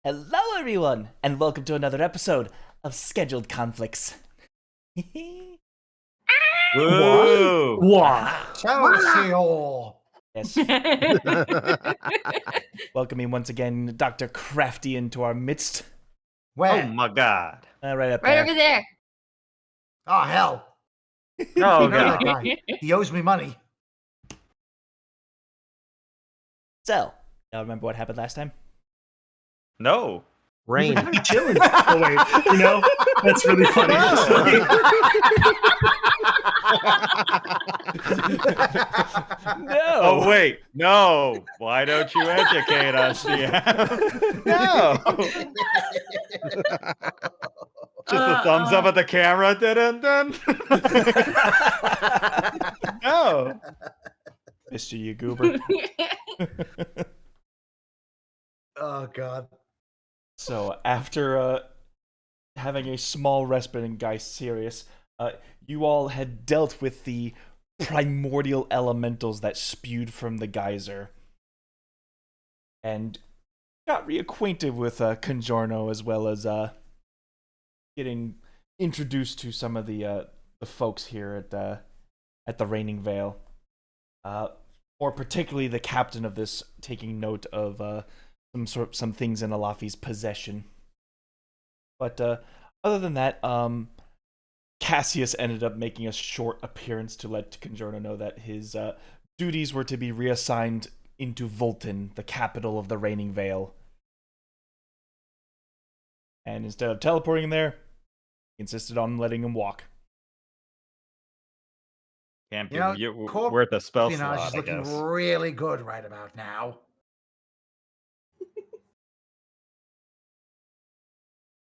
Hello, everyone, and welcome to another episode of Scheduled Conflicts. Whoa! Wow. Chelsea! Yes, welcoming once again Dr. Crafty into our midst. Where? Oh my god! Right up Right there. over there. Oh, hell. Oh You know god! that guy. He owes me money. So, y'all remember what happened last time? No. Rain. Chilling. Oh wait, that's really funny. No. Oh wait, no. Why don't you educate us, DM? No. Just a thumbs up at the camera, didn't then? No. Mr. You Goober. Oh, God. So, after having a small respite in Guy Sirius, you all had dealt with the primordial elementals that spewed from the geyser. And got reacquainted with Congiorno, as well as getting introduced to some of the folks here at the Reigning Vale. More particularly the captain of this, taking note of some things in Alafi's possession. But other than that, Cassius ended up making a short appearance to let Congiorno know that his duties were to be reassigned into Wulton, the capital of the Reigning Vale. And instead of teleporting him there, he insisted on letting him walk. Can't be You know, worth a spell Espionage slot, is I looking guess. really good right about now.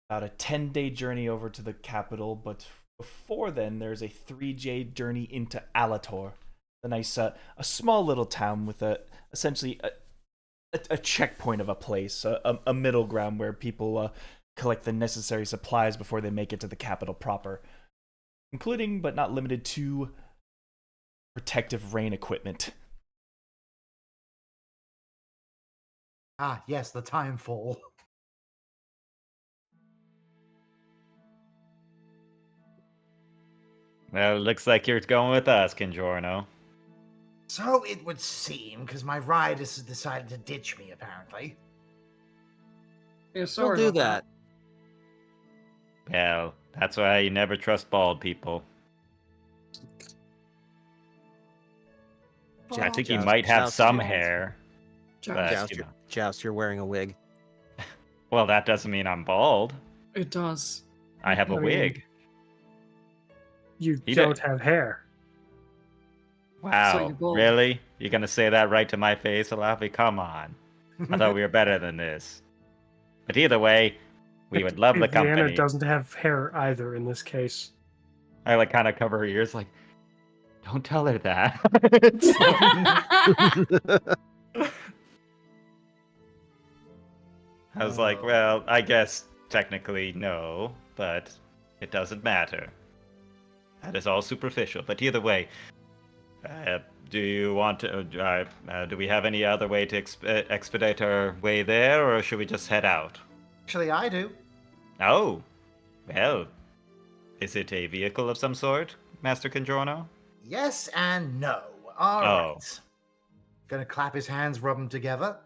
About a 10-day journey over to the capital, but before then, there's a 3-day journey into Alator, a nice, a small little town with essentially a checkpoint of a place, a middle ground where people collect the necessary supplies before they make it to the capital proper, including but not limited to protective rain equipment. Ah, yes, the time fall. Well, looks like you're going with us, Congiorno. So it would seem, because my ride has decided to ditch me, apparently. Don't do that. Well, that's why you never trust bald people. I think he Joust- might have Joust- some hair. But, Joust, you know. Joust, you're wearing a wig. Well, that doesn't mean I'm bald. It does. I have a I mean, wig. You He don't did- have hair. Wow, you're bald. really? You're gonna say that right to my face, Alafi? Come on. I thought we were better than this. But either way, we would love the Vienna company. doesn't have hair either in this case. I like kind of cover her ears, like, don't tell her that. I was like, well, I guess technically no, but it doesn't matter. That is all superficial. But either way, do you want to? Do we have any other way to expedite our way there, or should we just head out? Actually, I do. Oh, well, is it a vehicle of some sort, Master Congiorno? Yes and no. All right. Gonna clap his hands, rub them together.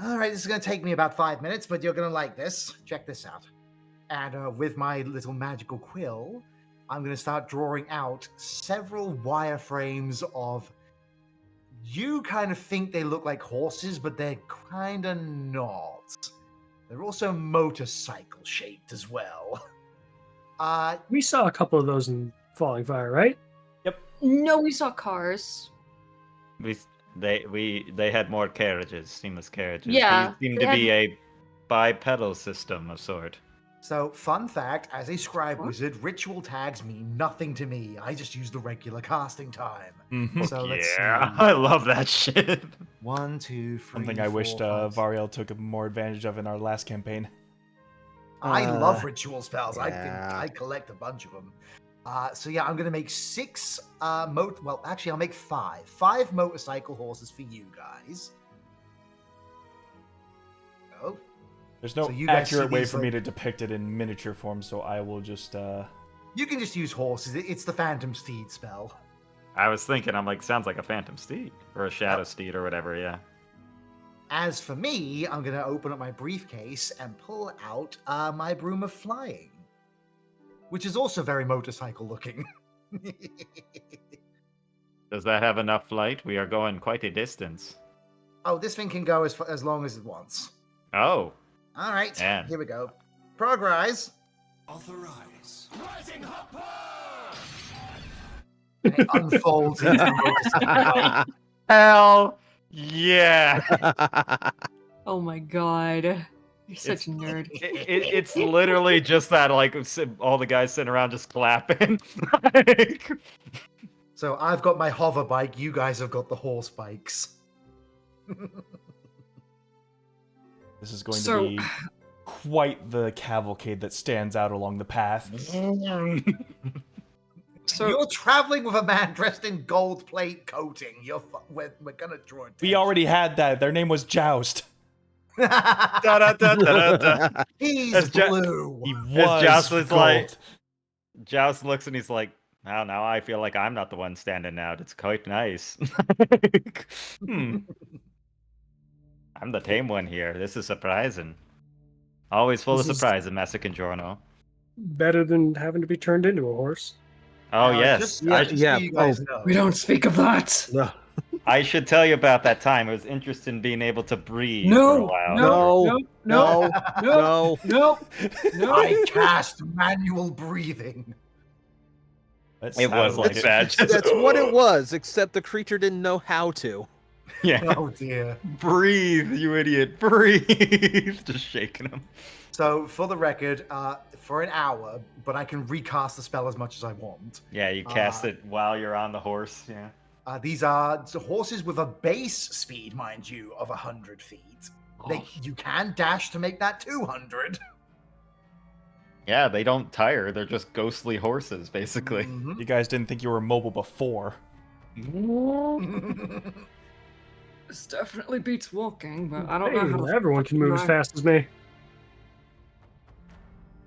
All right, this is gonna take me about 5 minutes, but you're gonna like this. Check this out. And with my little magical quill, I'm gonna start drawing out several wireframes of. You kind of think they look like horses, but they're kind of not. They're also motorcycle shaped as well. We saw a couple of those in Falling Fire, right? No, we saw cars. They had more carriages, seamless carriages. Yeah, These seem they to be a bipedal system of sort. So, fun fact, as a scribe What? wizard, ritual tags mean nothing to me. I just use the regular casting time. Mhm. So let's Yeah, see. I love that shit. 1, 2, 3. Something I 4, wished 5, Variel took more advantage of in our last campaign. I love ritual spells. yeah. I collect a bunch of them. So yeah, I'm gonna make 6 well, actually I'll make 5. 5 motorcycle horses for you guys. Oh. There's no So you guys accurate see way these, for me like- to depict it in miniature form, so I will just You can just use horses. It's the Phantom Steed spell. I was thinking, I'm like, sounds like a phantom steed or a shadow steed or whatever. Yeah. As for me, I'm going to open up my briefcase and pull out my broom of flying, which is also very motorcycle looking. Does that have enough flight? We are going quite a distance. Oh, this thing can go as long as it wants. Oh. All right, Man. here we go. Progrise. Authorize. Rising hopper! And it unfolds into a motorcycle. Hell yeah. Oh my god. You're such a nerd. It's literally just that, like, all the guys sitting around just clapping. Like... So I've got my hover bike. You guys have got the horse bikes. this is going So- to be quite the cavalcade that stands out along the path. So You're traveling with a man dressed in gold plate coating. We're gonna draw attention. We already had that. Their name was Joust. Da-da-da-da-da-da. He's As Ja- blue. He As was Joust was gold. like- Joust looks and he's like, "Wow, now I feel like I'm not the one standing out. It's quite nice." I'm the tame one here. This is surprising. Always full This of is- surprise in Massicangiorno. Better than having to be turned into a horse. Oh yes, Just, I, just yeah, so you guys know. we don't speak of that. No. I should tell you about that time. I was interested in being able to breathe for a No, while. no, No. no, No. no. I cast manual breathing. That It was sounded like it. that. Just, That's what it was, except the creature didn't know how to. Yeah. Oh dear. Breathe, you idiot. Breathe. Just shaking him. So for the record, for an hour, but I can recast the spell as much as I want. Yeah, you cast it while you're on the horse. Yeah. These are horses with a base speed, mind you, of 100 feet. You can dash to make that 200. Yeah, they don't tire. They're just ghostly horses, basically. Mhm. You guys didn't think you were mobile before. This definitely beats walking, but I don't know how to. Everyone can move as Right. fast as me.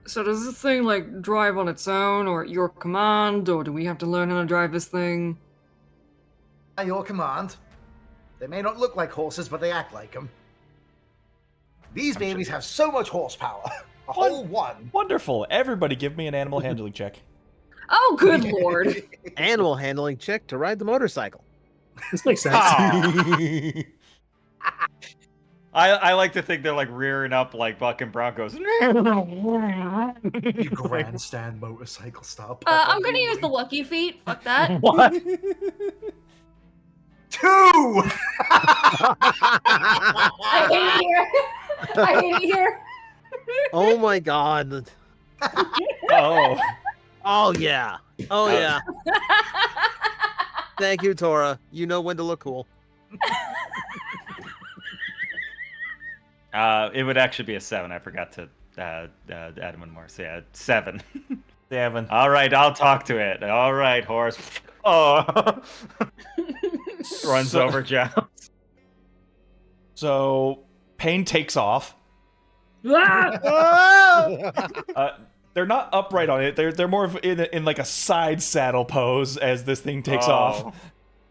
So does this thing like drive on its own, or at your command, or do we have to learn how to drive this thing? At your command. They may not look like horses, but they act like them. These babies have so much horsepower. A whole one. Wonderful. Everybody give me an animal handling check. Oh, good lord! Animal handling check to ride the motorcycle. This makes sense. I like to think they're like rearing up like bucking Broncos. You grandstand motorcycle style. I'm gonna use the lucky feet. Fuck that. What? 2! I hate it here. I hate it here. Oh my god. Oh. Oh yeah. Oh yeah. Thank you, Tora. You know when to look cool. It would actually be a 7. I forgot to add one more. So yeah, 7. 7. All right, I'll talk to it. All right, horse. Oh, runs So- over Joust. So, Pain takes off. Ah! They're not upright on it. They're more of in like a side saddle pose as this thing takes off.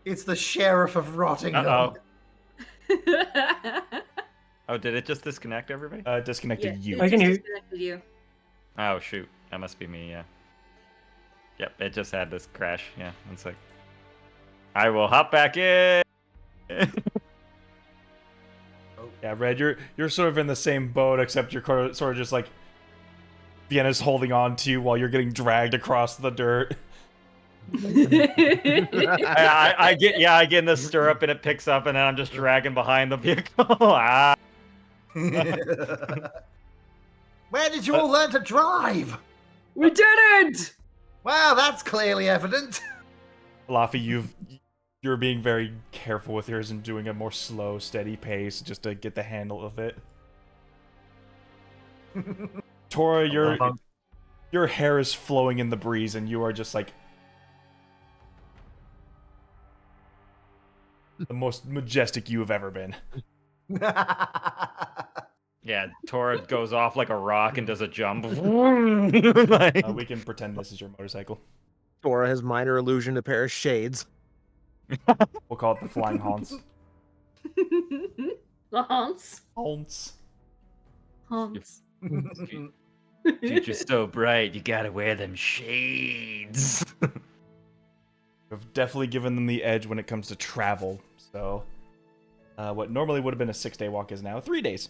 It's the sheriff of Rottingham. Uh-oh. Oh, did it just disconnect everybody? Disconnected you. I can hear- Disconnected you. Oh shoot, that must be me. Yeah. Yep, it just had this crash. Yeah, one sec. I will hop back in. Yeah, Red, you're sort of in the same boat, except you're sort of just like Vienna's holding on to you while you're getting dragged across the dirt. I get in the stirrup and it picks up, and then I'm just dragging behind the vehicle. Ah. Where did you all learn to drive? We didn't! Well, that's clearly evident. Laffy, you're being very careful with yours and doing a more slow, steady pace just to get the handle of it. Tora, your hair is flowing in the breeze, and you are just like the most majestic you have ever been. Yeah, Tora goes off like a rock and does a jump. We can pretend this is your motorcycle. Tora has minor illusion a pair of shades. We'll call it the flying haunts. The haunts. Haunts. Haunts. Future's so bright, you gotta wear them shades. We've definitely given them the edge when it comes to travel. So, what normally would have been a 6-day walk is now 3 days.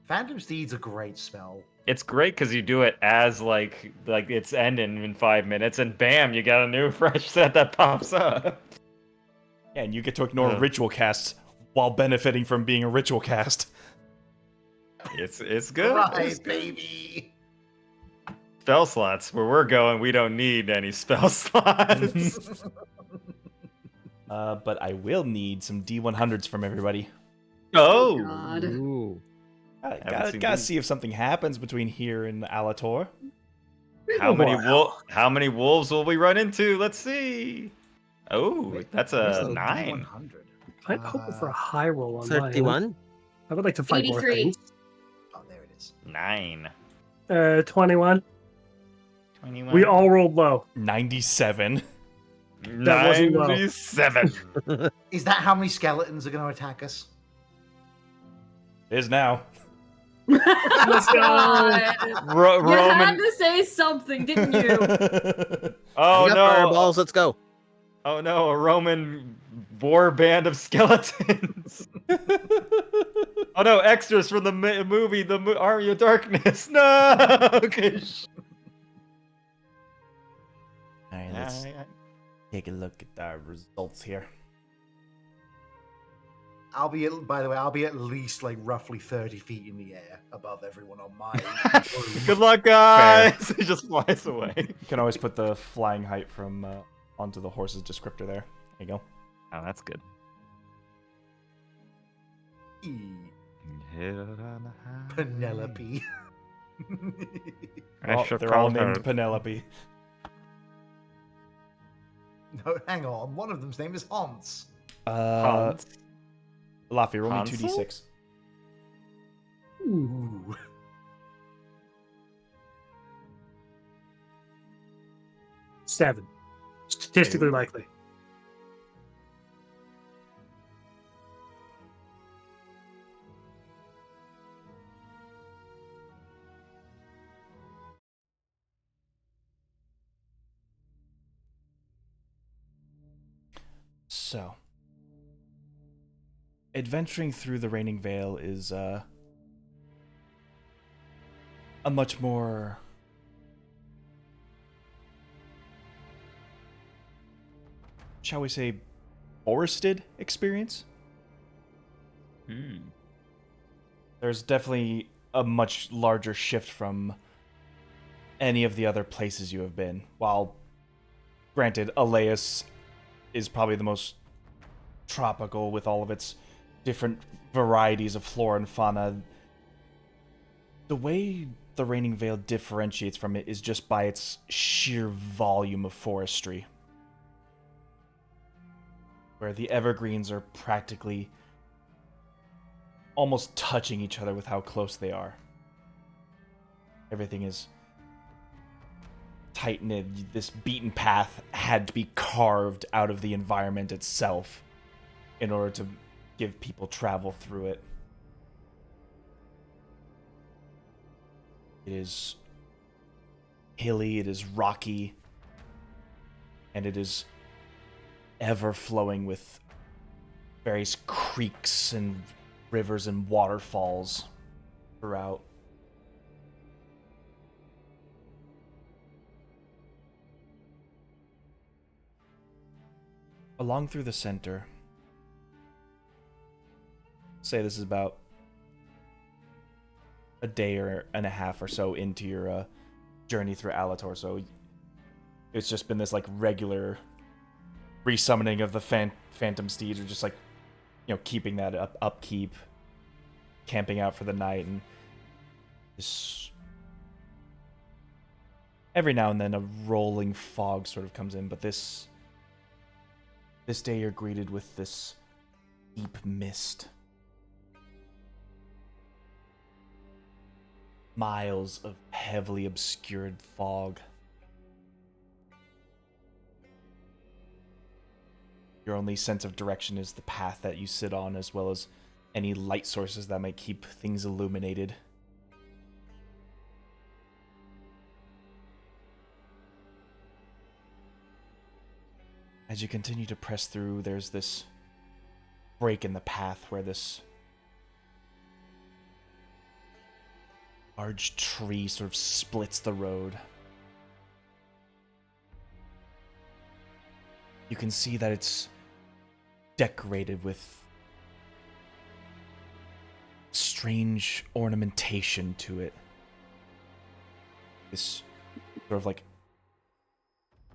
Phantom Steed's a great spell. It's great because you do it as like it's ending in 5 minutes, and bam, you got a new fresh set that pops up. Yeah, and you get to ignore ritual casts while benefiting from being a ritual cast. It's good. Right, It's good. baby. Spell slots. Where we're going, we don't need any spell slots. But I will need some D100s from everybody. Oh. God. Ooh. Gotta see if something happens between here and Alator. How many wolves will we run into? Let's see. Oh, that's a 9. 100. I'm hoping for a high roll on mine. 31. I would like to find more 83. things. Oh, there it is. 9. 21. 21. We all rolled low. 97. That wasn't low. 97. Is that how many skeletons are going to attack us? It is now. Let's go. God. You had Roman. to say something, didn't you? Oh I got no. fireballs. Let's go. Oh no, a Roman war band of skeletons. Oh no, extras from the movie, Army of Darkness. No. Okay. Alright, let's take a look at our results here. By the way, I'll be at least like roughly 30 feet in the air above everyone on my. Good luck, guys. He just flies away. You can always put the flying height from onto the horse's descriptor there. There you go. Oh, that's good. Penelope. Well, they're all named Penelope. No, hang on. One of them's name is Hans. Laffy, roll me Hansel? 2d6. Ooh. Seven. Statistically likely. So, adventuring through the Raining Vale is a much more shall we say forested experience. There's definitely a much larger shift from any of the other places you have been. While granted, Alaeus is probably the most tropical with all of its different varieties of flora and fauna. The way the Raining Vale differentiates from it is just by its sheer volume of forestry, where the evergreens are practically almost touching each other with how close they are. Everything is tight knit. This beaten path had to be carved out of the environment itself in order to give people travel through it. It is hilly, it is rocky, and it is ever flowing with various creeks and rivers and waterfalls throughout. Along through the center, say this is about a day and a half or so into your journey through Alator, so it's just been this like regular resummoning of the phantom steeds, or just like, you know, keeping that upkeep, camping out for the night, and this every now and then a rolling fog sort of comes in, but this day you're greeted with this deep mist. miles of heavily obscured fog. Your only sense of direction is the path that you sit on, as well as any light sources that might keep things illuminated. As you continue to press through, there's this break in the path where this large tree sort of splits the road. You can see that it's decorated with strange ornamentation to it. This sort of like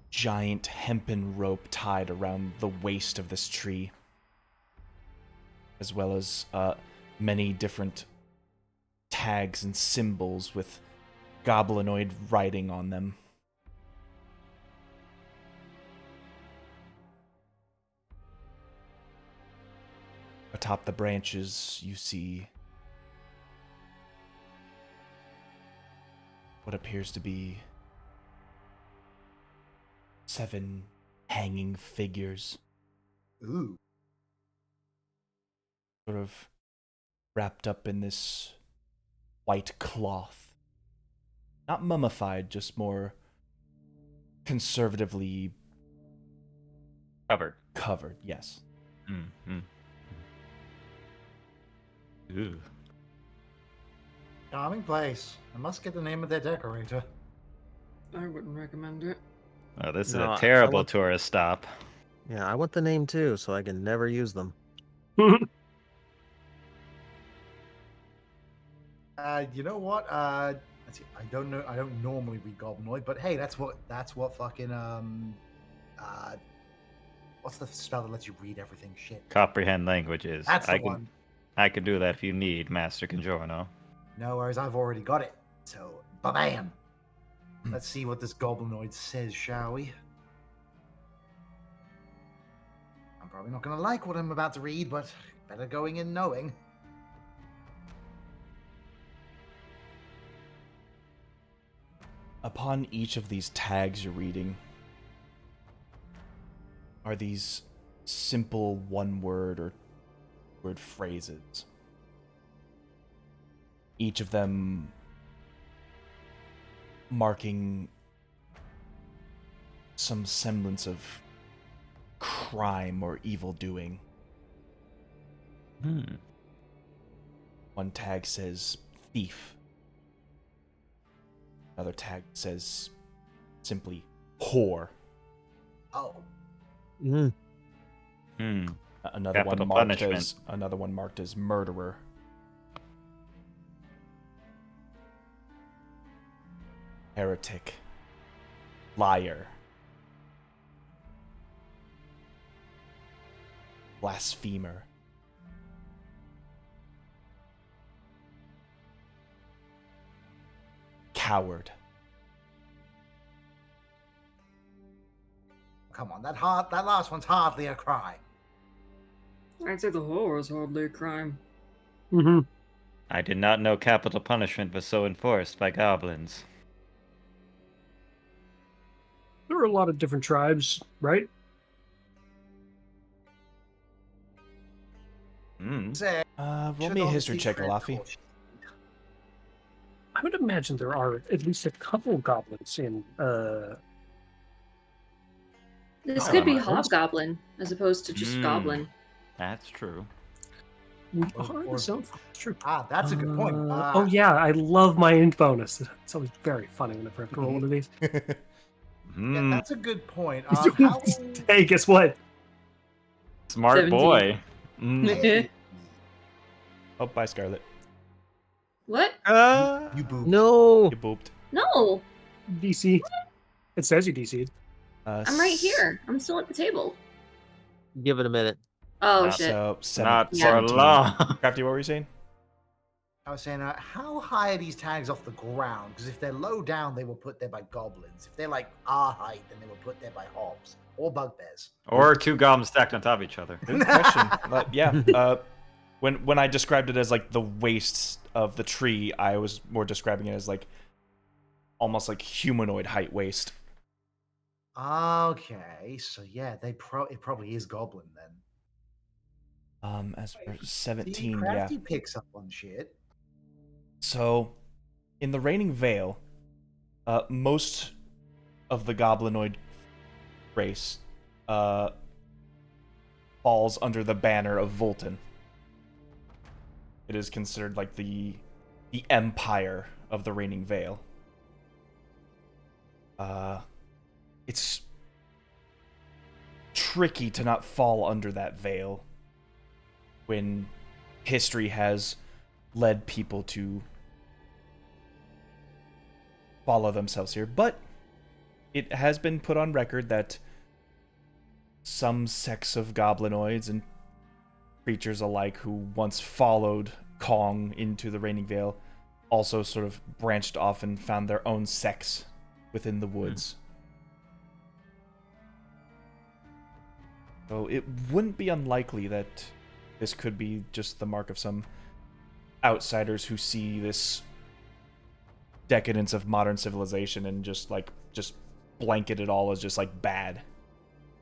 giant hempen rope tied around the waist of this tree, as well as many different tags and symbols with goblinoid writing on them. Atop the branches, you see what appears to be 7 hanging figures. Ooh. Sort of wrapped up in this white cloth. Not mummified, just more conservatively Covered, yes. Mm-hmm. Ooh. Charming place. I must get the name of their decorator. I wouldn't recommend it. Oh, this is No, a I terrible want- tourist stop. Yeah, I want the name too, so I can never use them. You know what? Let's see. I don't know. I don't normally read Goblinoid, but hey, that's what fucking what's the spell that lets you read everything? Shit. Comprehend languages. That's the I can, one. I can do that if you need, Master Congiorno. No worries. I've already got it. So, bam. Let's see what this Goblinoid says, shall we? I'm probably not going to like what I'm about to read, but better going in knowing. Upon each of these tags you're reading are these simple one-word or word phrases. Each of them marking some semblance of crime or evil doing. One tag says thief. Another tag says simply whore. Oh. Mm. Another Capital one punishment. marked as murderer. Heretic. Liar. Blasphemer. Coward. Come on, that last one's hardly a crime. I'd say the horror is hardly a crime. Mm-hmm. I did not know capital punishment was so enforced by goblins. There are a lot of different tribes, right? Say, Roll should me a on history check, secret Alafi. caution. I would imagine there are at least a couple goblins in. This Oh, could be nice. hobgoblin as opposed to just goblin. That's true. We Or- are in or- the zone. It's true. Ah, that's a good point. Oh yeah, I love my int bonus. It's always very funny whenever I have to roll one of these. Yeah, that's a good point. Hey, guess what? Smart 17. boy. Hey, Oh, bye, Scarlet. What? you boo. No. You booped. No, DC. It says you DC'd. I'm right here. I'm still at the table. Give it a minute. Oh Not shit. So, Not for 17. long. Crafty, what were you saying? I was saying, how high are these tags off the ground? Because if they're low down, they were put there by goblins. If they're like our height, then they were put there by hobs or bugbears. Or two goblins stacked on top of each other. Good question. Yeah. When I described it as like the waist of the tree, I was more describing it as like almost like humanoid height waist. Okay, so yeah, it probably is goblin then. As for See, 17, yeah. Crafty picks up on shit. So, in the Reigning Vale, most of the goblinoid race falls under the banner of Wulton. It is considered like the empire of the Reigning Vale. It's tricky to not fall under that veil when history has led people to follow themselves here, but it has been put on record that some sects of goblinoids and creatures alike who once followed Kong into the Reigning Vale also sort of branched off and found their own sects within the woods. So it wouldn't be unlikely that this could be just the mark of some outsiders who see this decadence of modern civilization and just blanket it all as just like bad.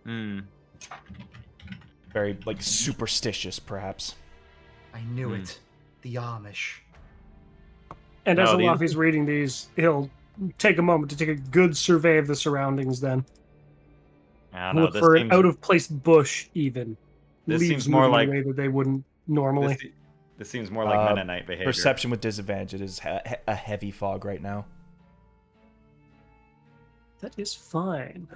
Very like superstitious, perhaps. I knew it. The Amish. And as No, these- Alafi's reading these, he'll take a moment to take a good survey of the surroundings then. I don't know. Look This for an seems, out-of-place bush, even. This Leaves seems more moving like- in a way that they wouldn't normally. this seems more like Mennonite behavior. Perception with disadvantage. It is a heavy fog right now. That is fine.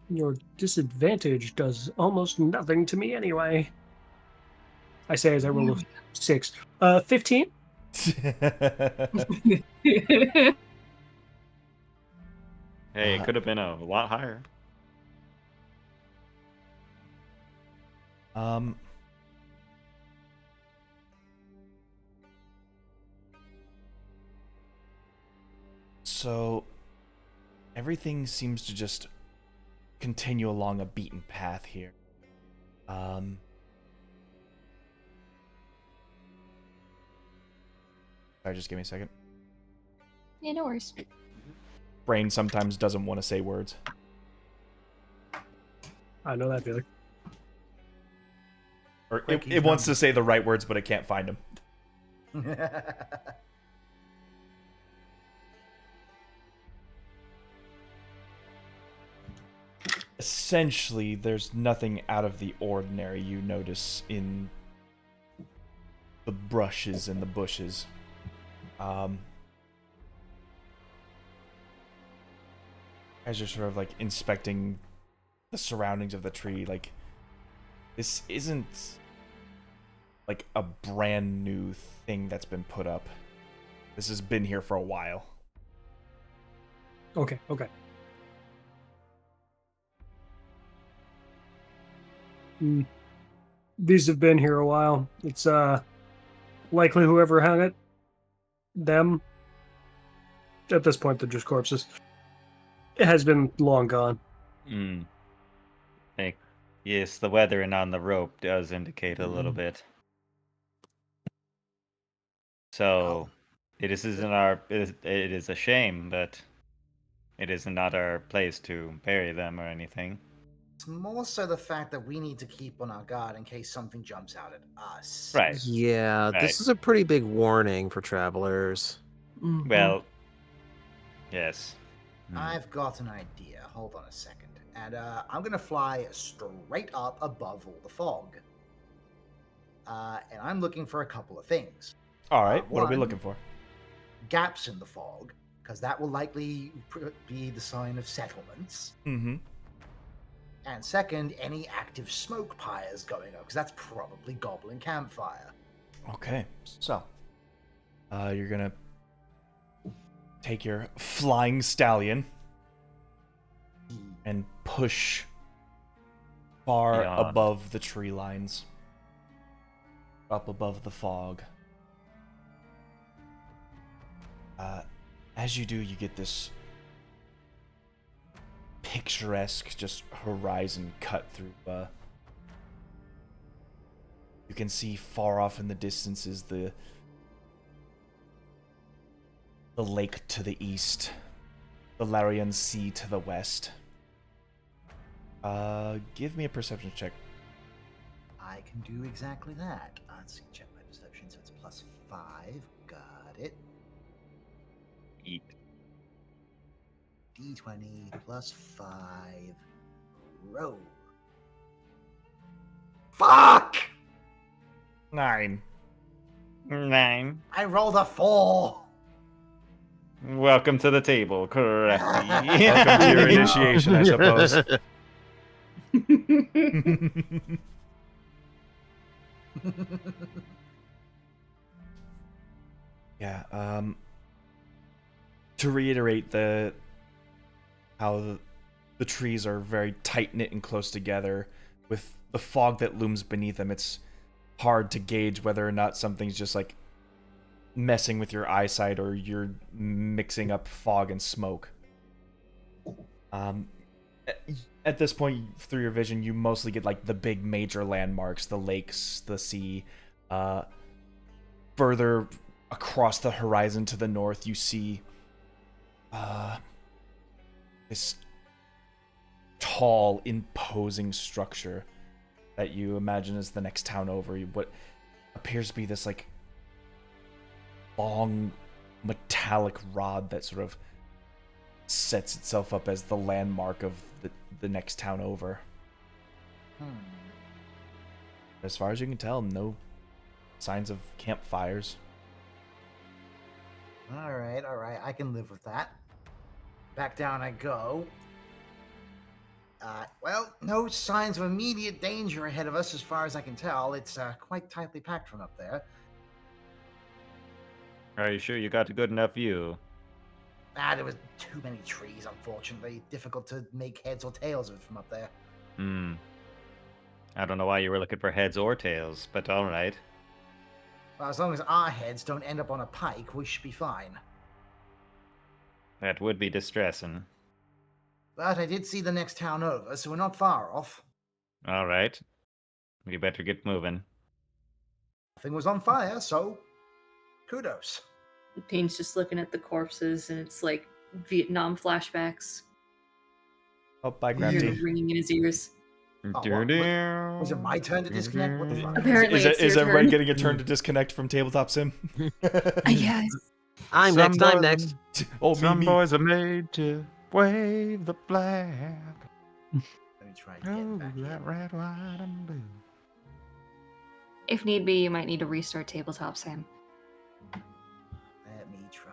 Your disadvantage does almost nothing to me anyway. I say as I roll a 6. 15? Hey, it could have been a lot higher. So everything seems to just continue along a beaten path here. Sorry, just give me a second. Yeah, no worries. Brain sometimes doesn't want to say words. I know that feeling. Or Like it he's wants not- to say the right words, but it can't find them. Essentially, there's nothing out of the ordinary you notice in the brushes and the bushes. As you're sort of like inspecting the surroundings of the tree, like this isn't like a brand new thing that's been put up. This has been here for a while. Okay. These have been here a while. It's likely whoever hung it, them. At this point, they're just corpses. It has been long gone. Yes, the weathering on the rope does indicate a little bit. So, it is a shame, but it is not our place to bury them or anything. It's more so the fact that we need to keep on our guard in case something jumps out at us. Right. Yeah, Right. this is a pretty big warning for travelers. Mhm. Well, yes. I've got an idea. Hold on a second. And I'm going to fly straight up above all the fog. And I'm looking for a couple of things. All right, what are we one- looking for? Gaps in the fog, because that will likely be the sign of settlements. Mm-hmm. And second, any active smoke pyres going on, because that's probably goblin campfire. Okay, so you're gonna take your flying stallion and push far Beyond. above the tree lines, up above the fog. As you do, you get this picturesque just horizon cut through can see far off in the distance is the lake to the east, the Larian Sea to the west. Give me a perception check. I can do exactly that. Let's see, check my perception. So it's +5. Got it. Eat. D20 +5. Roll. Fuck! 9. 9. I rolled a 4. Welcome to the table, Crafty. Welcome to your initiation, I suppose. Yeah, to reiterate how the trees are very tight-knit and close together, with the fog that looms beneath them, it's hard to gauge whether or not something's just like messing with your eyesight or you're mixing up fog and smoke. At this point, through your vision, you mostly get like the big major landmarks, the lakes, the sea. Further across the horizon to the north, you see this tall, imposing structure that you imagine is the next town over. What appears to be this like long metallic rod that sort of sets itself up as the landmark of the next town over. As far as you can tell, no signs of campfires. All right. I can live with that. Back down I go. Well, no signs of immediate danger ahead of us as far as I can tell. It's quite tightly packed from up there. Are you sure you got a good enough view? There was too many trees, unfortunately. Difficult to make heads or tails of it from up there. I don't know why you were looking for heads or tails, but alright. Well, as long as our heads don't end up on a pike, we should be fine. That would be distressing. But I did see the next town over, so we're not far off. Alright. We better get moving. Nothing was on fire, so kudos. Pain's just looking at the corpses, and it's like Vietnam flashbacks. Oh, bye, You hear Crafty. the ringing in his ears. Was it my turn to disconnect? What the fuck? Apparently, it's Is your everybody turn. getting a turn to disconnect from Tabletop Sim? Yes. I'm next. I'm next. Oh, Some me. boys are made to wave the flag. Let me try and get back that in. red, white, and blue. If need be, you might need to restart Tabletop Sim. Let me try.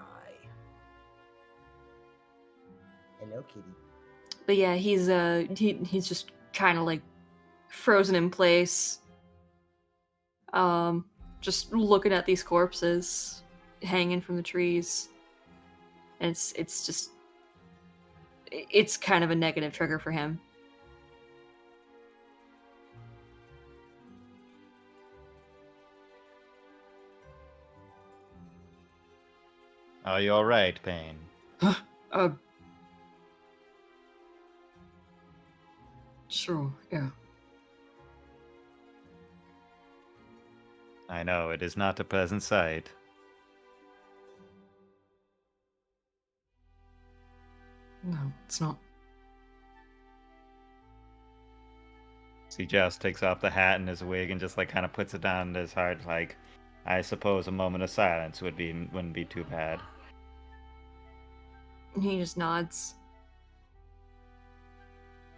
Hello, kitty. But yeah, he's just kind of like frozen in place. Just looking at these corpses hanging from the trees. And it's kind of a negative trigger for him. Are you alright, Payne? Sure, yeah. I know, it is not a pleasant sight. No, it's not. He just takes off the hat and his wig and just like kind of puts it down his heart. Like, I suppose a moment of silence wouldn't be too bad. And he just nods.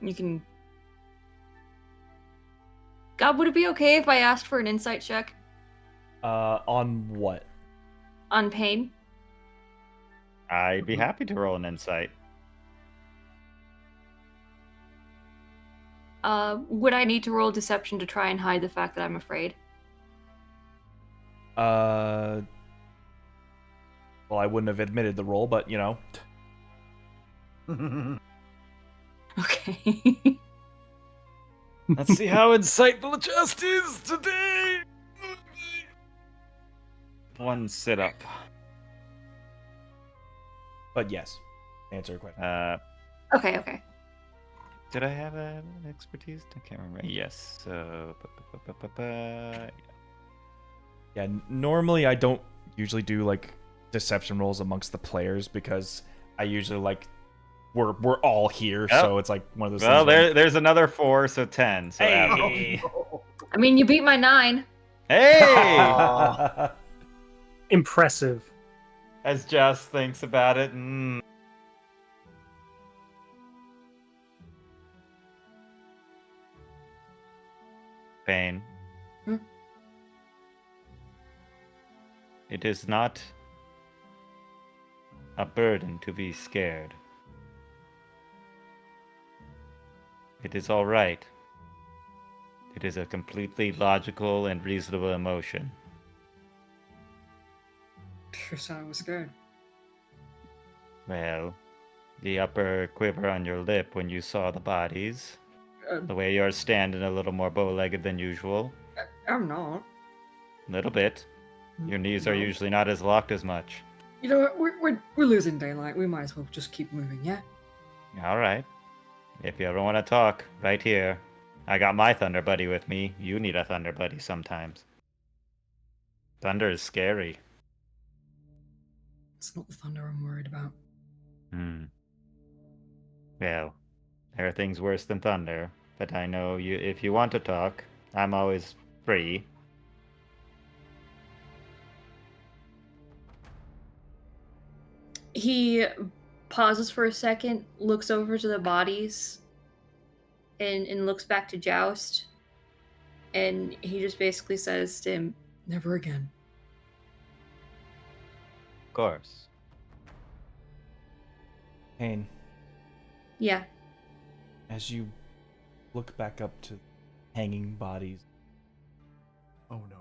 You can... God, would it be okay if I asked for an insight check On what? on Pain? I'd be happy to roll an insight. Would I need to roll deception to try and hide the fact that I'm afraid? Well, I wouldn't have admitted the role, but you know. Okay. Let's see how insightful it just is today. One sit up. But yes, answer your question. Okay. Did I have an expertise? I can't remember. Yes. So, Yeah, normally I don't usually do like deception rolls amongst the players because I usually like we're all here, Yep. so it's like one of those Well, things. where- there's another 4, so 10. So Hey! I mean, you beat my 9. Hey! Impressive. As Joss thinks about it. Pain. Hmm? It is not a burden to be scared. It is all right. It is a completely logical and reasonable emotion. Sure sounded I was scared. Well, the upper quiver on your lip when you saw the bodies, the way you're standing a little more bow-legged than usual. I'm not. A little bit. Your knees are No. usually not as locked as much. You know what? We're losing daylight. We might as well just keep moving, yeah? All right. If you ever want to talk, right here. I got my thunder buddy with me. You need a thunder buddy sometimes. Thunder is scary. It's not the thunder I'm worried about. Well, there are things worse than thunder, but I know you. If you want to talk, I'm always free. He pauses for a second, looks over to the bodies, and looks back to Joust. And he just basically says to him, Never again. Of course. Pain, yeah. as you look back up to hanging bodies, Oh no.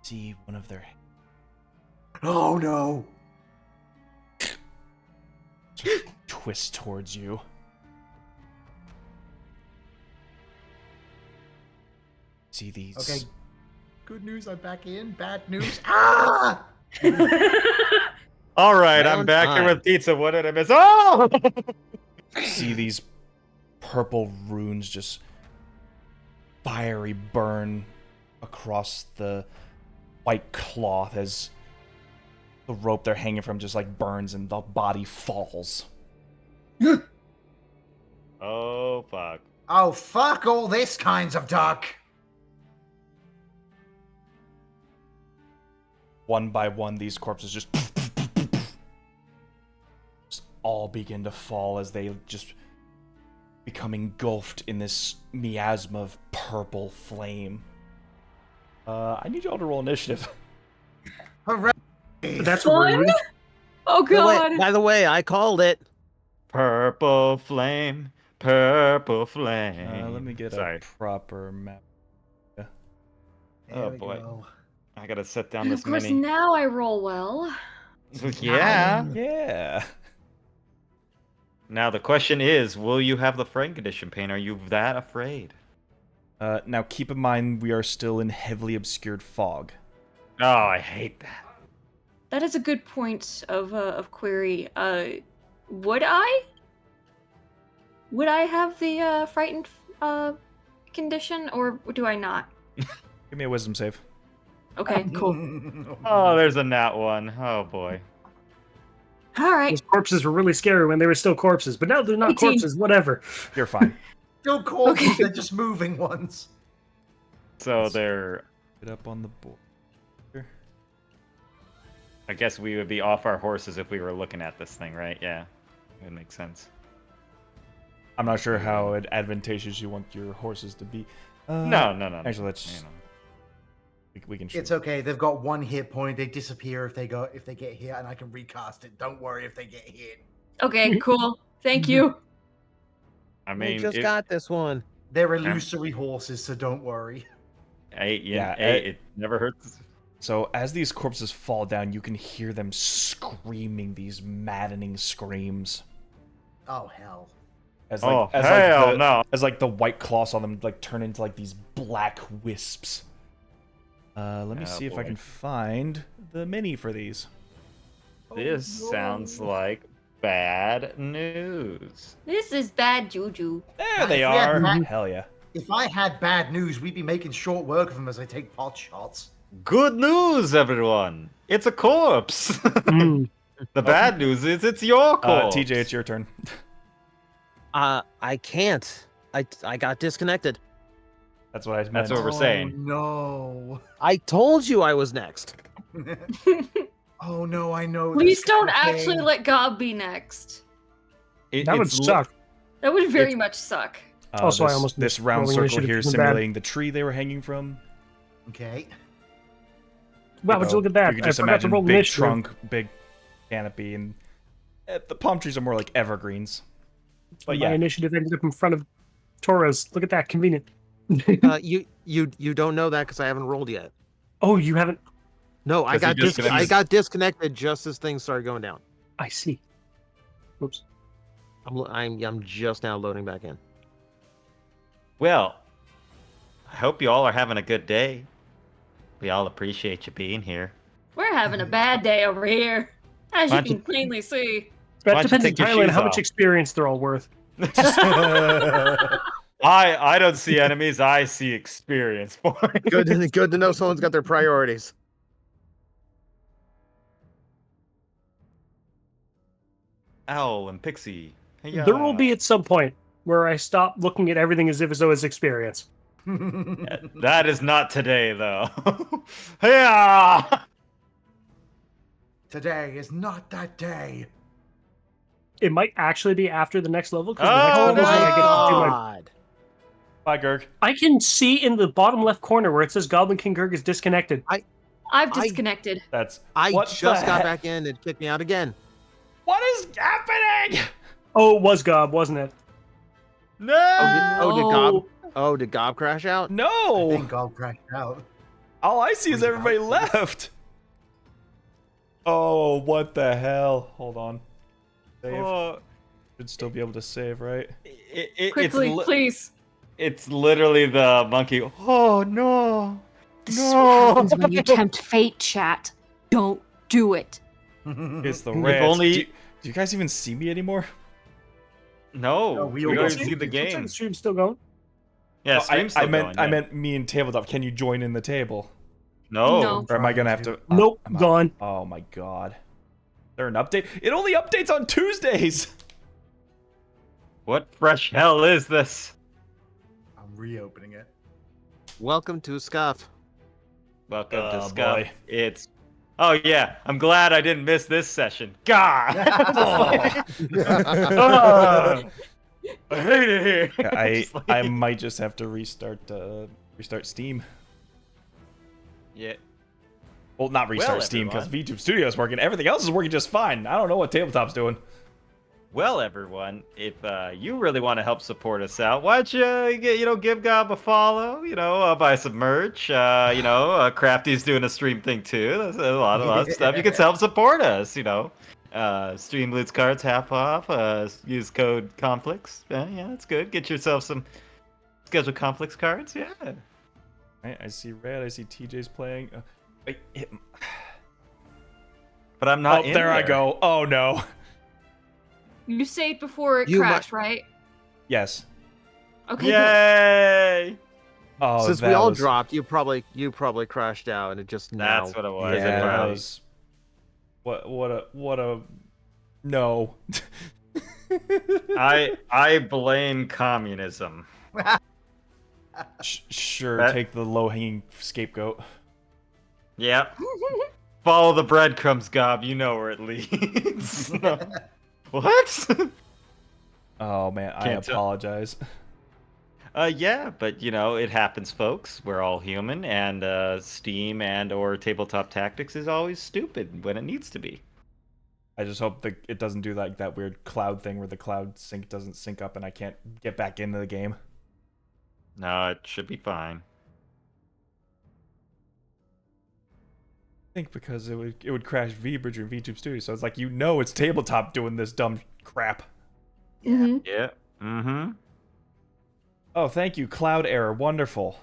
see one of their Oh no. twist towards you. See these. Okay. Good news, I'm back in. Bad news. Ah! All right, Right I'm on back here time. with pizza. What did I miss? Oh! See these purple runes just fiery burn across the white cloth as the rope they're hanging from just like burns and the body falls. Oh fuck! Oh, fuck all this kinds of duck. One by one, these corpses just all begin to fall as they just become engulfed in this miasma of purple flame. I need y'all to roll initiative. Hooray. That's Fun? rude. Oh god! By the way, I called it. Purple flame, purple flame. Let me get Sorry. a proper map. There Oh, we boy. go. I gotta set down And this of course, mini. now I roll well. Yeah. Yeah. Now the question is, will you have the Frank condition pain? Are you that afraid? Now keep in mind we are still in heavily obscured fog. Oh, I hate that. That is a good point of query. Would I have the frightened condition, or do I not? Give me a wisdom save. Okay, cool. Oh, there's a nat one. Oh boy. All right. Those corpses were really scary when they were still corpses, but now they're not 18. corpses. Whatever. You're fine. Still corpses, Okay. they're just moving ones. So they're. Get up on the board. I guess we would be off our horses if we were looking at this thing, right? Yeah, it makes sense. I'm not sure how advantageous you want your horses to be. No. Actually, let's. You know. We can shoot. It's okay. They've got one hit point. They disappear if they get hit, and I can recast it. Don't worry if they get hit. Okay, cool. Thank you. I We mean, just got this one. They're illusory horses, so don't worry. Yeah, it never hurts. So as these corpses fall down, you can hear them screaming these maddening screams. Oh hell. As Oh, as hell the, no. As like the white cloths on them like turn into like these black wisps. Let me Oh, see if I boy. can find the mini for these. This sounds like bad news. This is bad juju. There they If we had are. ma- Hell yeah. If I had bad news, we'd be making short work of them as I take pot shots. Good news, everyone! It's a corpse. Mm. The bad news is it's your corpse. TJ, it's your turn. I can't. I got disconnected. That's what I meant. That's what we're saying. No. I told you I was next. Oh no, I know. Please this don't kind of actually thing. let Gob be next. That would suck. That would very It's- much suck. Also, I this, almost this missed round rolling circle initiative here isn't bad. simulating the tree they were hanging from. Okay. Wow, would you look at that? You could I just forgot to imagine roll big initiative. trunk, big canopy, and the palm trees are more like evergreens. But My yeah, initiative ended up in front of Torres. Look at that, convenient. You don't know that because I haven't rolled yet. Oh, you haven't. No, I Because he got I disconnected. got disconnected just as things started going down. I see. Whoops. I'm just now loading back in. Well, I hope you all are having a good day. We all appreciate you being here. We're having a bad day over here, as Why you don't you- can plainly see. Why That don't you depends take your entirely on shoes how much off? experience they're all worth. I don't see enemies. I see experience for it. Good to know someone's got their priorities. Owl and Pixie. Hey, There will be at some point where I stop looking at everything as if as though it's experience. That is not today, though. Yeah. Today is not that day. It might actually be after the next level because Oh, the next level is when I get to do my. God. bye, Gerg. I can see in the bottom left corner where it says Goblin King Gerg is disconnected. I've disconnected. That's I what just the got heck? back in and kicked me out again. What is happening? Oh, it was Gob, wasn't it? No. Did Gob crash out? I No. think I'll crash out. All I see is everybody left. Oh, what the hell? Hold on. Save. Oh, Should still be able to save, right? Quickly, please. It's literally the monkey. Oh no. This is No. what happens when you tempt fate, chat. Don't do it. It's the If rats. only- Do you guys even see me anymore? No, No, we we don't don't see the Looks like game. the stream's still going. Yeah, Oh, stream's I still meant going, I yeah. meant me and tabletop. Can you join in the table? No. No. Or am I gonna have to? Nope, I'm out. gone. Oh my god. Is there an update? It only updates on Tuesdays. What fresh hell is this? I'm reopening it. Welcome to Scuff. Welcome to Oh, Scuff. boy. It's. Oh yeah, I'm glad I didn't miss this session. God. Ah, I hate it here. Yeah, Just like- I might just have to restart Steam. Yeah. Well, not restart Well, Steam because everyone. VTube Studio is working. Everything else is working just fine. I don't know what tabletop's doing. Well, everyone, if you really want to help support us out, why don't you give Gob a follow? Buy some merch. Crafty's doing a stream thing too. That's a lot of stuff. You can help support us. Stream loot cards half off. Use code conflicts. Yeah, that's good. Get yourself some scheduled conflicts cards. Yeah. Right, I see red. I see TJ's playing. Wait, But I'm not. oh, in there I go. Oh no. You saved before it You crashed, right? Yes. Okay. Good. Yay! Oh, Since that we all was- dropped, you probably crashed out and it just now. That's what it was. Yeah, It that probably- was. What a. No. I blame communism. Sure, That- take the low hanging scapegoat. Yep. Follow the breadcrumbs, Gob. You know where it leads. What? Oh man, I Can't tell. apologize. Yeah, but it happens, folks. We're all human, and Steam and/or Tabletop Tactics is always stupid when it needs to be. I just hope that it doesn't do like that weird cloud thing where the cloud sync doesn't sync up and I can't get back into the game. No, it should be fine. I think because it would crash VBridge and VTube Studio, so it's like it's tabletop doing this dumb crap. Mhm. Yeah. Mm-hmm. Oh, thank you, cloud error, wonderful.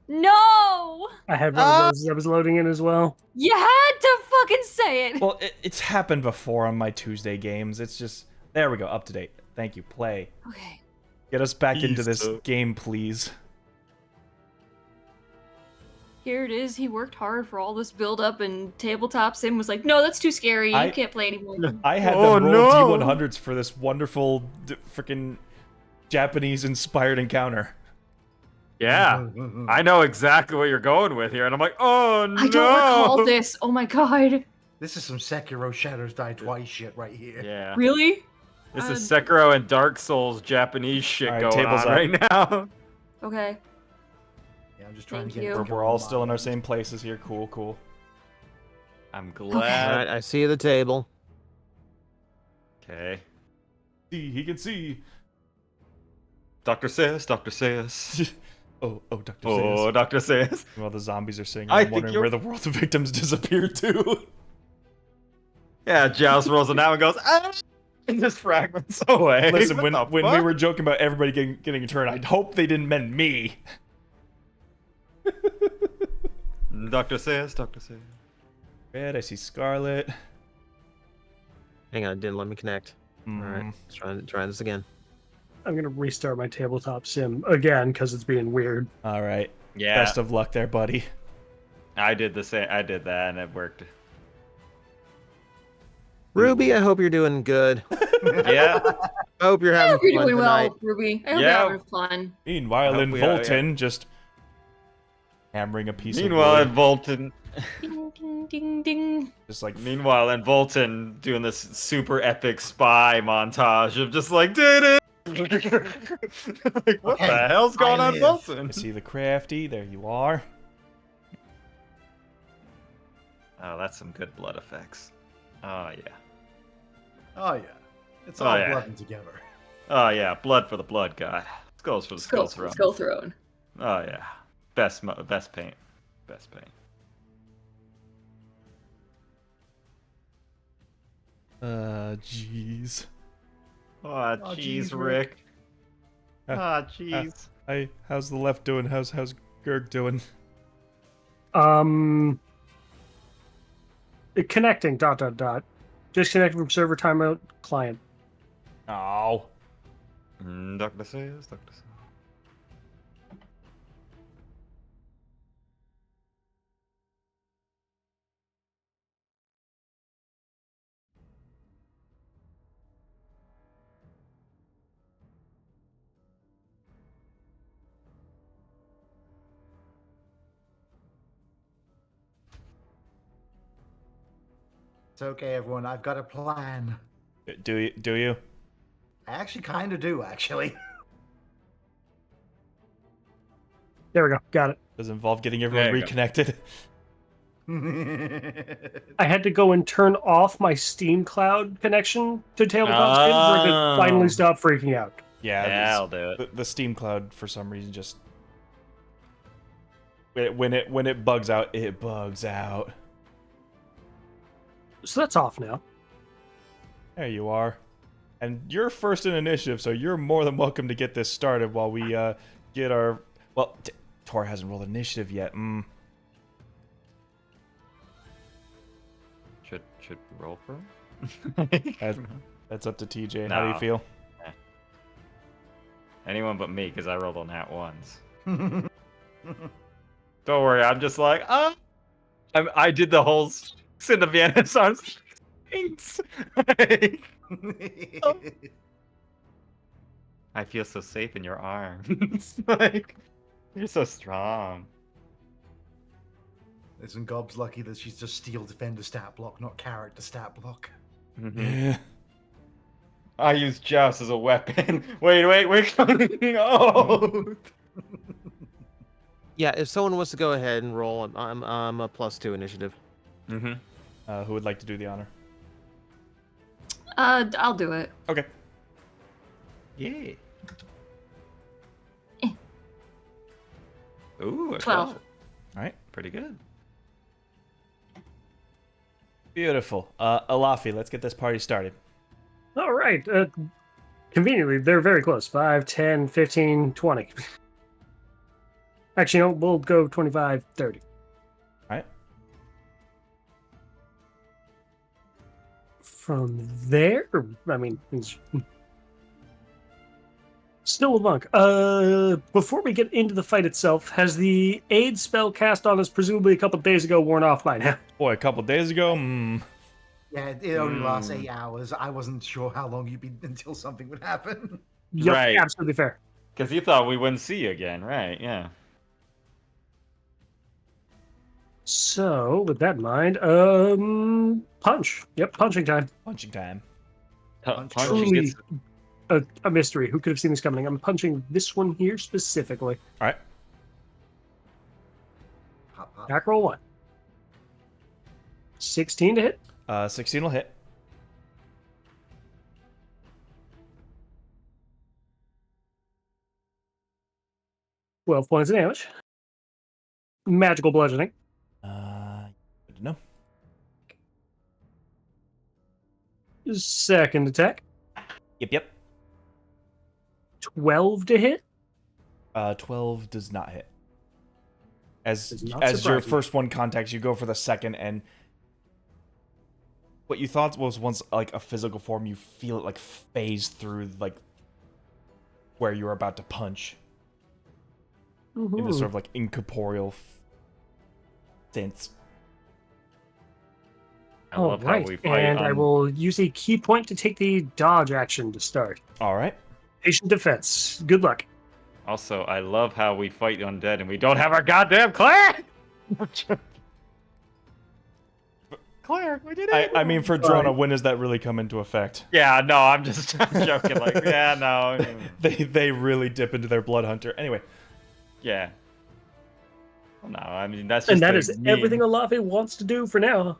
No! I had one of those. I was loading in as well. You had to fucking say it. Well, it's happened before on my Tuesday games. It's just there we go, up to date. Thank you, play. Okay. Get us back into this So- game, please. Here it is. He worked hard for all this build up, and tabletop sim was like, "No, that's too scary. I- You can't play anymore." I had Oh, them roll no. D100s for this wonderful freaking Japanese-inspired encounter. Yeah, I know exactly what you're going with here, and I'm like, oh no! I don't recall this. Oh my god. This is some Sekiro Shadows Die Twice shit right here. Yeah, Really? this is Sekiro and Dark Souls Japanese shit Alright, going tables on up. right now. Okay. Yeah, I'm just trying Thank to get you. it We're going all on still in my our end. same places here. Cool, cool. I'm All glad. right, I see the table. Okay. See, he can see. Dr. Says, Dr. Says. Oh, Dr. Oh, Says. Dr. Says. While the zombies are singing, I I'm think wondering you're- where the world of victims disappeared to. Yeah, Joust rolls it now and goes, ah! And just fragments away. Listen, What when the we fuck? were joking about everybody getting a turn, I hope they didn't mean me. Dr. Says, Dr. Says. Red, I see Scarlet. Hang on, it didn't let me connect. All right, Mm, let's try this again. I'm gonna restart my tabletop sim again because it's being weird. all right. Yeah, Best of luck there, buddy. I did the same. I did that and it worked. Ruby, I hope you're doing good. Yeah. I hope you're I having hope you're fun doing tonight. well, Ruby. I hope Yeah. you're having fun. Meanwhile, I in hope we are, Wulton, just hammering a piece Meanwhile, of in wood. Wulton. Ding, ding, ding, ding. Just like, Meanwhile, in Wulton, doing this super epic spy montage of just like, did it. Like, what Okay, the hell's going I on, live. Wulton? I see the crafty. There you are. Oh, that's some good blood effects. Oh yeah. Oh yeah, it's Oh, all yeah. blending together. Oh yeah. Blood for the blood god. Skulls for the skull throne. Skull throne. Oh yeah. Best paint. Best paint. Jeez. Oh jeez, jeez, Rick. Rick. Ah, jeez. Hey, how's the left doing? How's Gerg doing? Connecting. ... Disconnected from server timeout client. Oh. Dr. Says, Dr. Says. It's okay, everyone. I've got a plan. Do you? I actually kind of do, actually. There we go. Got it. Does it involve getting everyone There you go. reconnected? I had to go and turn off my Steam Cloud connection to tabletop sim for it to Oh. finally stop freaking out. Yeah, Yeah, I'll do it. the Steam Cloud for some reason just when it bugs out, it bugs out. So that's off now. There you are, and you're first in initiative, so you're more than welcome to get this started while we get our. Well, Tor hasn't rolled initiative yet. Should we roll for him? That's up to TJ. How do you No. feel? Anyone but me, because I rolled on that ones. Don't worry, I'm just like, I did the whole Sin of Vienna songs. Thanks. I feel so safe in your arms. Like, you're so strong. Isn't Gob's lucky that she's just steel defender stat block, not character stat block? Yeah. I use Joust as a weapon. Wait, we're coming. Oh. Yeah, if someone wants to go ahead and roll, I'm a +2 initiative. Mm-hmm. Who would like to do the honor? I'll do it. Okay. Yeah. Ooh, a 12. All right. Pretty good. Beautiful. Alafi, let's get this party started. All right. Conveniently, they're very close. 5, 10, 15, 20. Actually, no, we'll go 25, 30. All right. From there, I mean, Still a monk. Before we get into the fight itself, has the aid spell cast on us presumably a couple days ago worn off by now? Boy, a couple days ago, Yeah, it only lasts 8 hours. I wasn't sure how long you'd be until something would happen. Yep, Right. absolutely fair. Because you thought we wouldn't see you again, right? Yeah. So, with that in mind, punch. Yep, punching time. punching time. Punching Truly gets a mystery. Who could have seen this coming? I'm punching this one here specifically. All right. Pop, pop. Back roll 1. 16 to hit. 16 will hit. Twelve points of damage. Magical bludgeoning. Good to know. Second attack. Yep. 12 to hit. 12 does not hit. As Does not as your surprise me. first one contacts, you go for the second, and what you thought was once like a physical form, you feel it like phase through like where you're about to punch in this sort of like incorporeal sense. I love how we fight and I on- will use a key point to take the dodge action to start. All right. Patient defense. Good luck. Also, I love how we fight undead and we don't have our goddamn Claire! Claire, we did it! I mean, for Drona, when does that really come into effect? Yeah, no, I'm just joking. Like, yeah, no. They really dip into their blood hunter. Anyway, Yeah. No, I mean, that's just And that a is meme. everything Alafe wants to do for now. all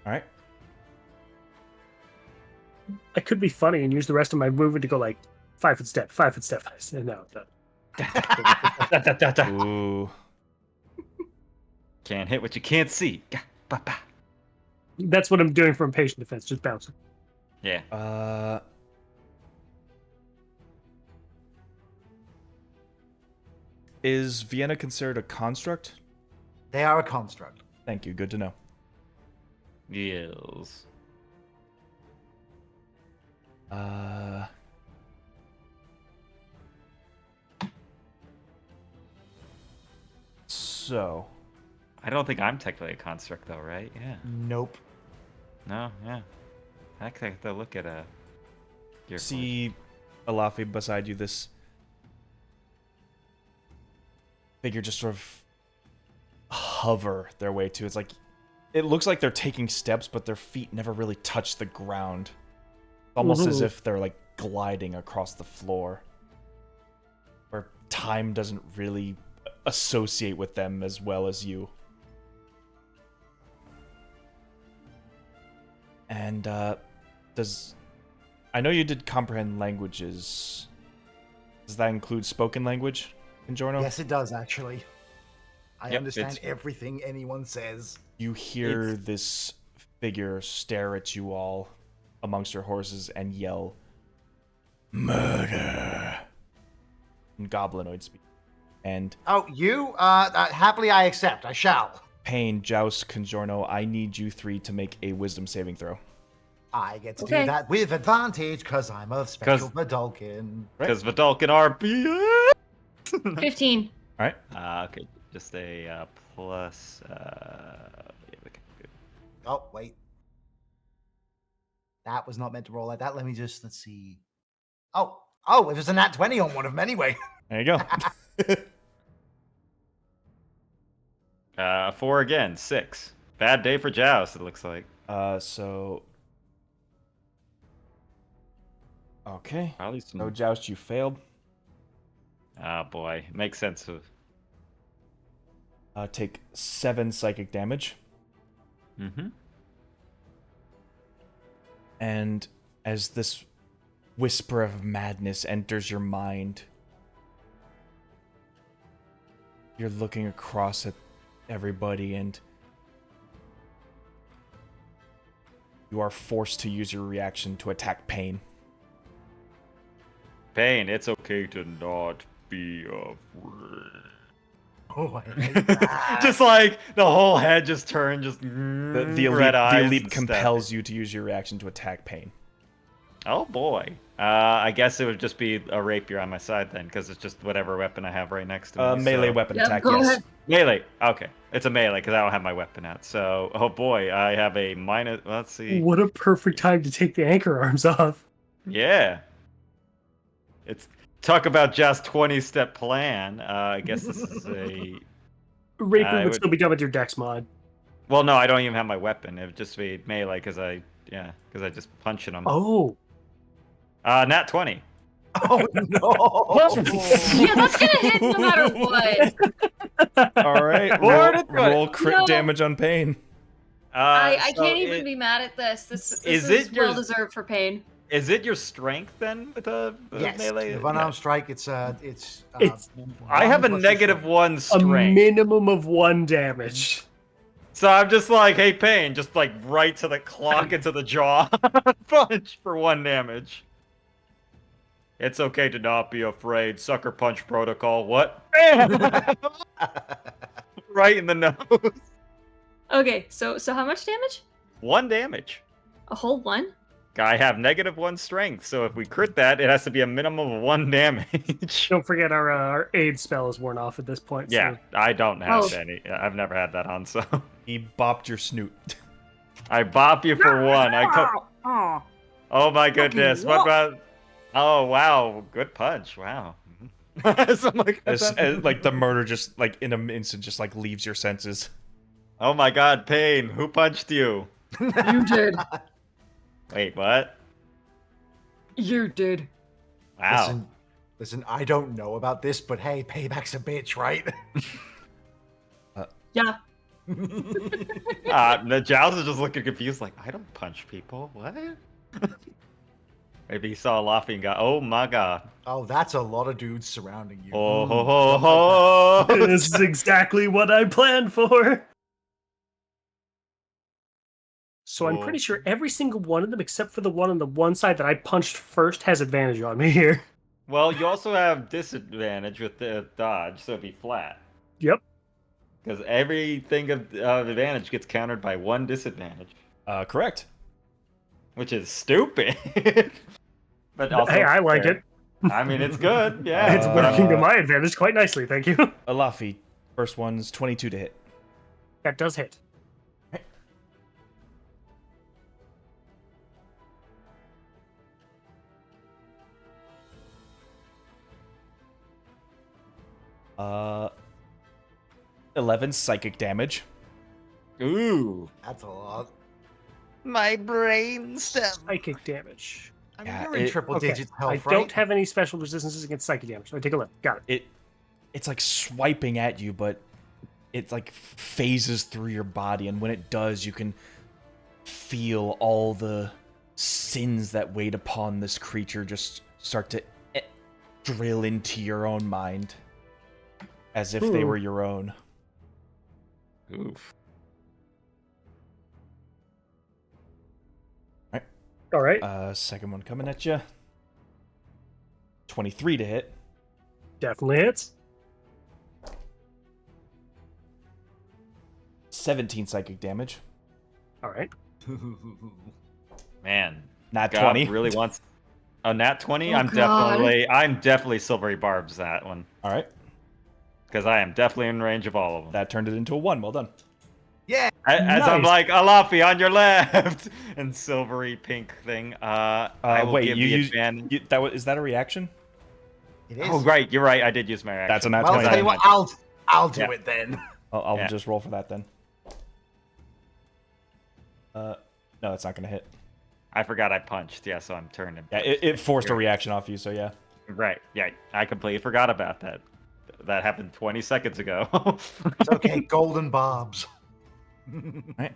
right. I could be funny and use the rest of my movement to go like 5 foot step, 5 foot step. No, Ooh. Can't hit what you can't see. Gah, bah, bah. that's what I'm doing from patient defense, just bouncing. Yeah. Is Vienna considered a construct? They are a construct. Thank you. Good to know. Yes. So, I don't think I'm technically a construct, though, right? Yeah. Nope. No, yeah. I have to look at your see Alafi beside you, this figure just sort of hover their way to. It's like, it looks like they're taking steps, but their feet never really touch the ground. Almost as if they're like gliding across the floor, where time doesn't really associate with them as well as you. And I know you did comprehend languages. Does that include spoken language in Jorno? Yes, it does actually. I Yep, understand it's- everything anyone says. You hear this figure stare at you all amongst your horses and yell, "Murder!" in goblinoid speak. And Oh, you? Happily I accept. I shall. Pain, Joust, Conjorno, I need you three to make a wisdom saving throw. I get to Okay. do that with advantage because I'm a special 'Cause- Vidalkin. Because Vidalkin RP. 15. All right. Okay, just a plus. Oh, wait. That was not meant to roll like that. Let's see. Oh, it was a nat 20 on one of them anyway. There you go. 4 again, 6. Bad day for Joust, it looks like. So. Okay. Probably some. No Joust, you failed. Oh boy, makes sense. Take 7 psychic damage. Mm-hmm. And as this whisper of madness enters your mind, you're looking across at everybody and you are forced to use your reaction to attack Pain. Pain, it's okay to not be afraid. Oh, I hate that. Just like the whole head just turned, just The red eyes elite and compels you to use your reaction to attack Pain. Oh boy. I guess it would just be a rapier on my side then, because it's just whatever weapon I have right next to me. Melee so- weapon Yep, attack, go yes. ahead. Melee. Okay, it's a melee because I don't have my weapon out. So, oh boy, I have a minus. Let's see. What a perfect time to take the anchor arms off. Yeah. It's talk about just 20-step plan. I guess this is a. Rapier it would would- still be done with your dex mod. Well, no, I don't even have my weapon. It would just be melee because I just punching them. Oh. Nat 20. Oh no! Yeah, that's gonna hit no matter what. All right, Lord, it's roll good. crit No. damage on Pain. I So can't even it- be mad at this. This Is is it your- well deserved for Pain. Is it your strength then with the Yes, melee? with unarmed strike, it's It's- I have a one plus your negative strength. one A strength. minimum of 1 damage. So I'm just like, hey, Pain, just like right to the clock into the jaw. Punch for 1 damage. It's okay to not be afraid. Sucker punch protocol. What? Right in the nose. Okay, so how much damage? 1 damage. A whole one? I have negative 1 strength, so if we crit that, it has to be a minimum of 1 damage. Don't forget our aid spell is worn off at this point. Yeah, So. I don't have Oh. any. I've never had that on, so. He bopped your snoot. I bop you for 1. Oh my goodness. What about. Oh, wow. Good punch. Wow. So I'm like, Like the murder just like in an instant just like leaves your senses. oh my god, Pain. Who punched you? You did. Wait, what? You did. Wow. Listen, I don't know about this, but hey, payback's a bitch, right? Yeah. The Giles is just looking confused, like, I don't punch people. What? Maybe he saw Laffy and got, oh my god. Oh, that's a lot of dudes surrounding you. Oh, Mm, ho, ho, don't like ho. This is exactly what I planned for. So I'm pretty sure every single one of them, except for the one on the one side that I punched first, has advantage on me here. Well, you also have disadvantage with the dodge, so it'd be flat. Yep. Because everything of advantage gets countered by 1 disadvantage, Correct. which is stupid. But also, Hey, I like fair. it. I mean, it's good. Yeah. It's working to my advantage quite nicely, thank you. Alafi, first one's 22 to hit. That does hit. Uh, 11 psychic damage. Ooh. That's a lot. My brain stem. Psychic damage. I mean, Yeah, you're in it- triple Okay, digits I health, right? don't have any special resistances against psychic damage. So take a look. Got it. It's like swiping at you, but it like phases through your body, and when it does, you can feel all the sins that weighed upon this creature just start to drill into your own mind, as if they were your own. Oof. All right. Second one coming at you. 23 to hit. Definitely hits. 17 psychic damage. All right. Man. Nat God 20. really wants a nat 20? Oh, I'm God. definitely Silvery Barbs that one. All right. Because I am definitely in range of all of them. That turned it into a 1. Well done. As I'm Nice. like, Alafi on your left! And silvery pink thing. I will wait, give you the used advantage. is that a reaction? It is. Oh, right, you're right. I did use my reaction. That's a nat Well, I'll 20. tell you what, I'll do Yeah. it then. I'll Yeah. just roll for that then. No, it's not gonna hit. I forgot I punched. Yeah, so I'm turning. Yeah, it forced a reaction off you, so yeah. Right, yeah. I completely forgot about that. That happened 20 seconds ago. It's okay, golden bobs. Right.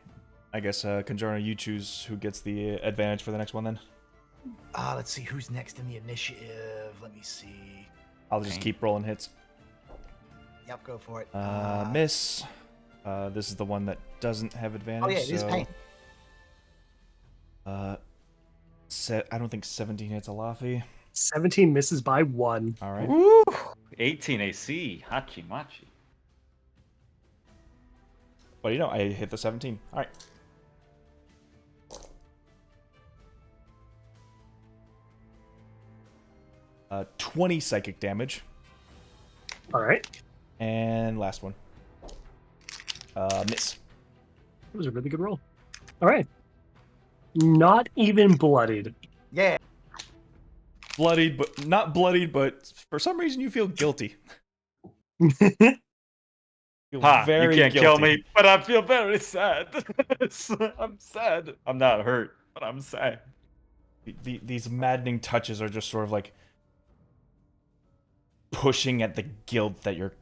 I guess, Conjurno, you choose who gets the advantage for the next one then. Let's see who's next in the initiative. Let me see. I'll just Okay. keep rolling hits. Yep, go for it. Miss. This is the one that doesn't have advantage. Oh yeah, it is so, pain. I don't think 17 hits Alafi. 17 misses by 1. All right. Woo! 18 AC. Hachi machi. Well, you know, I hit the 17. All right. 20 psychic damage. All right. And last one. Miss. That was a really good roll. All right. Not even bloodied. Yeah. Bloodied, but not bloodied, but for some reason you feel guilty. Feel Ha! You very can't kill guilty. me, but I feel very sad. I'm sad. I'm not hurt, but I'm sad. These maddening touches are just sort of like pushing at the guilt that your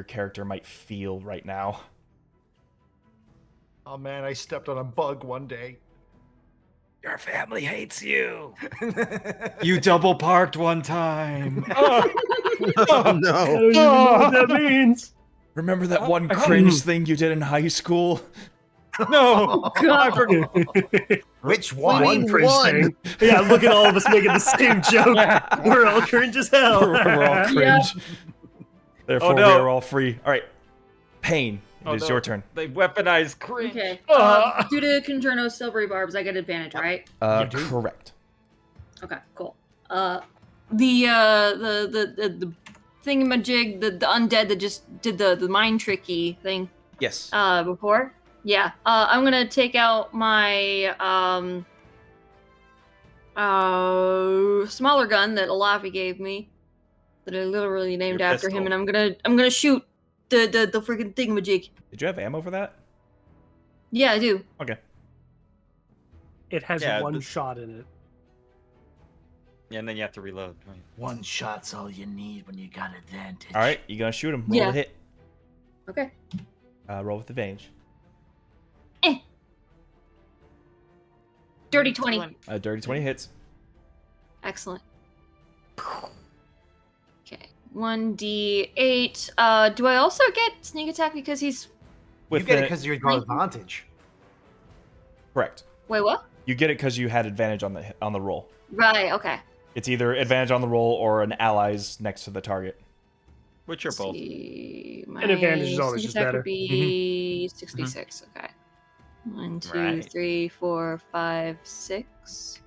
character might feel right now. Oh man, I stepped on a bug one day. Your family hates you. You double parked one time. Oh, I no. don't even know what that means. Remember that one cringe thing you did in high school? No. Which One one? cringe thing. Yeah, look at all of us making the same joke. We're all cringe as hell. We're all cringe. Yeah. Therefore, Oh, no. we are all free. All right, Pain. It Oh, is no. your turn. They weaponized cringe. Okay. Ah. Due to Conjurno's silvery barbs, I get advantage, right? You do? Correct. Okay, cool. The thingamajig, the undead that just did the mind tricky thing Yes. before. Yeah. I'm gonna take out my smaller gun that Alafi gave me, that I literally named Your after him, pistol. and I'm gonna shoot the freaking thingamajig. Did you have ammo for that? Yeah, I do. Okay. It has Yeah, one but- shot in it. Yeah, and then you have to reload. Right. One shot's all you need when you got advantage. All right, you gonna shoot him? Roll Yeah. a hit. Okay. Roll with advantage. Dirty 20. Dirty 20 hits. Excellent. Okay. 1d8. Do I also get sneak attack because he's... With You get it the- because you got advantage. correct. Wait, what? You get it because you had advantage on the roll. Right, okay. It's either advantage on the roll or an ally's next to the target. Which are Let's both. see. An advantage is My always sneak just attack better. would be 66. Okay. 1, 2, Right. 3, 4, 5, 6.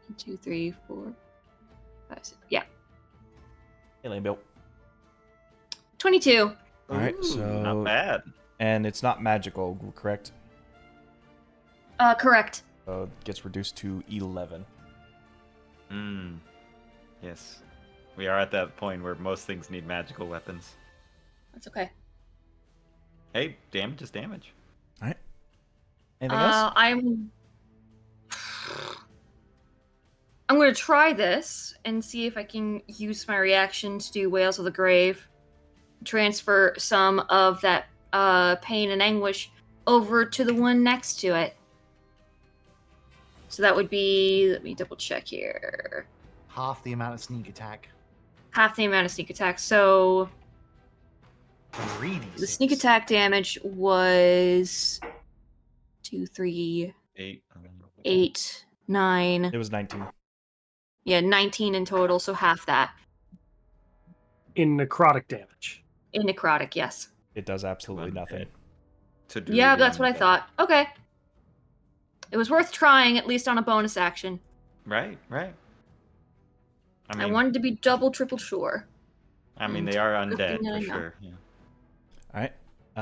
1, 2, 3, 4, 5, 6. Yeah. Alien Bill. 22. All right, Ooh, so not bad. and it's not magical, correct? Correct. So it gets reduced to 11. Yes. We are at that point where most things need magical weapons. That's okay. Hey, damage is damage. All right. Anything else? I'm going to try this and see if I can use my reaction to do Wails of the Grave. Transfer some of that pain and anguish over to the one next to it. So that would be, let me double check here, Half the amount of sneak attack. half the amount of sneak attack. So 3d6. the sneak attack damage was 2, 3, 8. 8, 9. It was 19. Yeah, 19 in total, so half that. In necrotic damage. In necrotic, yes. It does absolutely nothing. To do Yeah, the that's what I undead. thought. Okay. It was worth trying, at least on a bonus action. Right, right. I wanted to be double, triple sure. I mean, they are Good thing undead that I for know. sure. Yeah. All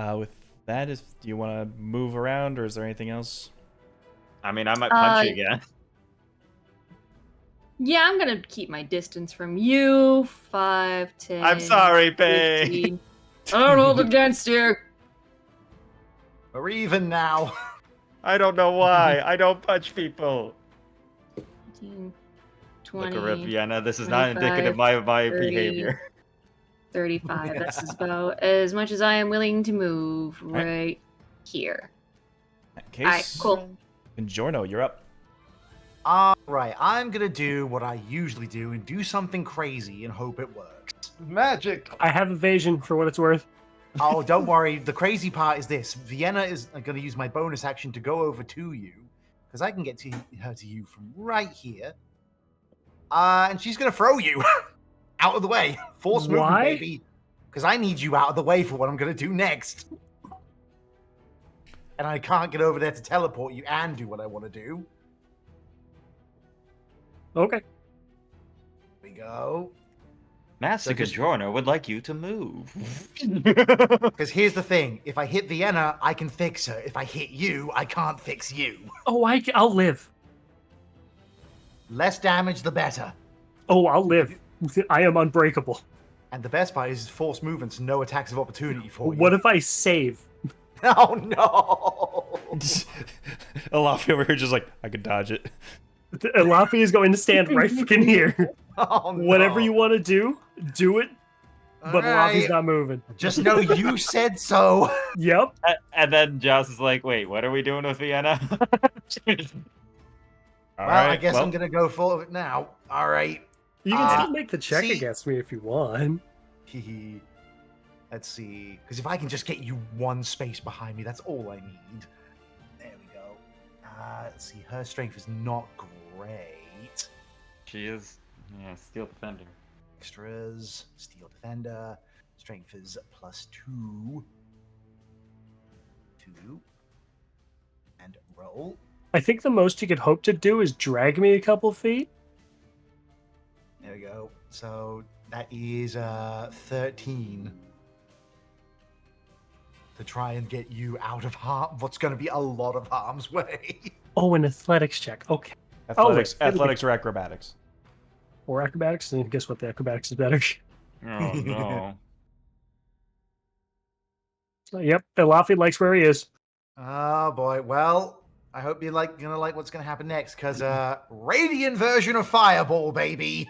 right. With that, do you want to move around, or is there anything else? I mean, I might punch you Uh, again. Yeah, I'm gonna keep my distance from you. 5, 10. I'm sorry, Bay. 15. I don't hold against you. Or even now. I don't know why. I don't punch people. 15, 20, Look, Vienna, this is not 25, indicative of my 30. behavior. 35. That's about as much as I am willing to move right here. In that case, Alright, cool. Giorno, you're up. Alright, I'm gonna do what I usually do and do something crazy and hope it works. Magic. I have evasion for what it's worth. Oh, don't worry. The crazy part is this. Vienna is going to use my bonus action to go over to you, because I can get to her to you from right here. And she's going to throw you out of the way. Force movement, Why? baby. Because I need you out of the way for what I'm going to do next. And I can't get over there to teleport you and do what I want to do. Okay. go. Master So just- Conjorno would like you to move. Because here's the thing: if I hit Vienna, I can fix her. If I hit you, I can't fix you. Oh, I'll live. Less damage, the better. Oh, I'll live. I am unbreakable. And the best part is forced movements, no attacks of opportunity for you. What if I save? Oh no! Alafi over here just like, I could dodge it. Alafi is going to stand right fucking here. Oh no! Whatever you want to do it. But Alafi's Alright. not moving. Just know you said so. Yep. And then Joss is like, wait, what are we doing with Vienna? All Well, I right, guess I'm gonna go for it now. All right. You can still make the check see- against me if you want. Let's see. Because if I can just get you one space behind me, that's all I need. There we go. Let's see. Her strength is not great. She is, yeah, Steel Defender. Extras. Steel Defender. Strength is +2. 2. And roll. I think the most you could hope to do is drag me a couple feet. There we go. So that is 13 to try and get you out of what's going to be a lot of harm's way. Oh, an athletics check. Okay. Athletics, it'll be- athletics or acrobatics. Or acrobatics. And guess what? The acrobatics is better. Oh no. So, yep. Alafi likes where he is. Oh boy. Well, I hope you're gonna like what's gonna happen next, because radiant version of Fireball, baby.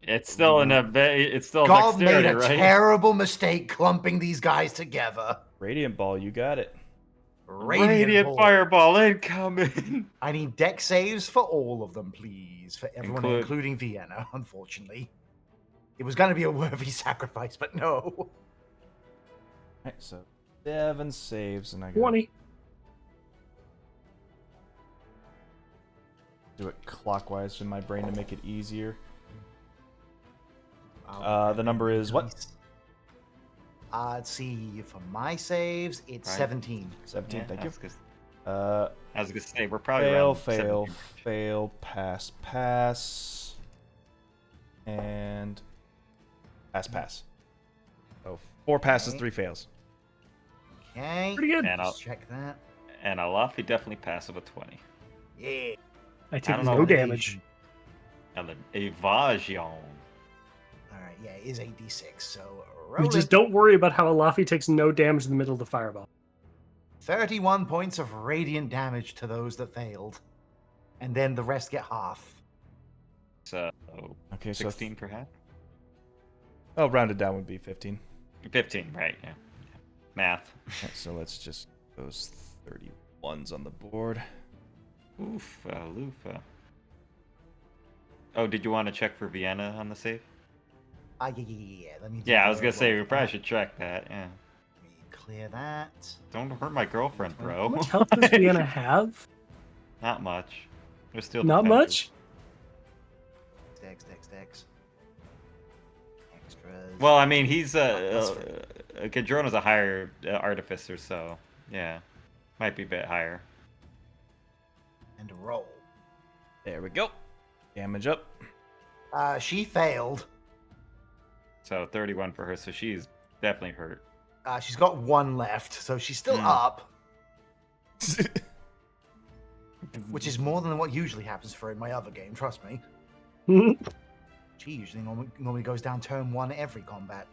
It's still it's still God made dexterity, a right? terrible mistake clumping these guys together. Radiant ball, you got it. Radiant Ball. Fireball incoming. I need deck saves for all of them, please. For everyone, Include- including Vienna, unfortunately. It was going to be a worthy sacrifice, but no. Alright, so 7 saves, and I got 20. do it clockwise in my brain to make it easier. Oh, The number is what? nice. Let's see. For my saves, it's Right. 17. 17, Yeah, thank you. I was gonna say we're probably Fail, around fail, 17. fail, pass, pass, and pass. So 4 passes, Okay. 3 fails. Okay. Pretty good. And Let's check that. And Alafi definitely passed with a 20. Yeah. I take don't no know. damage. And an evasion. All right. Yeah, it is a d6. So You roll just it. don't worry about how Alafi takes no damage in the middle of the fireball. 31 points of radiant damage to those that failed, and then the rest get half. So Okay, so 16 perhaps? oh, rounded down would be 15. 15, right? Yeah. Math. Okay, so let's just those 31s on the board. Oofa. Oh, did you want to check for Vienna on the save? Yeah. Let me. Yeah, I was gonna say we probably should check that. Yeah. Let me clear that. Don't hurt my girlfriend, How bro. much health does Vienna have? Not much. We're still Not defenders. much? Dex. Extras. Well, I mean, he's That's Gadrona's a higher artificer, so yeah, might be a bit higher. And roll. There we go. Damage up. She failed. So 31 for her, so she's definitely hurt. She's got 1 left, so she's still up, which is more than what usually happens for her in my other game. Trust me. She usually normally goes down turn 1 every combat.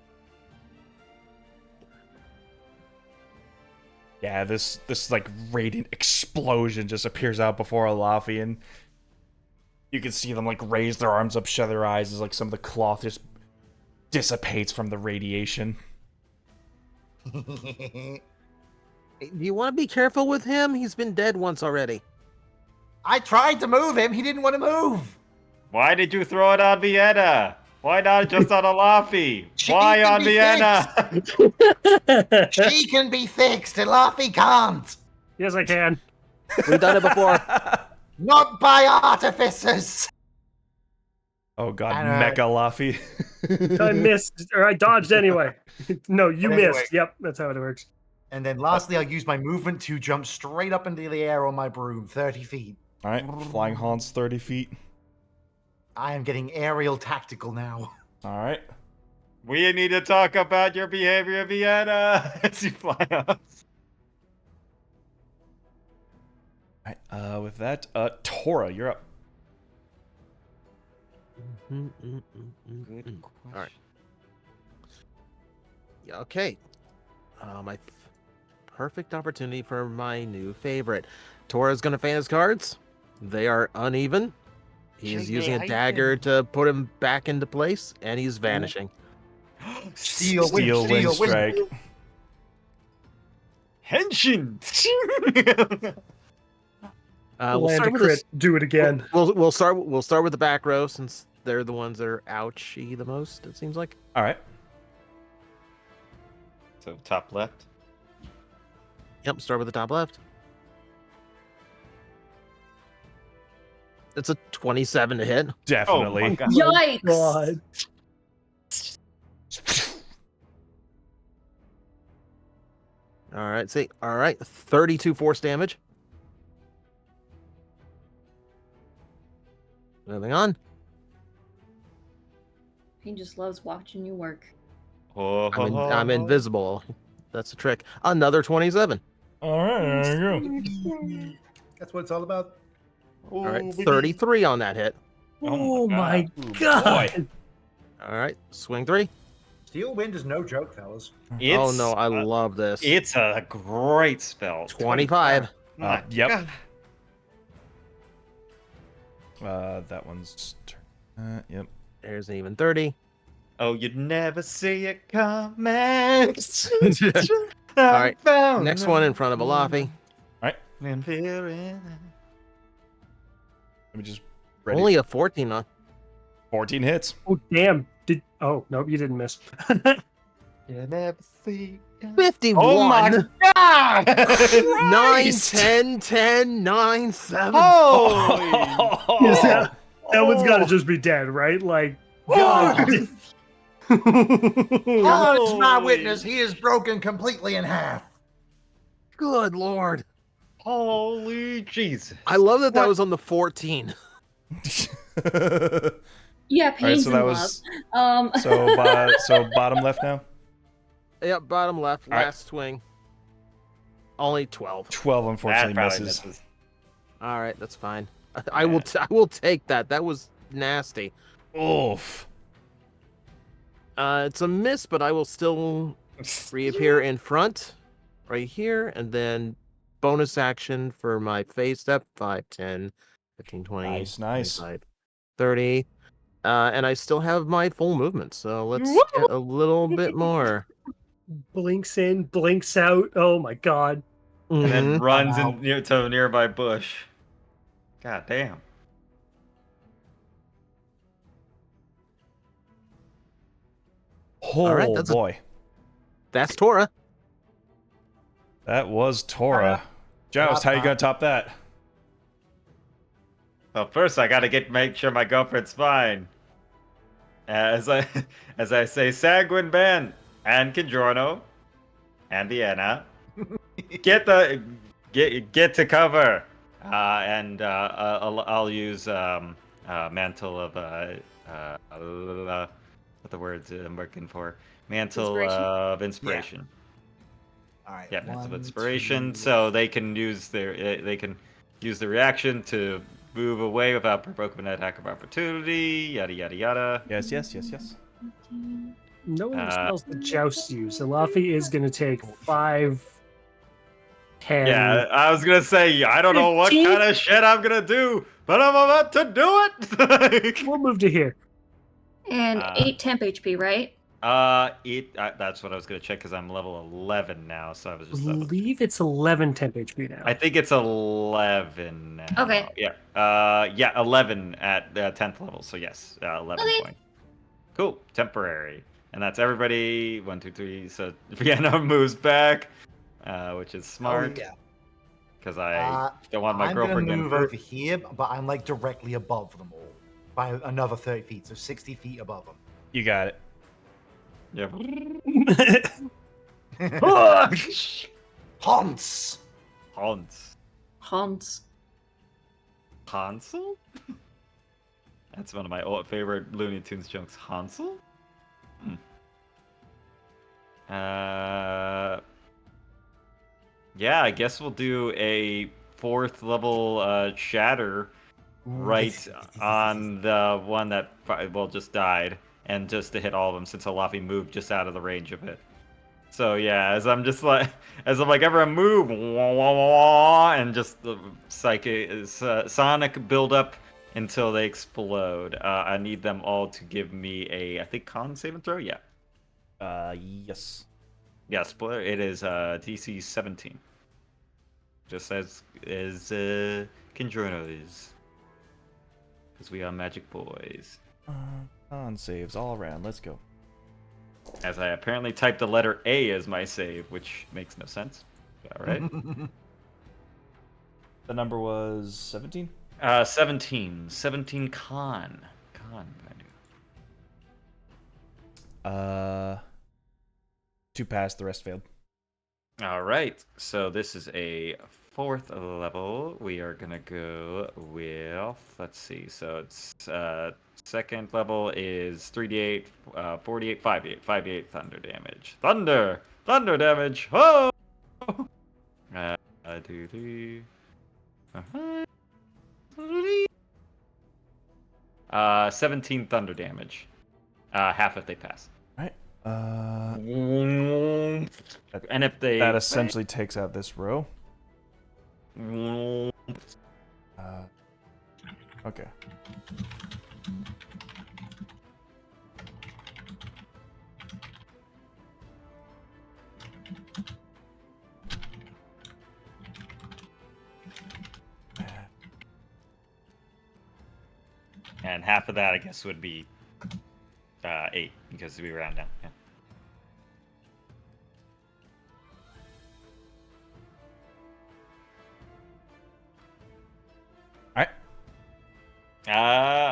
Yeah, this like radiant explosion just appears out before Alafi, and you can see them like raise their arms up, shut their eyes as like some of the cloth just dissipates from the radiation. Do you want to be careful with him? He's been dead once already. I tried to move him. He didn't want to move. Why did you throw it on Vienna? Why not just on Alafi? She Why can on be Vienna? She can be fixed, and Laffy can't. Yes, I can. We've done it before. Not by artificers. Oh god, I know. Mecha Laffy. I missed, or I dodged anyway. No, you But anyway. missed. Yep, that's how it works. And then lastly, I'll use my movement to jump straight up into the air on my broom, 30 feet. Alright, flying haunts 30 feet. I am getting aerial tactical now. All right. We need to talk about your behavior, Vienna, as you fly up. All right. With that, Tora, you're up. Good All right. Yeah, okay. My perfect opportunity for my new favorite. Tora's gonna fan his cards. They are uneven. He's using a dagger to put him back into place, and he's vanishing. Steel wind strike. Henshin! We'll Land start a with crit. this. Do it again. We'll start with the back row since they're the ones that are ouchy the most. It seems like. All right. So top left. Yep. Start with the top left. It's a 27 to hit. Definitely. Oh my God. Yikes! God. All right. See. All right. 32 force damage. Moving on. He just loves watching you work. I'm invisible. That's a trick. Another 27. All right. There you go. That's what it's all about. All right. 33 on that hit. Oh my Ooh, God. boy. All right. Swing 3. Steel wind is no joke, fellas. Oh no, I love this. It's a great spell. 25. My Yep. God. That one's turn. Yep. There's an even 30. Oh, you'd never see it coming. All right. Next one in front of Alafi. Let me just. Ready. Only a 14 on. 14 hits. Oh damn! Oh nope, you didn't miss. You never see. 51. Oh my God! 9, 10, 10, 9, 7. Holy! That one's got to just be dead, right? Like, God. God's my witness. He is broken completely in half. Good lord. Holy Jesus! I love that that was on the 14. Yeah, All right, pains so and that love. was so bottom left now. Yep, bottom left, All right. last swing. Only 12. 12 That unfortunately probably misses. All right, that's fine. I will take that. That was nasty. Oof. It's a miss, but I will still reappear in front, right here, and then bonus action for my phase step, 5, 10, 15, 20, Nice. 25, 30. And I still have my full movement, so let's get a little bit more. Blinks in, blinks out. Oh my God. And then Mhm. runs to a nearby bush. God damn. Oh right, that's boy. That's Tora. That was Tora. Joust, how you gonna top that? Well, first I gotta make sure my girlfriend's fine. As I say, Sanguine Ben and Kajorno and Vienna, get to cover. I'll use mantle of what the words I'm looking for? Mantle Inspiration? of inspiration. All right. Yeah, mantle of 1, inspiration. 2. So they can use the reaction to move away without provoking an attack of opportunity. Yada yada yada. Yes. No one spells the joust use. Alafi is going to take 5, 10. Yeah, I was gonna say I don't know what 15? kind of shit I'm gonna do, but I'm about to do it. We'll move to here. And 8 temp HP, right? That's what I was gonna check because I'm level 11 now, so I was I just. believe it's 11 temp HP now. I think it's 11 now. Okay. Yeah, 11 at 10th level. So yes, 11 Okay. point. Cool, temporary, and that's everybody. 1, 2, 3. So Vienna moves back, which is smart. Oh, yeah. Because I don't want my I'm girlfriend gonna getting move hurt. over here, but I'm like directly above them all by another 30 feet, so 60 feet above them. You got it. Yeah. Haunts. Hans. Hans. Hansel? That's one of my favorite Looney Tunes jokes. Hansel? Yeah, I guess we'll do a 4th level shatter right on the one that just died, and just to hit all of them since Alafi moved just out of the range of it. So yeah, as I'm like everyone move, wah, wah, wah, and just the sonic build up until they explode. I need them all to give me a, I think, con save and throw. Yeah. Yes. Yeah, spoiler. It is DC 17. Just as Kindrino is, because we are magic boys. Con saves all around. Let's go. As I apparently typed the letter A as my save, which makes no sense. All right. The number was 17? 17. 17 con. Con. 2 passed, the rest failed. All right. So this is a 4th level. We are going to go with, let's see. So it's 2nd level is 3d8, 48, 5d8. 5d8 thunder damage. Thunder damage. Oh! 17 thunder damage. Half if they pass. Alright. And if they... That essentially takes out this row. Okay. And half of that, I guess, would be 8, because we round down. Yeah.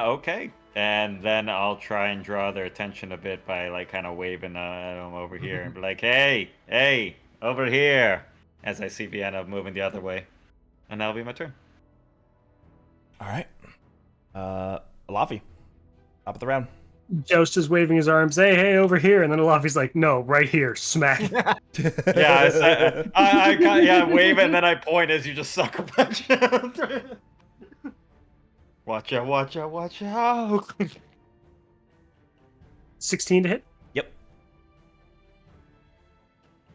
Okay. And then I'll try and draw their attention a bit by, like, kind of waving them over here and be like, hey, over here, as I see Vienna moving the other way. And that'll be my turn. Alright. Alafi. Top of the round. Joust is waving his arms, hey, over here. And then Alafi's like, no, right here, smack. Yeah, I got wave it, and then I point as you just sucker punch. Watch out. 16 to hit. Yep.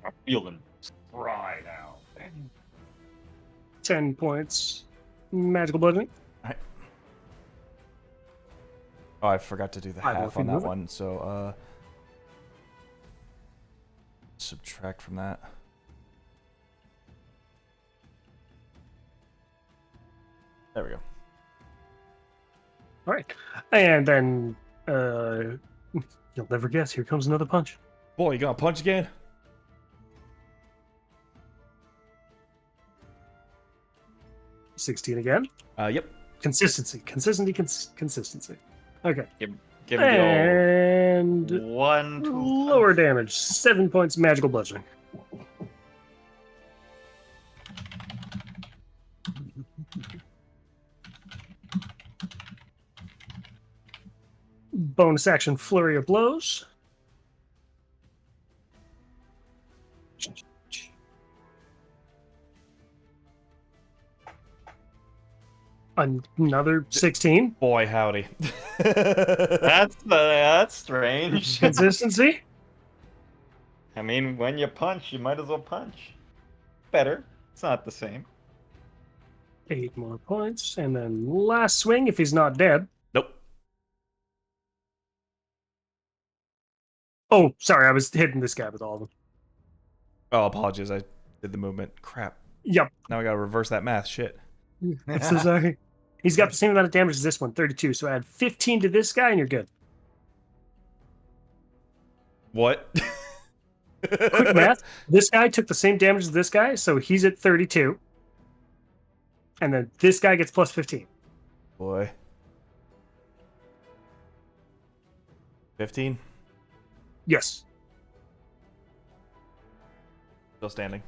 I'm feeling spry now. 10 points. Magical bludgeoning. Alright. Oh, I forgot to do the half on that one, so subtract from that. There we go. All right. And then, you'll never guess, here comes another punch. Boy, you gonna punch again? $16 again. Yep. Consistency. Okay. Give me the And old 1, 2, lower damage. 7 points magical bludgeoning. Bonus action flurry of blows. Another 16. Boy, howdy. That's strange. Consistency. I mean, when you punch, you might as well punch. Better. It's not the same. 8 more points. And then last swing if he's not dead. Nope. Oh, sorry. I was hitting this guy with all of them. Oh, apologies. I did the movement. Crap. Yep. Now I gotta reverse that math. Shit. I'm so sorry. He's got the same amount of damage as this one, 32. So add 15 to this guy and you're good. What? Quick math. This guy took the same damage as this guy, so he's at 32. And then this guy gets plus 15. Boy. 15? Yes. Still standing.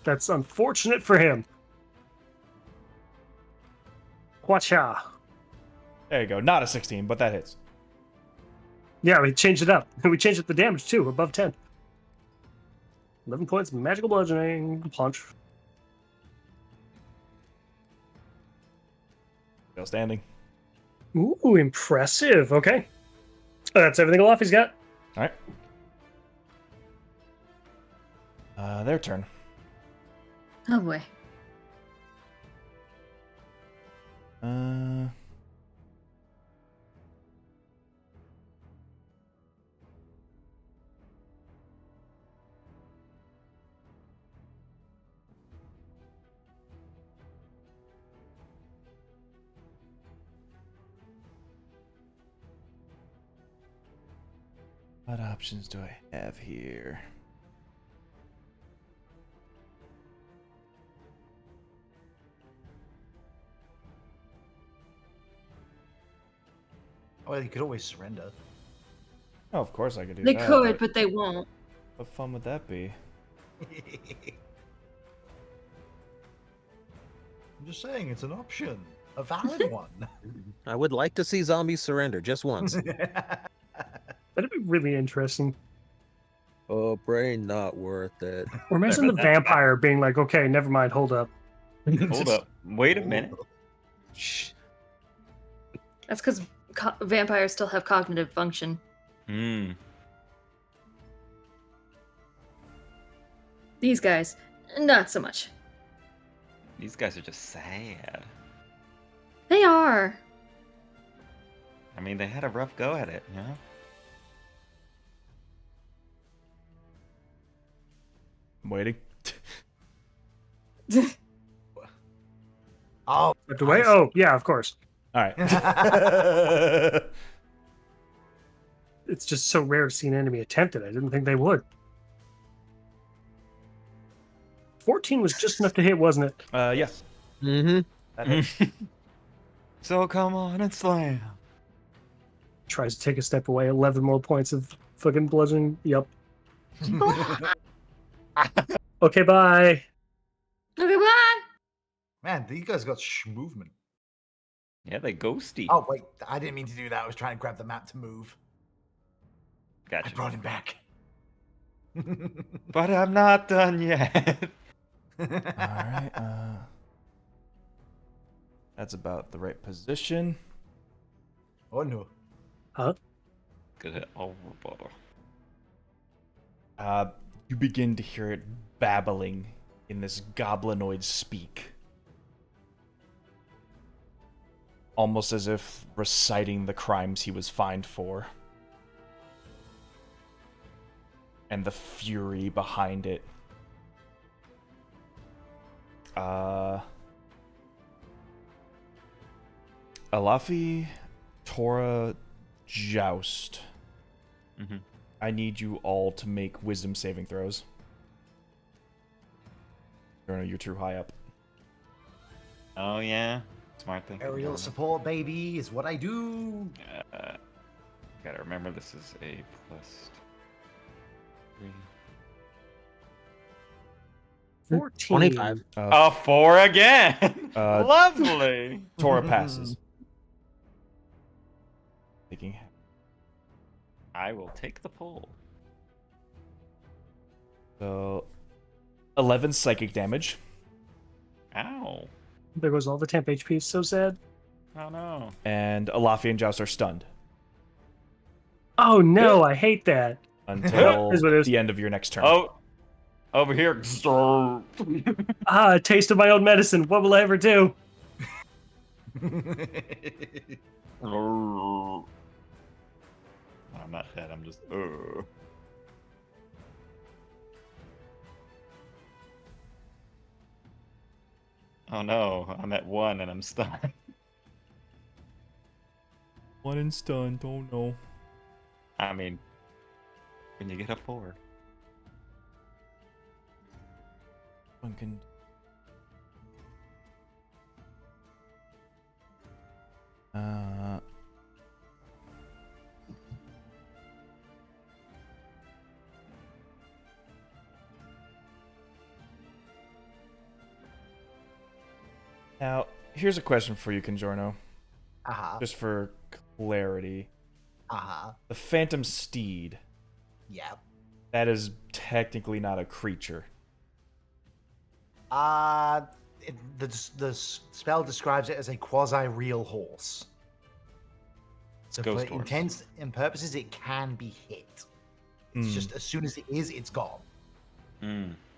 That's unfortunate for him. Watcha. There you go. Not a 16, but that hits. Yeah, we changed it up. We changed up the damage too, above 10. 11 points of magical bludgeoning punch. Still standing. Ooh, impressive. Okay. That's everything Alafi's got. All right. Their turn. Oh boy. What options do I have here? Well, you could always surrender. Oh, of course I could do They that. could, but they won't. What fun would that be? I'm just saying, it's an option. A valid one. I would like to see zombies surrender just once. That'd be really interesting. Oh, brain, not worth it. Or imagine the vampire being like, okay, never mind, hold up. Hold up. Wait a minute. Shh. That's because vampires still have cognitive function. Hmm. These guys, not so much. These guys are just sad. They are. I mean, they had a rough go at it, you know? I'm waiting. Oh, Have to wait? Oh, yeah, of course. All right. It's just so rare to see an enemy attempt it. I didn't think they would. 14 was just enough to hit, wasn't it? Yes. Mm-hmm. That hits. So come on and slam. Tries to take a step away. 11 more points of fucking bludgeoning. Yep. Okay, bye. Okay, bye. man, you guys got movement. Yeah, they ghosty. Oh, wait, I didn't mean to do that. I was trying to grab the map to move. I Gotcha. brought him back. But I'm not done yet. All right. That's about the right position. Oh, no. Huh? Good hit over, brother. You begin to hear it babbling in this goblinoid speak. Almost as if reciting the crimes he was fined for. And the fury behind it. Alafi, Tora, Joust. Mm-hmm. I need you all to make wisdom saving throws. You're too high up. Oh, yeah. Smart thing. Aerial support, baby, is what I do. Gotta remember this is a +3. 14. 25. A 4 again! Uh, Lovely! Tora passes. Taking. I will take the pull. So, 11 psychic damage. Ow. There goes all the temp HP. So sad. Oh no. And Alafi and Joust are stunned Oh no, I hate that. until Here's what it is. the end of your next turn. Oh, over here. Ah, a taste of my own medicine. What will I ever do? I'm not dead. I'm just. Oh no, I'm at 1 and I'm stunned. One and stunned. Oh no. I mean, when you get a 4. One can. Now, here's a question for you, Conjorno. just for clarity. The Phantom Steed. Yeah. That is technically not a creature. The spell describes it as a quasi-real horse. So Ghost for horse. intents and purposes, it can be hit. It's just as soon as it is, it's gone.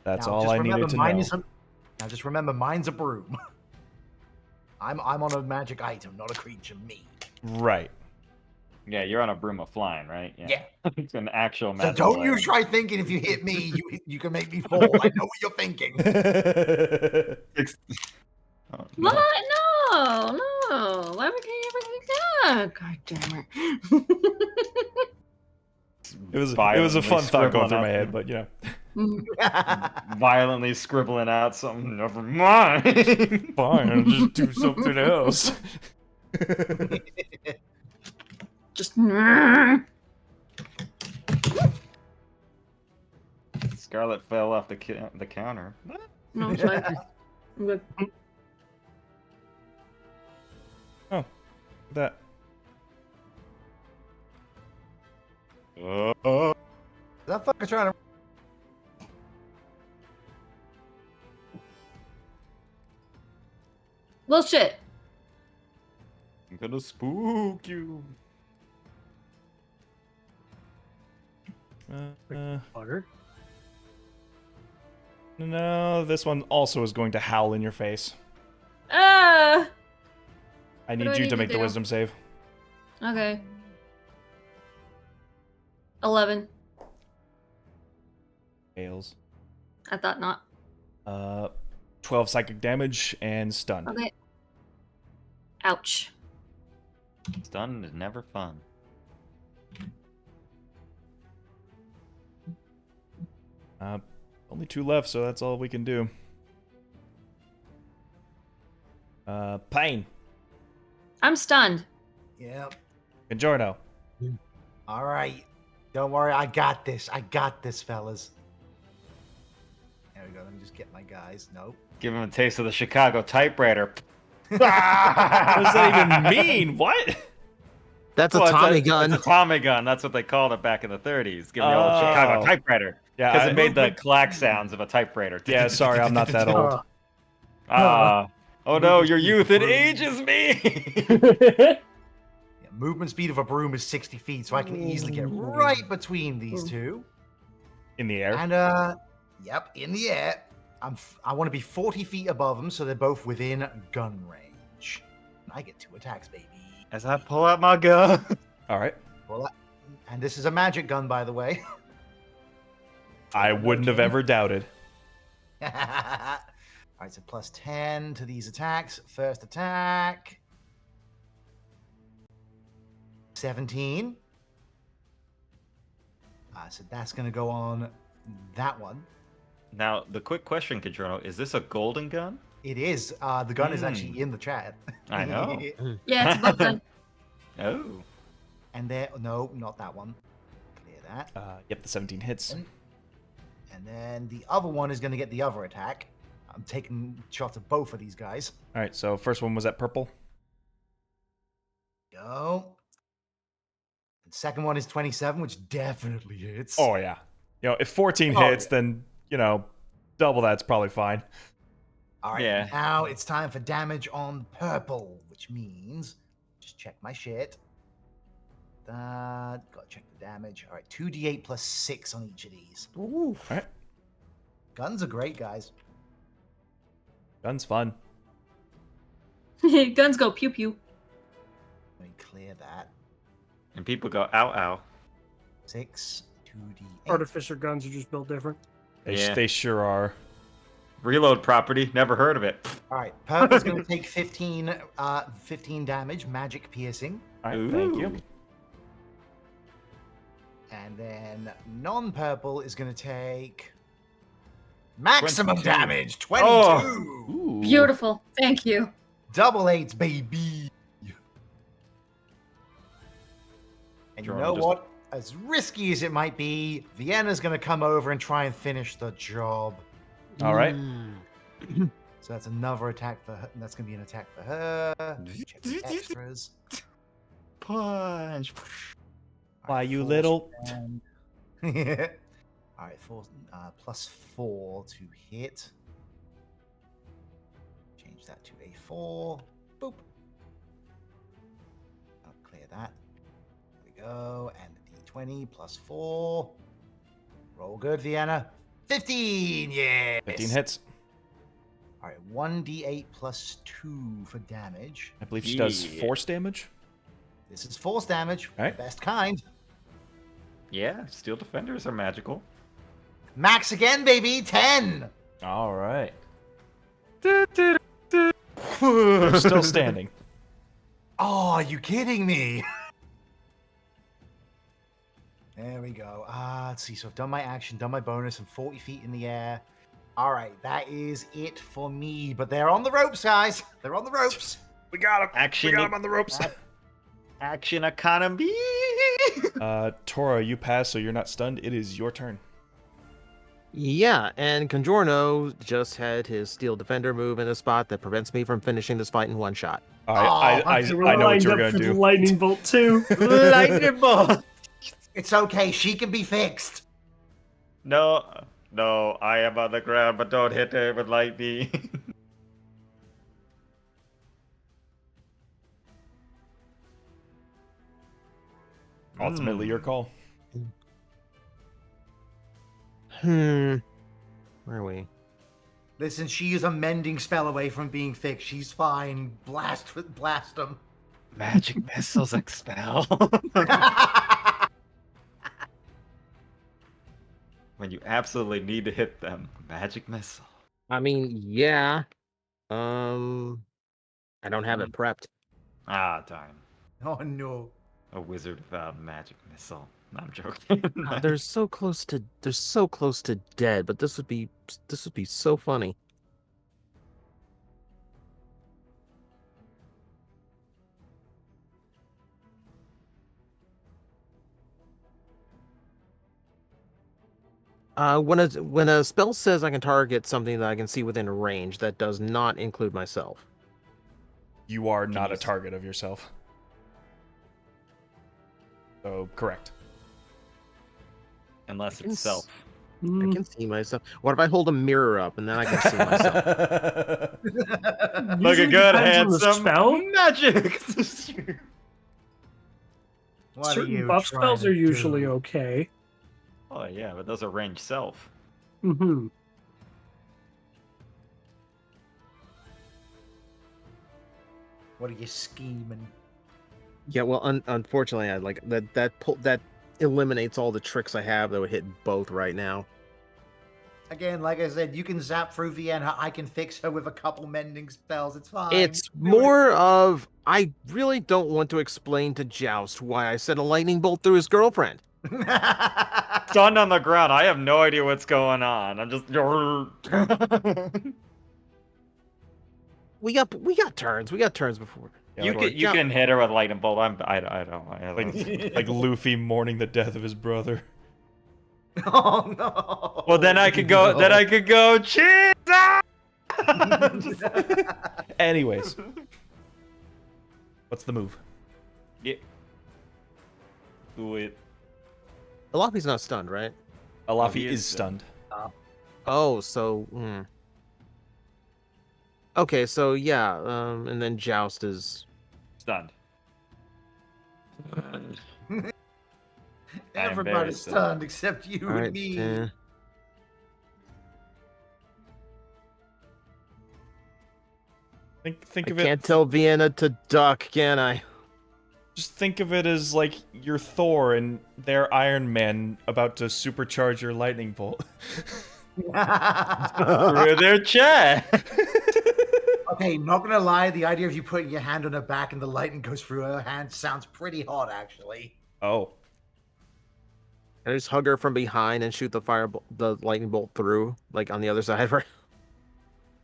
That's Now, all just I remember, needed to mine know. is now just remember, mine's a broom. I'm on a magic item, not a creature. Me. Right. Yeah, you're on a broom of flying, right? Yeah. It's an actual So magical don't you item. try thinking if you hit me, you can make me fall. I know what you're thinking. Oh, What? no. No. Why would you ever think that? God damn it. It was a Violently fun thought going scribbling through my out head, but you know. Violently scribbling out something. Never mind. Fine, I'll just do something else. Just. Scarlet fell off the counter. No, it's fine. I'm good. That. That fucker trying to. Well, shit. I'm gonna spook you. Bugger. No, this one also is going to howl in your face. Ah. I do need I you need to to make the do? wisdom save. Okay. 11. Fails. I thought not. 12 psychic damage and stun. Okay. Ouch. Stun is never fun. Only 2 left, so that's all we can do. Pain. I'm stunned. Yep. Conjorno. All right. Don't worry. I got this. I got this, fellas. There we go. Let me just get my guys. Nope. Give him a taste of the Chicago typewriter. What does that even mean? What? That's a Well, it's Tommy gun. It's a Tommy gun. That's what they called it back in the 30s. Give me all the Chicago Oh. typewriter. Yeah, Because I- it made the clack sounds of a typewriter. Yeah, sorry, I'm not that old. Oh no, your youth, it ages me! Yeah, movement speed of a broom is 60 feet, so I can easily get right between these two. In the air. And yep, in the air. I want to be 40 feet above them, so they're both within gun range. And I get 2 attacks, baby. As I pull out my gun. All right. Well, and this is a magic gun, by the way. I wouldn't have ever doubted. All right, so plus 10 to these attacks. First attack. 17. So that's going to go on that one. Now, the quick question, Control, is this a golden gun? It is. The gun is actually in the chat. I know. Yeah, it's a buff gun. Oh. And there, no, not that one. Clear that. Yep, the 17 hits. And then the other one is going to get the other attack. I'm taking shots at both of these guys. All right, so first one was at purple. Go. The second one is 27, which definitely hits. Oh, yeah. You know, if 14 Oh, hits, then, you know, double that's probably fine. All right, Yeah. now it's time for damage on purple, which means just check my shit. Gotta check the damage. All right, 2d8 plus 6 on each of these. Ooh. All right. Guns are great, guys. Gun's fun. Guns go pew pew. Let me clear that. And people go, ow, ow. 6, 2d8. Artificer guns are just built different. They sure are. Reload property, never heard of it. All right, purple's going to take 15 damage, magic piercing. All right, thank you. And then non-purple is going to take maximum 22. damage, 22. Ooh. Beautiful. Thank you. Double 8s, baby. And you Sure, know just- what? As risky as it might be, Vienna's going to come over and try and finish the job. All right. So that's another attack for her. That's going to be an attack for her. Check the extras. Punch. Why, you little... All right, +4 to hit. Change that to a 4. Boop. I'll clear that. There we go. And the D20 +4. Roll good, Vienna. 15. Yes. 15 hits. All right, 1d8 +2 for damage. I believe she does force damage. This is force damage, All right. the best kind. Yeah, steel defenders are magical. Max again, baby. 10. All right. They're still standing. Oh, are you kidding me? There we go. Let's see. So I've done my action, done my bonus, and 40 feet in the air. All right, that is it for me. But they're on the ropes, guys. They're on the ropes. We got him. Action. We got him on the ropes. Action economy. Tora, you pass, so you're not stunned. It is your turn. Yeah, and Congiorno just had his Steel Defender move in a spot that prevents me from finishing this fight in one shot. I know what you're going to do. Lightning bolt too. Lightning bolt. It's okay. She can be fixed. No, I am on the ground, but don't hit her with lightning. Ultimately, your call. Where are we? Listen, she is a mending spell away from being fixed. She's fine. Blast them. Magic missiles expel. When you absolutely need to hit them, magic missile. I mean, yeah. I don't have it prepped. Ah, darn. Oh no. A wizard without a magic missile. No, I'm joking. They're so close to dead, but this would be so funny. When a spell says I can target something that I can see within range, that does not include myself. You are not a target of yourself. So, correct. Unless it's self. I can see myself. What if I hold a mirror up and then I can see myself? Look at good, handsome spell. magic. What are Certain you buff trying spells to are usually do? okay. Oh yeah, but those are range self. Mm-hmm. What are you scheming? Yeah, well, unfortunately, I like that eliminates all the tricks I have that would hit both right now. Again, like I said, you can zap through Vienna. I can fix her with a couple mending spells. It's fine. It's Do more of I really don't want to explain to Joust why I sent a lightning bolt through his girlfriend. it. Stunned on the ground. I have no idea what's going on. I'm just. We got turns. We got turns before. Yeah, You can hit her with lightning bolt. I don't. like Luffy mourning the death of his brother. Oh no. Well, then I could go. No. Then I could go. Cheese! Anyways, what's the move? Yeah. Do it. Alafi's not stunned, right? Alafi he is is stunned. Oh, so. Okay, so yeah, and then Joust is Stunned. Everybody's stunned except you all right. and me. Think I of it. can't tell Vienna to duck, can I? Just think of it as like you're Thor and they're Iron Man about to supercharge your lightning bolt. Through their chest. Okay, not gonna lie, the idea of you putting your hand on her back and the lightning goes through her hand sounds pretty hot, actually. Oh, Can I just hug her from behind and shoot the lightning bolt through, like on the other side of her?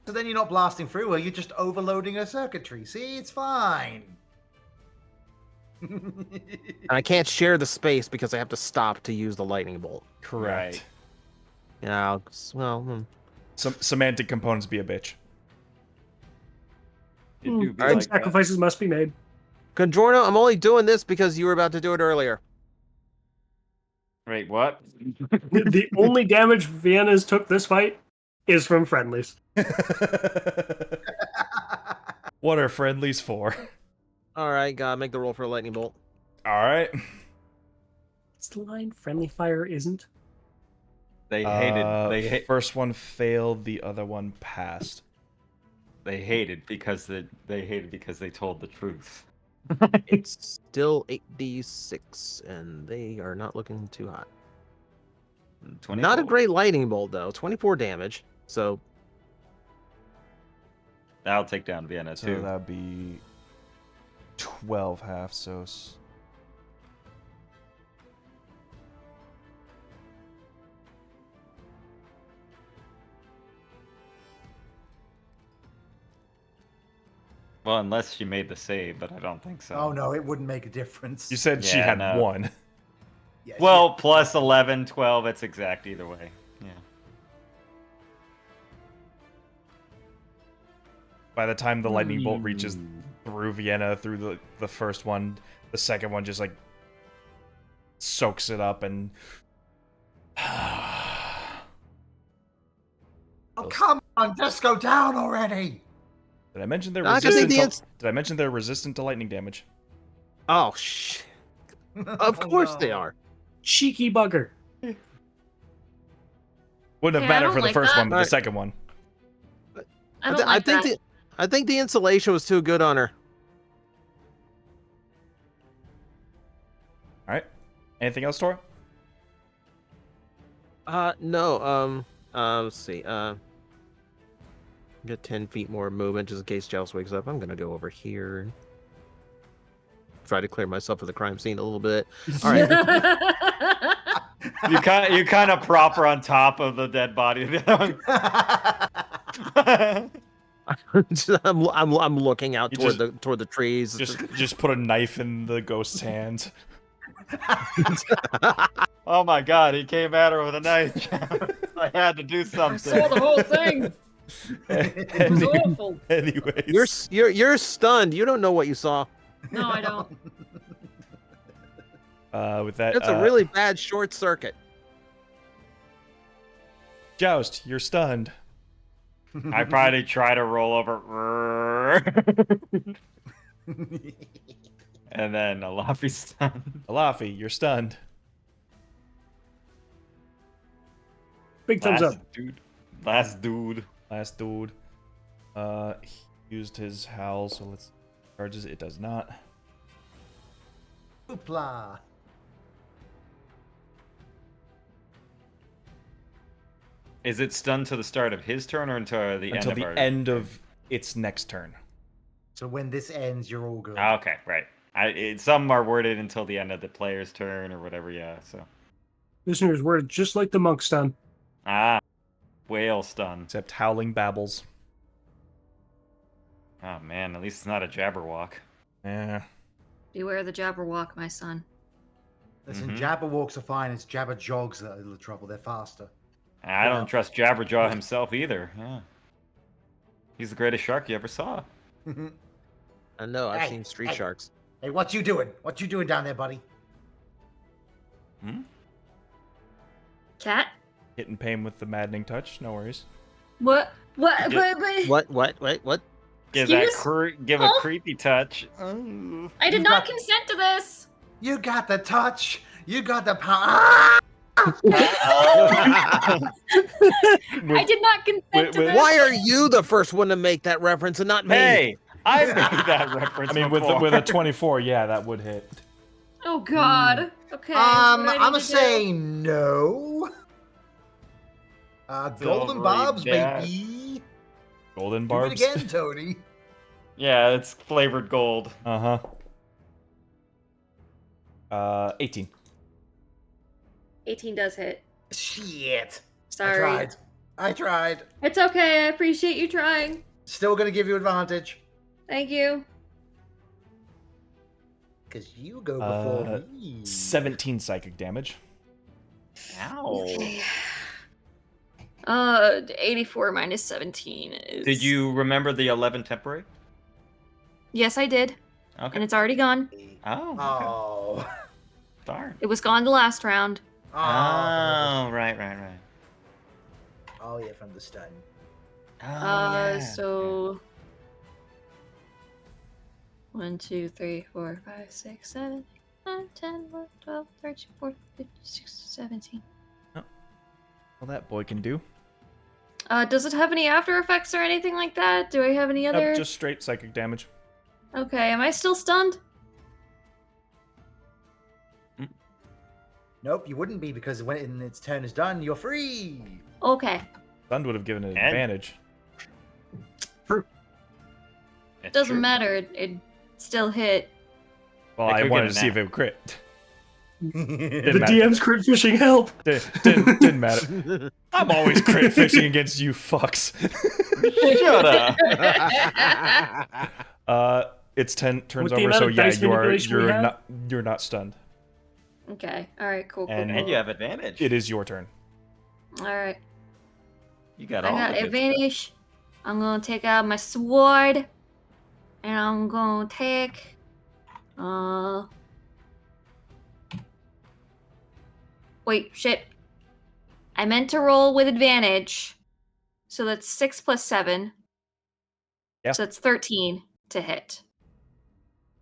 So then you're not blasting through her, you're just overloading her circuitry. See, it's fine. And I can't share the space because I have to stop to use the lightning bolt. correct. Right. Yeah, well, Some semantic components be a bitch. You do be Alright, like that. Sacrifices must be made. Conjorno, I'm only doing this because you were about to do it earlier. Wait, what? The only damage Vienna's took this fight is from friendlies. What are friendlies for? Alright, gotta make the roll for a lightning bolt. All right. It's the line friendly fire isn't. They hated. First one failed. The other one passed. They hated because they told the truth. It's still 8d6, and they are not looking too hot. 24. Not a great lightning bolt, though. 24 damage. So, That'll take down Vienna So too. that'd be 12 half. So Well, unless she made the save, but I don't think so. Oh no, it wouldn't make a difference. you said she Yeah, had no. 1. Yeah, Well, plus 11, 12, it's exact either way. Yeah. By the time the lightning bolt reaches through Vienna, through the first one, the second one just like soaks it up and. Oh come on, just go down already. Did I mention they're I can resistant? think To, did I mention they're resistant to lightning damage? oh, shit. Of course they are. Cheeky bugger. Wouldn't have Yeah, I mattered don't for the like first that. one, but the Alright. second one. I don't like that. I think the insulation was too good on her. All right. Anything else, Tora? No. Let's see. Get 10 feet more movement just in case Joust wakes up. I'm gonna go over here and try to clear myself of the crime scene a little bit. All right. You kind of prop her on top of the dead body of the other one. I'm looking out You toward the trees. Just put a knife in the ghost's hands. Oh my god, he came at her with a knife. I had to do I something. saw the whole thing. It was awful. Anyways. You're stunned. You don't know what you saw. No, I don't. With that, It's a really bad short circuit. Joust, you're stunned. I probably try to roll over. And then Alafi's stunned. Alafi, you're stunned. Big thumbs up. Last dude. Last dude. He used his howl, so let's charges. It does not. Hoopla. Is it stunned to the start of his turn or until the Until end the of our end of its next turn. So when this ends, you're all good. Okay, right. Some are worded until the end of the player's turn or whatever, yeah, so. Listeners, we're just like the monk stun. Ah. Whale stun. Except howling babbles. Oh man, at least it's not a Jabberwock. Yeah. Beware the Jabberwock, my son. Listen, Mhm. Jabberwocks are fine. It's Jabberjogs that are the trouble. They're faster. I don't trust Jabberjaw himself either, yeah. He's the greatest shark you ever saw. I know. I've Hey, seen street hey. sharks. Hey, what you doing? What you doing down there, buddy? Hmm? Cat? Hitting pain with the maddening touch. No worries. What? What? Yeah. What? Give Excuse? give a Huh? creepy touch. I You did not got- consent to this. You got the touch. You got the power. I did not consent to this. Why are you the first one to make that reference and not me? Hey, I made that reference. I mean, before. with a 24, yeah, that would hit. Oh God. Okay. what do I need I'ma to say no. Golden Silvery Bobs, bat. baby. Golden Do it barbs. again, Tony. Yeah, it's flavored gold. Uh huh. 18. 18 does hit. Shit. Sorry. I tried. It's okay. I appreciate you trying. Still gonna give you advantage. Thank you. Because you go before Uh, me. 17 psychic damage. Ow. Okay. 84 minus 17 is. Did you remember the 11 temporary? Yes, I did. Okay. And it's already gone. Oh. Okay. Oh. Darn. It was gone the last round. Oh. Right. Oh, yeah, from the stun. Oh, yeah. So 1, 2, 3, 4, 5, 6, 7, 8, 9, 10, 11, 12, 13, 14, 15, 16, 17. Well, that boy can do. Does it have any after effects or anything like that? Do I have any other? Nope, just straight psychic damage. Okay, am I still stunned? Nope, you wouldn't be because when its turn is done, you're free. Okay. Stunned would have given it an And- advantage. It's Doesn't true. matter. It still hit. Well, It I could wanted get to an see app. if it would crit. The matter. DM's crit fishing help. Didn't matter. I'm always crit fishing against you fucks. Shut up. It's 10 turns With the over, amount so of yeah, dice manipulation we have? you're not stunned. Okay. All right. Cool. And- And you have advantage. It is your turn. All right. You got I all got the good advantage. I'm gonna take out my sword, and I'm gonna take. Wait, shit. I meant to roll with advantage, so that's 6 plus 7. Yeah. So that's 13 to hit.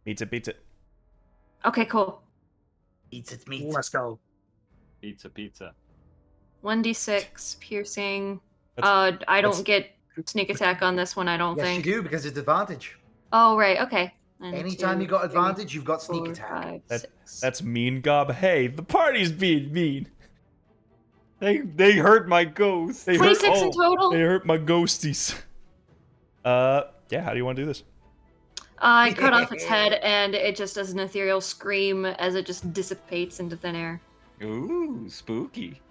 Beats it. Okay, cool. Eats its meat. Let's go. Pizza. 1d6 piercing. That's- I that's- don't get sneak attack on this one. I don't Yes, think. you do because it's advantage. Oh right. Okay. 1, Anytime 2, you got 3, advantage, you've got sneak 4, attack. 5, That- 6. That's mean, Gob. Hey, the party's being mean. They hurt my ghost. They hurt, 26 in total. they hurt my ghosties. Yeah, how do you want to do this? I cut off its head, and it just does an ethereal scream as it just dissipates into thin air. Ooh, spooky.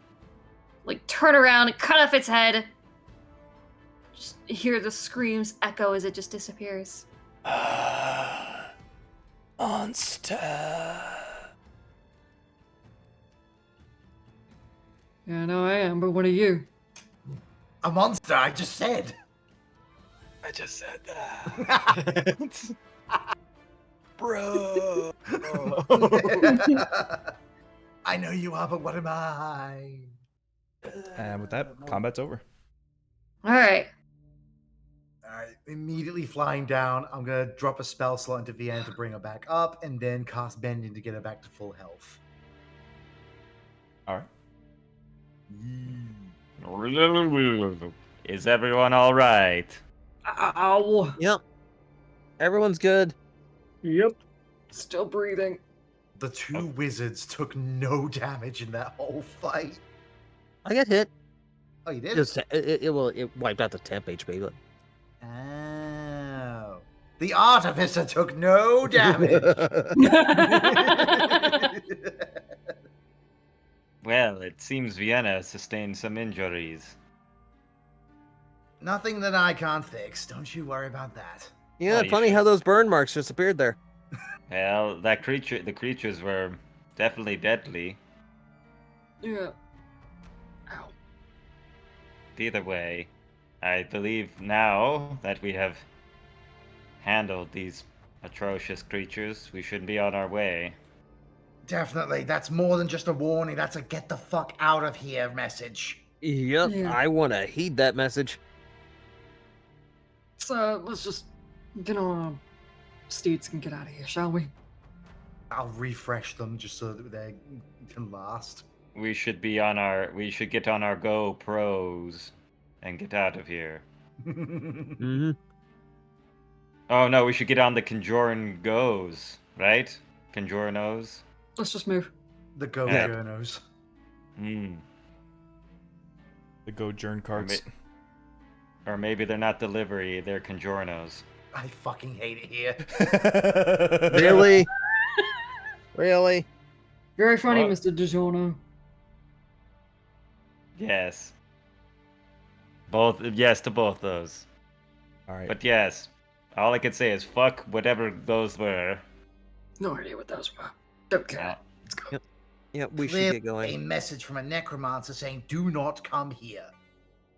Like, turn around and cut off its head. Just hear the screams echo as it just disappears. Monster. Yeah, no, I am, but what are you? A monster, I just said. I just said that. Bro. I know you are, but what am I? And with that, combat's over. Alright. Alright, immediately flying down, I'm gonna drop a spell slot into Vienna to bring her back up, and then cast Bending to get her back to full health. All right. Is everyone all right? Ow! Yep. Everyone's good. Yep. Still breathing. The two wizards took no damage in that whole fight. I got hit. Oh, you did? It wiped out the temp HP. But... Oh. The artificer took no damage. Well, it seems Vienna sustained some injuries. Nothing that I can't fix. Don't you worry about that. Yeah, Oh, you funny should- how those burn marks just appeared there. Well, the creatures were definitely deadly. Yeah. Ow. Either way, I believe now that we have handled these atrocious creatures, we should be on our way. Definitely. That's more than just a warning. That's a get the fuck out of here message. Yep, Yeah. I want to heed that message. So let's just get on our steeds and get out of here, shall we? I'll refresh them just so that they can last. We should get on our GoPros and get out of here. Mm-hmm. Oh no, we should get on the Conjuring Goes, right? Conjurinos? Let's just move. The Go Yeah. Journos. Hmm. The Go Journ cards. Or maybe they're not delivery, they're Conjurinos. I fucking hate it here. Really? Really? Very funny, What? Mr. DiGiorno. Yes. Yes to both those. All right. But yes, all I can say is fuck whatever those were. No idea what those were. Don't care. Yeah. Let's go. Yeah, we should Clearly get going. a message from a necromancer saying, "Do not come here."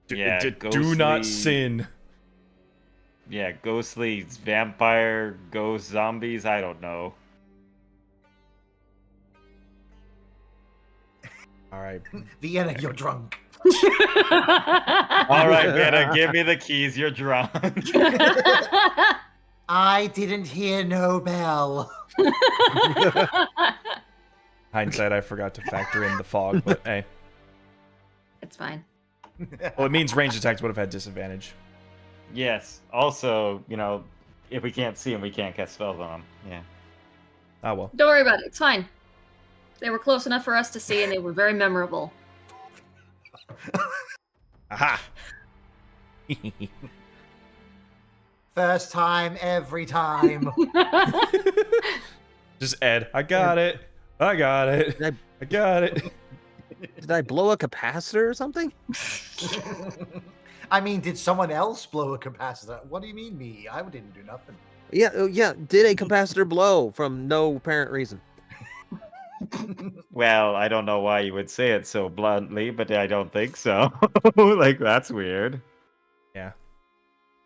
Yeah, do not ghostly- sin. Yeah, ghostly vampire, ghost zombies. I don't know. All right. Vienna, you're drunk. All right, Vanna, give me the keys. You're drunk. I didn't hear no bell. Hindsight, I forgot to factor in the fog, but hey. It's fine. Well, it means ranged attacks would have had disadvantage. Yes. Also, if we can't see them, we can't cast spells on them. Yeah. Ah, well. Don't worry about it. It's fine. They were close enough for us to see, and they were very memorable. Aha! First time, every time. Just Ed. I got it. I got it. I got it. Did I blow a capacitor or something? I mean, did someone else blow a capacitor? What do you mean me? I didn't do nothing. Yeah. Did a capacitor blow from no apparent reason? Well, I don't know why you would say it so bluntly, but I don't think so. Like, that's weird. Yeah.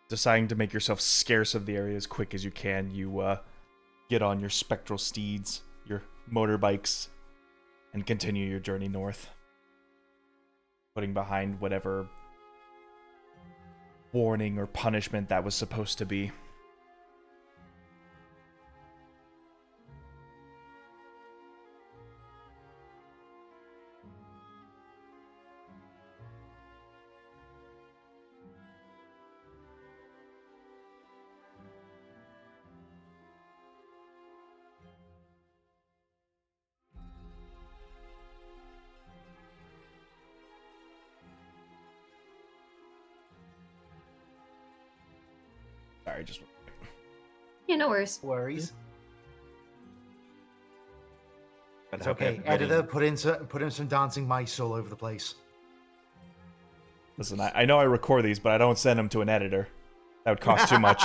Deciding to make yourself scarce of the area as quick as you can, you get on your spectral steeds, your motorbikes, and continue your journey north. Putting behind whatever warning or punishment that was supposed to be. Sorry, just... Yeah, no worries. Worries. But It's okay. Editor, put in some dancing mice all over the place. Listen, I know I record these, but I don't send them to an editor. That would cost too much.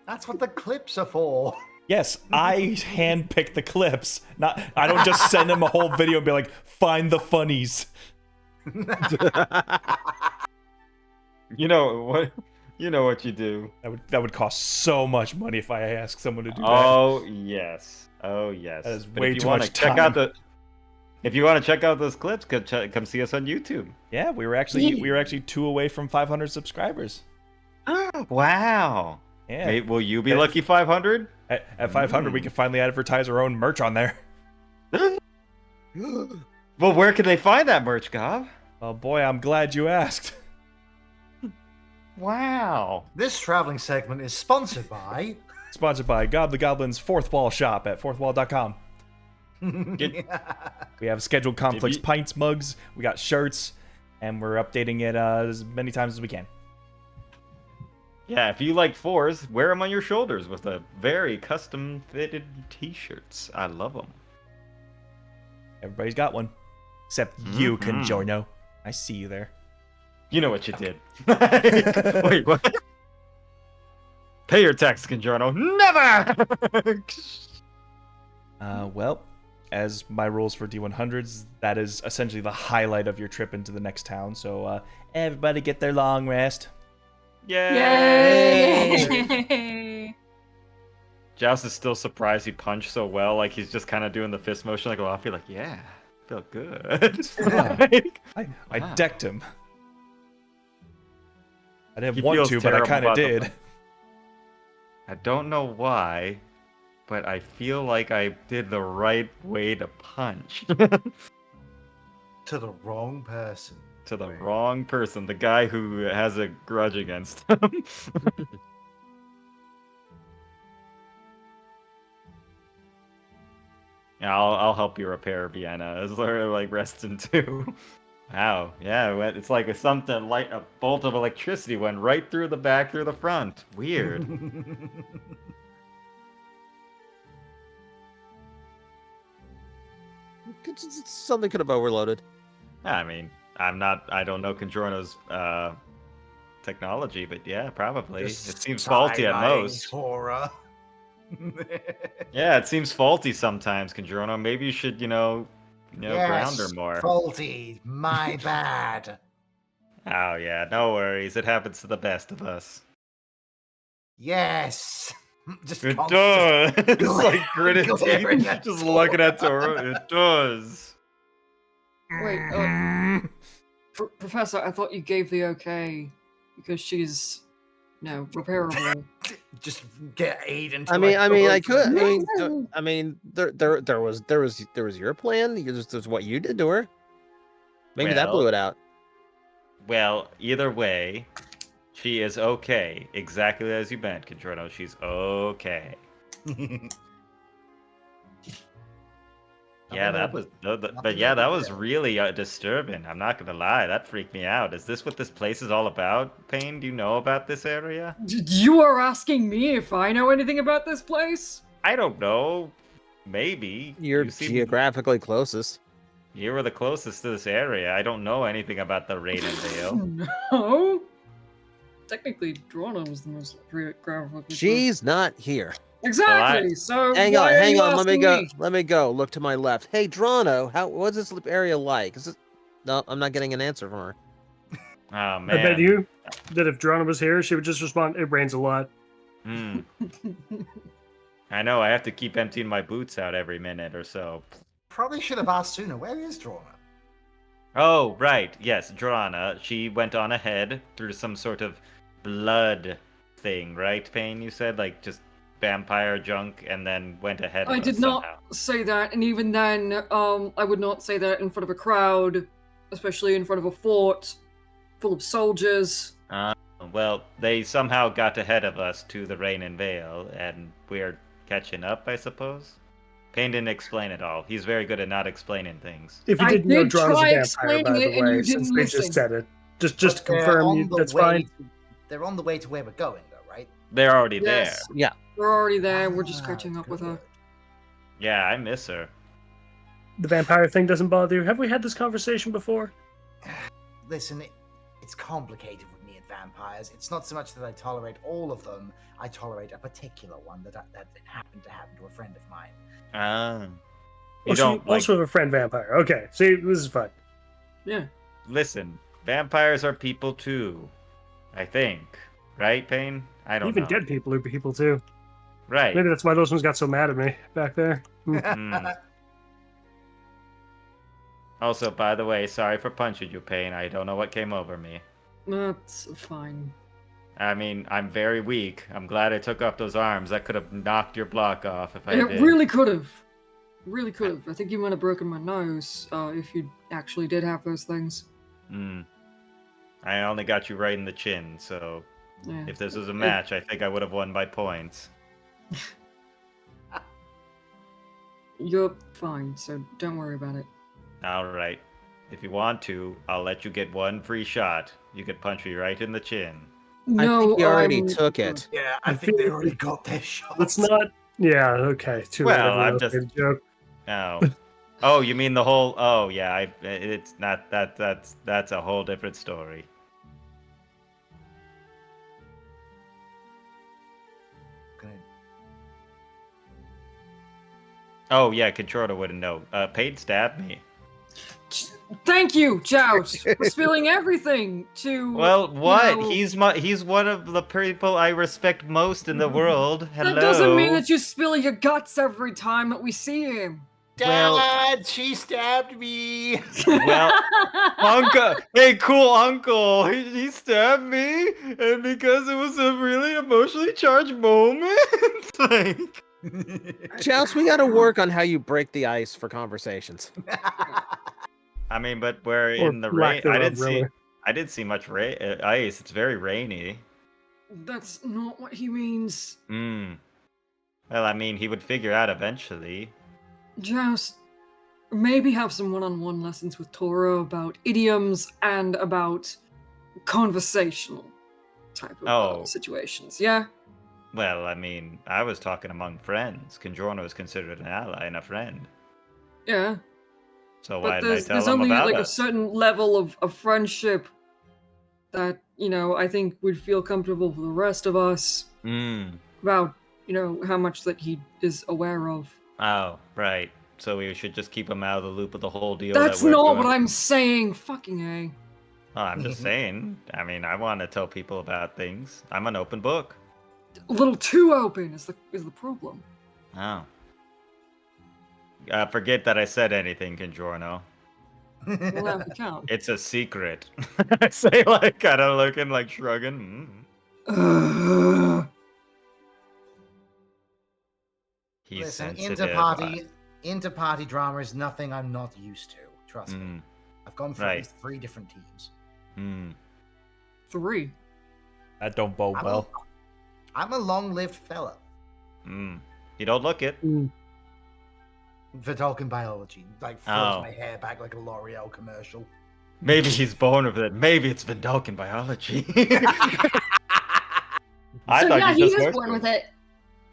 That's what the clips are for. Yes, I handpick the clips. I don't just send them a whole video and be like, find the funnies. You know what you do. That would cost so much money if I asked someone to do that. Oh yes. Oh yes. That is But way if you too wanna much check time. out if you want to check out those clips, come see us on YouTube. Yeah, we were actually 2 away from 500 subscribers. Wow. Yeah. Hey, will you be lucky 500? At 500, we can finally advertise our own merch on there. Well, where can they find that merch, Gob? Oh boy, I'm glad you asked. Wow. This traveling segment is sponsored by... Sponsored by Gob the Goblin's Fourth Wall shop at fourthwall.com. We have scheduled conflicts, pints, mugs, we got shirts, and we're updating it as many times as we can. Yeah, if you like fours, wear them on your shoulders with a very custom fitted t-shirts. I love them. Everybody's got one. Except you, Congiorno. I see you there. You know what you did. Wait, what? Pay your tax, Congiorno. Never! Well, as my rules for D100s, that is essentially the highlight of your trip into the next town, so everybody get their long rest. Yay! Joust is still surprised he punched so well. Like, he's just kind of doing the fist motion like Luffy, like, yeah, felt good. I decked him. I didn't He want feels to, but I terrible kind of about the- did. I don't know why, but I feel like I did the right way to punch. To the wrong person. To the wrong person, the guy who has a grudge against him. Yeah, I'll help you repair Vienna. As like resting too. Wow, yeah, it's like something like a bolt of electricity went right through the back, through the front. Weird. Something could have overloaded. I mean, I don't know Congiorno's technology, but yeah, probably. It seems faulty at most. Torah. Yeah, it seems faulty sometimes, Congiorno. Maybe you should, ground her more. Faulty. My bad. Oh yeah, no worries. It happens to the best of us. Yes. Just It just does. It's gla- like gritted glaring teeth, at just Tora. looking at Tora. It does. Wait, Professor, I thought you gave the okay because she's, repairable. Just get aid into. I mean, I could. No. I mean, there was your plan. There's what you did to her. Maybe that blew it out. Well, either way, she is okay. Exactly as you meant, Controno. She's okay. Yeah, that was, but yeah, that was really disturbing. I'm not gonna lie, that freaked me out. Is this what this place is all about, Payne? Do you know about this area? You are asking me if I know anything about this place? I don't know. Maybe. You're You seem- geographically closest. You were the closest to this area. I don't know anything about the Rain and Vale. No. Technically, Drona was the most graphically. She's not here. Exactly. So Hang why are on. you Let me asking go. me? Let me go. Look to my left. Hey, Drano, what's this area like? Is it? No, I'm not getting an answer from her. Oh man. I bet you that if Drona was here, she would just respond, "It rains a lot." Hmm. I know. I have to keep emptying my boots out every minute or so. Probably should have asked sooner. Where is Drona? Oh, right. Yes, Drana. She went on ahead through some sort of blood thing, right, Payne? You said, like, just vampire junk, and then went ahead of I us did somehow. not say that, and even then, I would not say that in front of a crowd, especially in front of a fort full of soldiers. Well, they somehow got ahead of us to the Rain and Vale, and we're catching up, I suppose? Payne didn't explain it all. He's very good at not explaining things. If you I didn't know did Drona's a try vampire, explaining by it, the and way, you since didn't they listen. just said it, just to But they're confirm, on the that's way fine. They're on the way to where we're going, though, right? They're already Yes. there. Yeah. We're already there. We're just Ah, catching up with her. good. Yeah, I miss her. The vampire thing doesn't bother you. Have we had this conversation before? Listen, it's complicated with me and vampires. It's not so much that I tolerate all of them. I tolerate a particular one that happened to happen to a friend of mine. You Also, don't like... also have a friend vampire. Okay, see, this is fine. Yeah. Listen, vampires are people too. I think. Right, Payne? I don't Even know. dead people are people too. Right. Maybe that's why those ones got so mad at me back there. Also, by the way, sorry for punching you, Payne. I don't know what came over me. That's fine. I mean, I'm very weak. I'm glad I took off those arms. That could have knocked your block off if I It did. really could have. Really could have. I think you might have broken my nose if you actually did have those things. I only got you right in the chin, so Yeah. if this was a match, I think I would have won by points. You're fine, so don't worry about it. Alright. If you want to, I'll let you get one free shot. You could punch me right in the chin. No, I think you already I'm took good. it. Yeah, I think they already got their shots. Let's not. Yeah, okay. Too late. Well, Everyone I'm else just- made a joke. Oh. Oh, you mean the whole... Oh, yeah, it's not... That's a whole different story. Gonna- Oh, yeah, Controna wouldn't know. Payne stabbed me. Thank you, Joust, for spilling everything to. Well, what? know- He's one of the people I respect most in the world. Hello. That doesn't mean that you spill your guts every time that we see him. Dad, she stabbed me. Well, Uncle, hey, cool uncle, he stabbed me, and because it was a really emotionally charged moment, like, Joust, we got to work on how you break the ice for conversations. I mean, but we're Or in the lack rain. thereof, really. I didn't see much ice. It's very rainy. That's not what he means. Well, I mean, he would figure out eventually. Joust, maybe have some one-on-one lessons with Toro about idioms and about conversational type of situations. Yeah. Well, I mean, I was talking among friends. Conjorno is considered an ally and a friend. Yeah. So why But did I there's tell him only about like a us? certain level of friendship that, I think would feel comfortable for the rest of us about, how much that he is aware of. Oh, right. So we should just keep him out of the loop of the whole deal. That's that we're not going... what I'm saying. Fucking A. Oh, I'm just saying. I mean, I want to tell people about things. I'm an open book. A little too open is the problem. Oh. Forget that I said anything, Congiorno. We'll have to count. It's a secret. I say, like, kind of looking, like, shrugging. He's Listen, sensitive. inter-party drama is nothing I'm not used to. Trust me. Mm, I've gone through at least 3 different teams. mm. 3. That don't bode I'm well. I'm a long-lived fella. You don't look it. Vidalcan biology, like throws my hair back like a L'Oreal commercial. Maybe he's born with it. Maybe it's Vidalcan biology. I So thought yeah, you he just was born with it.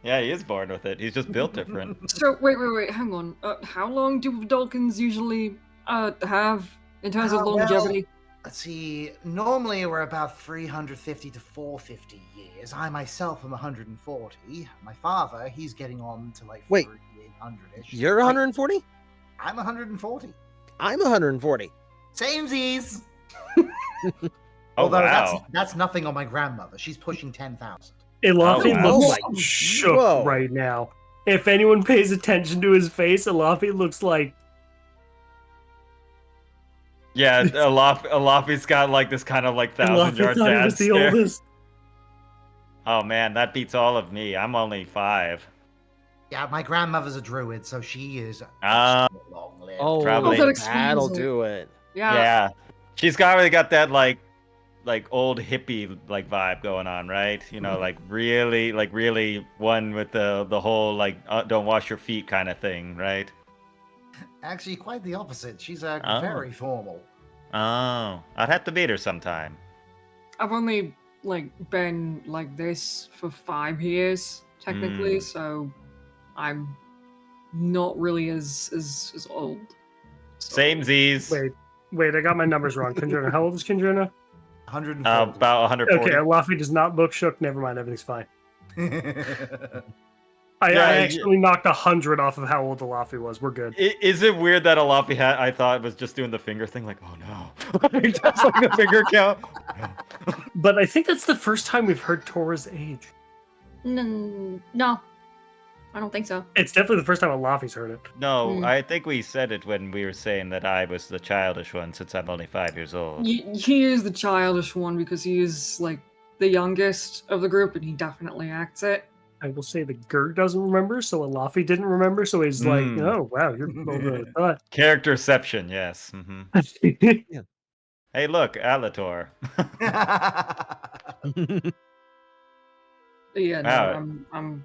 Yeah, he is born with it. He's just built different. So wait, hang on. How long do Vidalcans usually have in terms of longevity? Well, let's see. Normally we're about 350 to 450 years. I myself am 140. My father, he's getting on to like Wait. 300-ish. You're 140? I'm 140. I'm 140. Samesies. Oh, Although wow. that's nothing on my grandmother. She's pushing 10,000. Elafi Oh, wow. looks Oh my- shook whoa. right now. If anyone pays attention to his face, Elafi looks like Yeah, Alafi's got like this kind of like Elafi 1,000-yard thought he dad was the stare. oldest. Oh man, that beats all of me. I'm only 5. Yeah, my grandmother's a druid, so she is Ah. long-lived. Oh, Probably. that explains that'll it. do it. Yeah. She's already got that like old hippie like vibe going on, right? You know, like really one with the whole like don't wash your feet kind of thing, right? Actually, quite the opposite. She's Oh. very formal. Oh, I'd have to meet her sometime. I've only been like this for 5 years technically, so I'm not really as old. So, Same Z's. Wait, I got my numbers wrong. Conjurna, how old is Conjurna? 140. About 140. Okay, Elafi does not look shook. Never mind, everything's fine. I Yeah, actually knocked 100 off of how old Elafi was. We're good. Is it weird that Alafi I thought was just doing the finger thing, like, oh no, just like the finger count? But I think that's the first time we've heard Tora's age. No, I don't think so. It's definitely the first time Elafi's heard it. No, I think we said it when we were saying that I was the childish one since I'm only 5 years old. he is the childish one because he is like the youngest of the group, and he definitely acts it. I will say the Gert doesn't remember, so Elafi didn't remember, so he's like, oh, wow, you're older than I thought. Characterception, yes. Hey, look, Alator. Yeah, no, Wow. I'm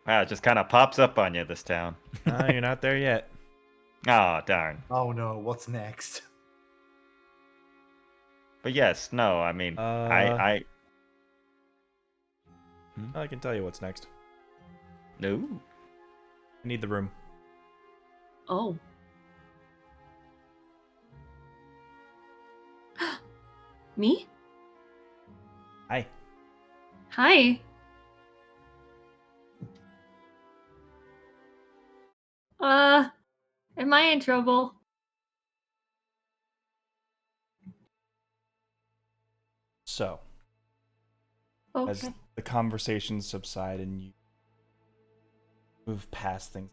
Wow, it just kind of pops up on you, this town. No, you're not there yet. Oh, darn. Oh no, what's next? But yes, no, I mean, I I can tell you what's next. No. I need the room. Oh. Me? Hi. Hi. Am I in trouble? So, Okay. as the conversations subside and you move past things,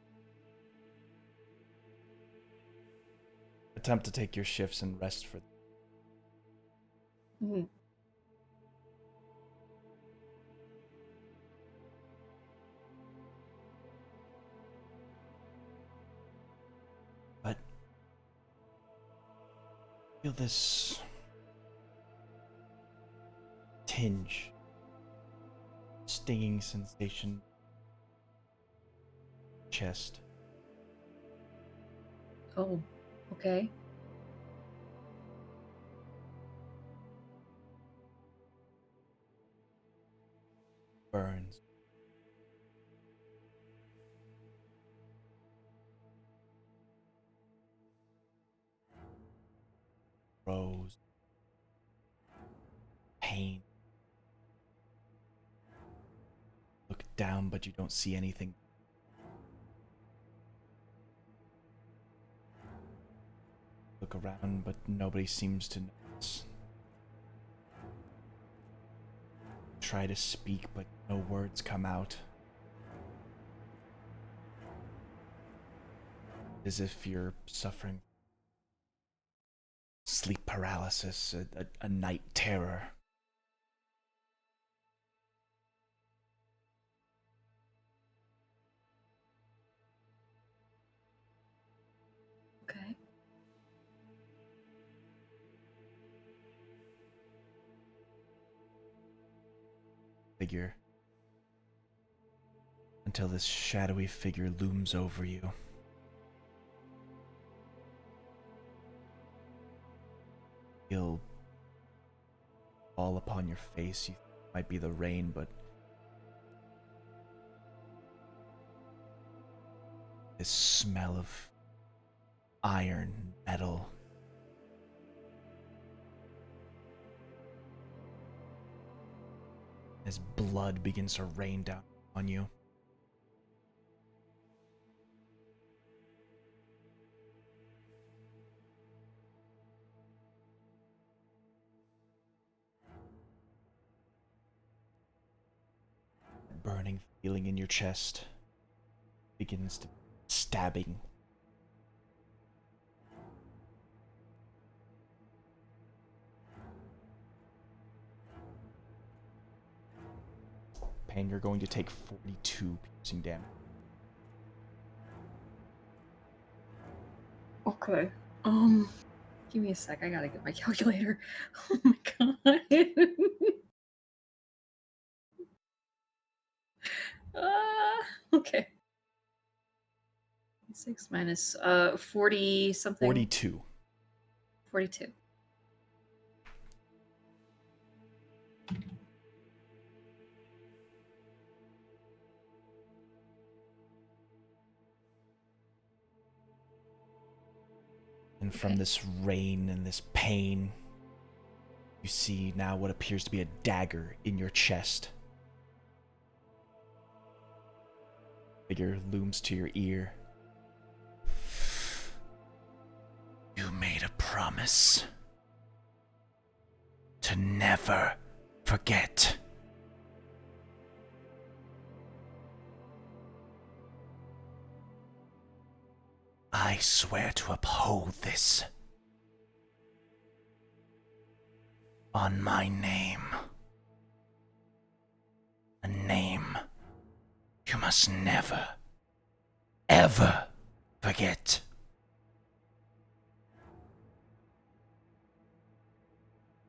attempt to take your shifts and rest for. Mhm. But feel this tinge, stinging sensation, chest. Oh, okay. Burns. Rose. Pain. Look down, but you don't see anything. Look around, but nobody seems to notice. try to speak, but no words come out. As if you're suffering sleep paralysis, a night terror. Okay. Figure. Until this shadowy figure looms over you. He'll fall upon your face. You think it might be the rain, but this smell of iron, metal. As blood begins to rain down on you. Burning feeling in your chest begins to stabbing. Pain, you're going to take 42 piercing damage. Okay. Give me a sec. I gotta get my calculator. Oh my god. Okay. 6 minus 40 something. 42. 42. And from this rain and this pain, you see now what appears to be a dagger in your chest. Figure looms to your ear. You made a promise to never forget. I swear to uphold this on my name. A name you must never, ever forget.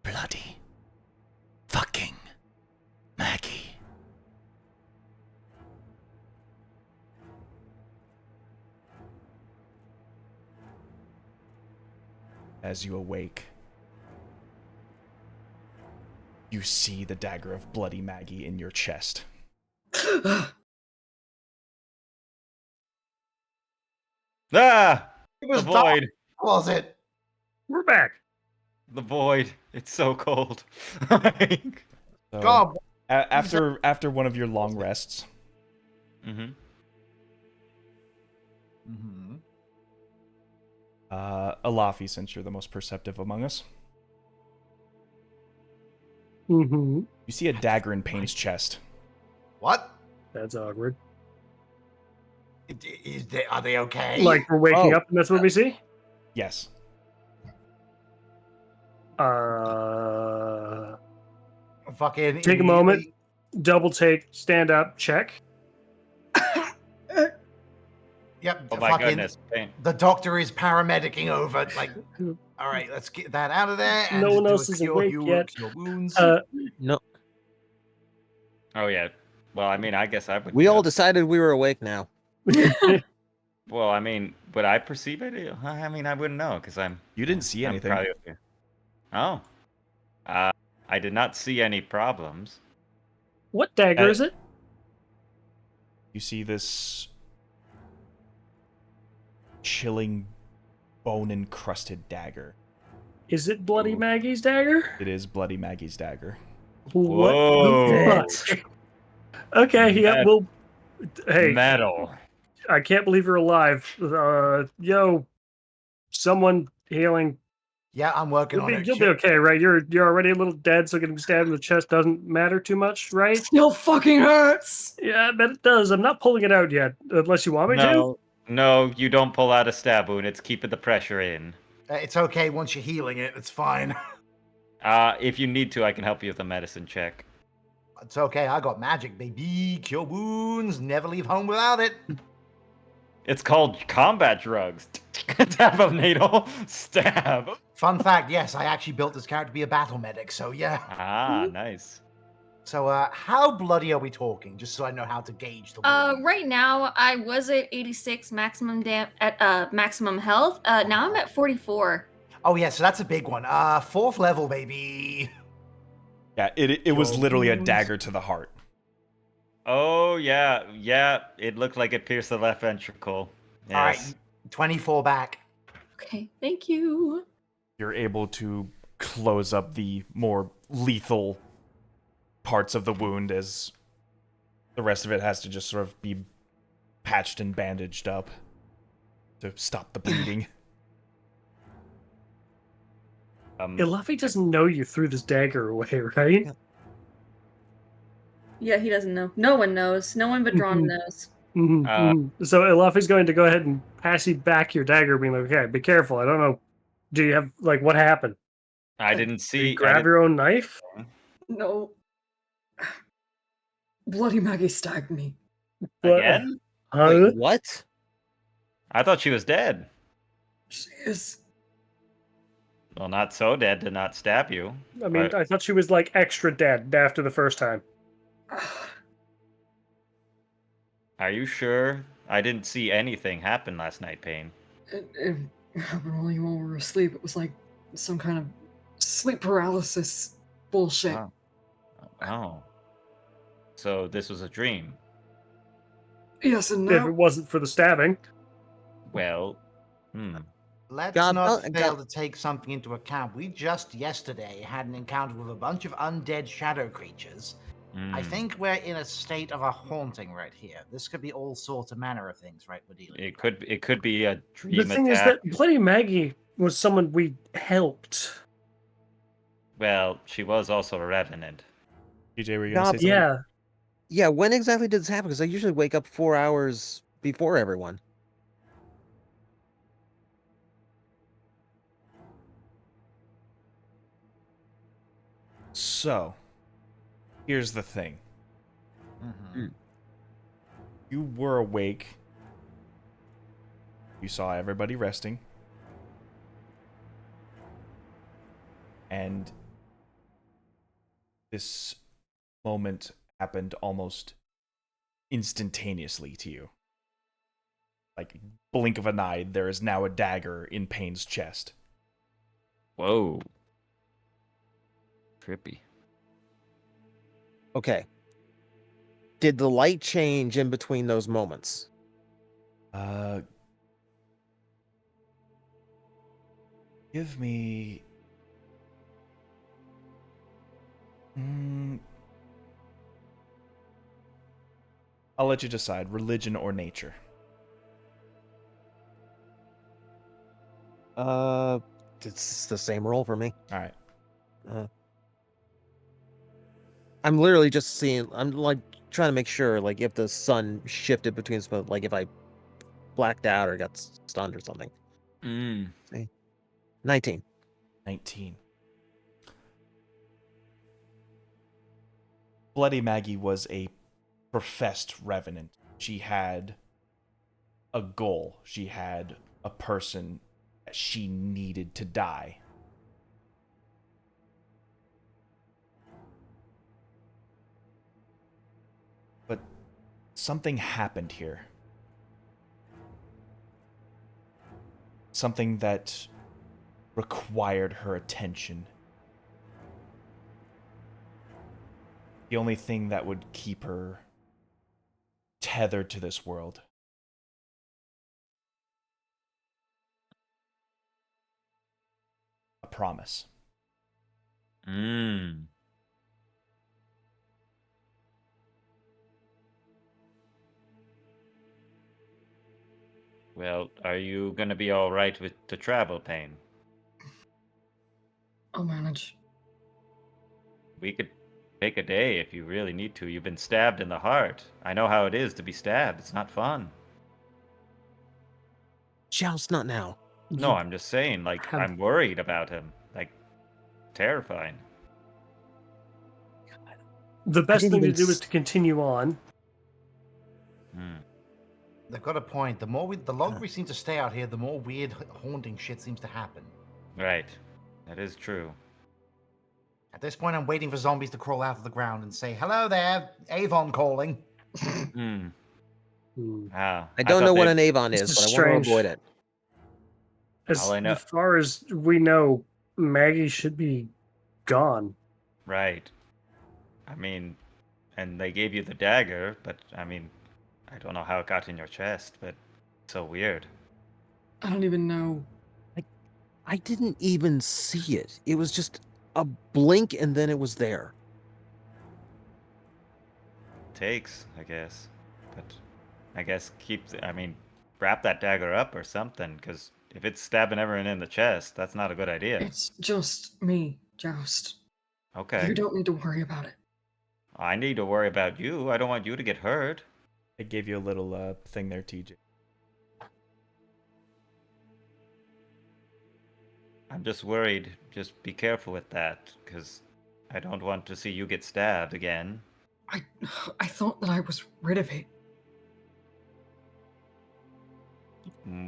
Bloody fucking Maggie. As you awake, you see the dagger of Bloody Maggie in your chest. Ah! It was The void. Was it? We're back. The void. It's so cold. So, God. after one of your long rests, Mm-hmm. Mm-hmm. Alafi, since you're the most perceptive among us, Mm-hmm. you see a dagger in Payne's chest. What? That's awkward. Are they okay? Like we're waking Oh. up and that's what we see? Yes. Fucking Take a moment. immediately- Double take, stand up, check. Yep. Oh my fucking, goodness. Pain. The doctor is paramedicing over. Like, all right, let's get that out of there. And No one do a else is cure awake yet. your wounds. No, Oh yeah. Well, I mean, I guess I would. we all decided we were awake now. Well, I mean, would I perceive it? I mean, I wouldn't know because I'm. You didn't see I'm anything. probably okay. Oh. I did not see any problems. What dagger is it? You see this chilling, bone-encrusted dagger. Is it Bloody Ooh. Maggie's dagger? It is Bloody Maggie's dagger. What Whoa. the fuck? Okay, yeah, That- well, hey, Metal. I can't believe you're alive. Yo, someone healing Yeah, I'm working on it. You'll be okay, right? You're already a little dead, so getting stabbed in the chest doesn't matter too much, right? Still fucking hurts. Yeah, I bet it does. I'm not pulling it out yet, unless you want me to. No, you don't pull out a stab wound. It's keeping the pressure in. It's okay once you're healing it. It's fine. If you need to, I can help you with a medicine check. It's okay. I got magic, baby. Cure wounds. Never leave home without it. It's called combat drugs. Tap of needle. Stab. Fun fact, yes, I actually built this character to be a battle medic, so yeah. Ah, nice. So, how bloody are we talking? Just so I know how to gauge the wound. Right now I was at 86 maximum maximum health. Now I'm at 44. Oh, yeah, so that's a big one. 4th level, baby. Yeah, it was literally a dagger to the heart. Oh, yeah. It looked like it pierced the left ventricle. Yes. All right, 24 back. Okay, thank you. You're able to close up the more lethal parts of the wound as the rest of it has to just sort of be patched and bandaged up to stop the bleeding. Luffy doesn't know you threw this dagger away, right? Yeah, he doesn't know. No one knows. No one but Drawn knows. So Luffy's going to go ahead and pass you back your dagger, being like, okay, be careful. I don't know. Do you have, like, what happened? I didn't see. Did you grab your own knife? No. Bloody Maggie stabbed me. Again? Wait, what? I thought she was dead. She is. Well, not so dead to not stab you. I mean, I thought she was, like, extra dead after the first time. Are you sure? I didn't see anything happen last night, Payne. It happened while you all were asleep. It was like some kind of sleep paralysis bullshit. Oh. So this was a dream. Yes, and If now it wasn't for the stabbing. Well, Let's God, not God. fail to take something into account. We just yesterday had an encounter with a bunch of undead shadow creatures. I think we're in a state of a haunting right here. This could be all sorts of manner of things, right? We're dealing. it could be a dream The thing attack. is that Bloody Maggie was someone we helped. Well, she was also a revenant. TJ, were you gonna say something? Yeah. Yeah, when exactly did this happen? Because I usually wake up 4 hours before everyone. So, here's the thing. You were awake. You saw everybody resting. And this moment happened almost instantaneously to you. Like, blink of an eye, there is now a dagger in Payne's chest. Whoa. Trippy. Okay. Did the light change in between those moments? Give me... I'll let you decide, religion or nature. It's the same roll for me. All right. I'm literally just seeing. I'm like trying to make sure, like, if the sun shifted between, like, if I blacked out or got stunned or something. See? 19. 19. Bloody Maggie was a professed revenant. She had a goal. She had a person that she needed to die. But something happened here. Something that required her attention. The only thing that would keep her tethered to this world. A promise. Well, are you gonna be all right with the travel, Payne? I'll manage. We could take a day if you really need to. You've been stabbed in the heart. I know how it is to be stabbed. It's not fun. Joust, not now. No, I'm just saying, like, have- I'm worried about him. Like, terrifying. The best didn't thing to even do is to continue on. Hmm. They've got a point. The longer we seem to stay out here, the more weird, haunting shit seems to happen. Right. That is true. At this point, I'm waiting for zombies to crawl out of the ground and say, "Hello there, Avon calling." Hmm. Hmm. Wow. I don't know what an Avon This is, is but I want strange. to avoid it. As All I know- far as we know, Maggie should be gone. Right. I mean, and they gave you the dagger, but I mean, I don't know how it got in your chest, but it's so weird. I don't even know. I didn't even see it. It was just a blink and then it was there. Takes, I guess. But I guess wrap that dagger up or something, because if it's stabbing everyone in the chest, that's not a good idea. It's just me, Joust. Okay. You don't need to worry about it. I need to worry about you. I don't want you to get hurt. I gave you a little thing there, TJ. I'm just worried. Just be careful with that, because I don't want to see you get stabbed again. I thought that I was rid of it.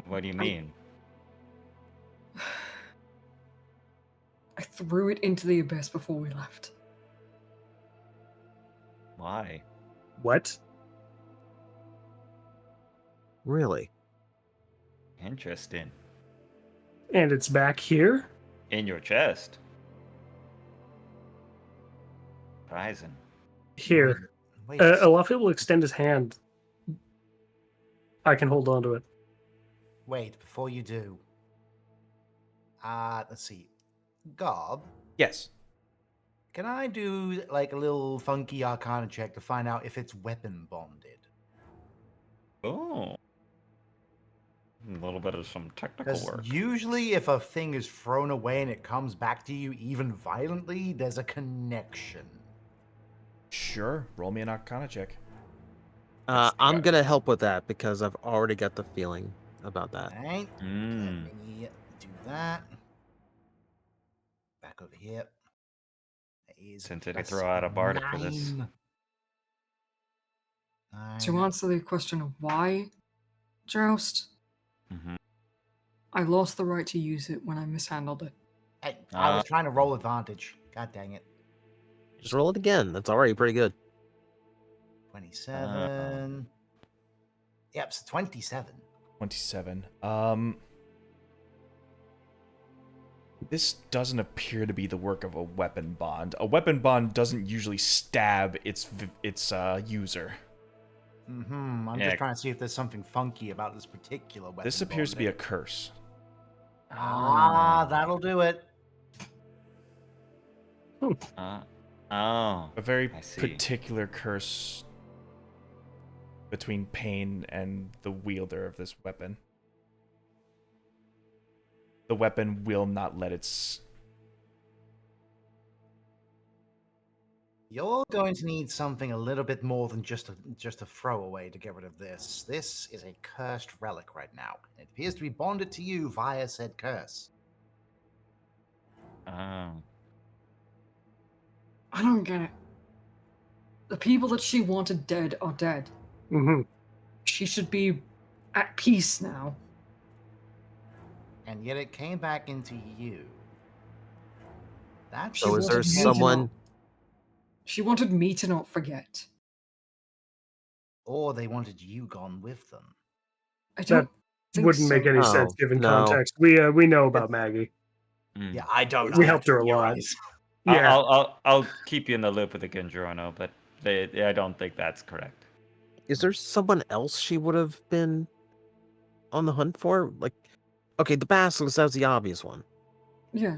What do you mean? I threw it into the abyss before we left. Why? What? Really? Interesting. And it's back here? In your chest. Surprising. Here. Wait, Alafia will extend his hand. I can hold on to it. wait, before you do. Let's see. Gob, Yes. can I do like a little funky arcana check to find out if it's weapon bonded? Oh. A little bit of some technical Because work. usually if a thing is thrown away and it comes back to you even violently, there's a connection. Sure. Roll me an Arcana check. I'm going to help with that because I've already got the feeling about that. Alright, Mm. let me do that. Back over here. That is Since I could plus throw out a bardic for this. 9. To answer the question of why, Joust, Mm-hmm. I lost the right to use it when I mishandled it. Hey, I was trying to roll advantage. God dang it. Just roll it again. That's already pretty good. 27. Yep, so 27. 27. This doesn't appear to be the work of a weapon bond. A weapon bond doesn't usually stab its user. I'm Yeah. just trying to see if there's something funky about this particular weapon. This appears to be a bonding. curse. That'll do it. Oh. A very I see. particular curse between Pain and the wielder of this weapon. The weapon will not let its... You're going to need something a little bit more than just a throwaway to get rid of this. This is a cursed relic right now. It appears to be bonded to you via said curse. Oh. I don't get it. The people that she wanted dead are dead. Mm-hmm. She should be at peace now. And yet it came back into you. That's So is there wanted me to someone... not- She wanted me to not forget. Or they wanted you gone with them. I don't think Wouldn't make so. any No, sense given no. context. We know about Maggie. Mm. Yeah, I don't know. We how helped to her a lot. theorize. Yeah. I'll keep you in the loop with the Ginjorno, but I don't think that's correct. Is there someone else she would have been on the hunt for? Like, okay, the basilisk, that was the obvious one. Yeah.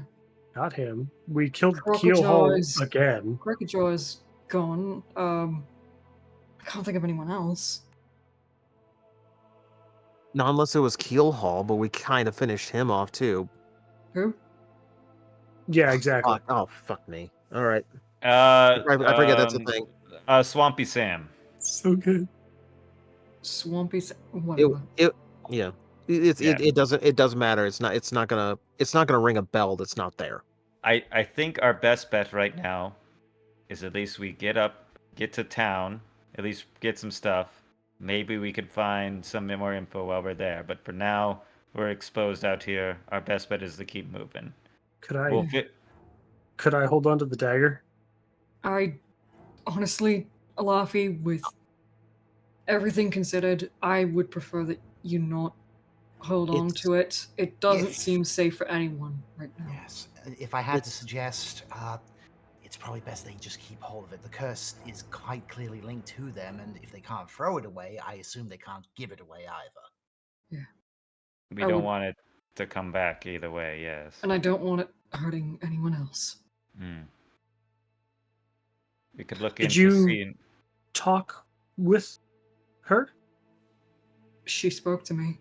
Not him. We killed Crocodile Keelhole is- again. Crocodile is gone. I can't think of anyone else. Not unless it was Keelhaul, but we kind of finished him off too. Who? Yeah, exactly. Fuck. Oh, fuck me. All right. Uh, I forget that's a thing. Swampy Sam. So good. Swampy. It, Whatever. yeah. Yeah. It doesn't matter. It's not gonna ring a bell that's not there. I think our best bet right now is at least we get to town, at least get some stuff. Maybe we could find some more info while we're there. But for now, we're exposed out here. Our best bet is to keep moving. Could We'll I hold on to the dagger? I honestly, Alafi, with everything considered, I would prefer that you not hold on It's to it. It doesn't If- seem safe for anyone right now. Yes. If I had to It's- suggest, it's probably best they just keep hold of it. The curse is quite clearly linked to them, and if they can't throw it away, I assume they can't give it away either. we I don't would- want it to come back either way. Yes. And I don't want it hurting anyone else. We could look Did into you- seeing. Talk with her? She spoke to me.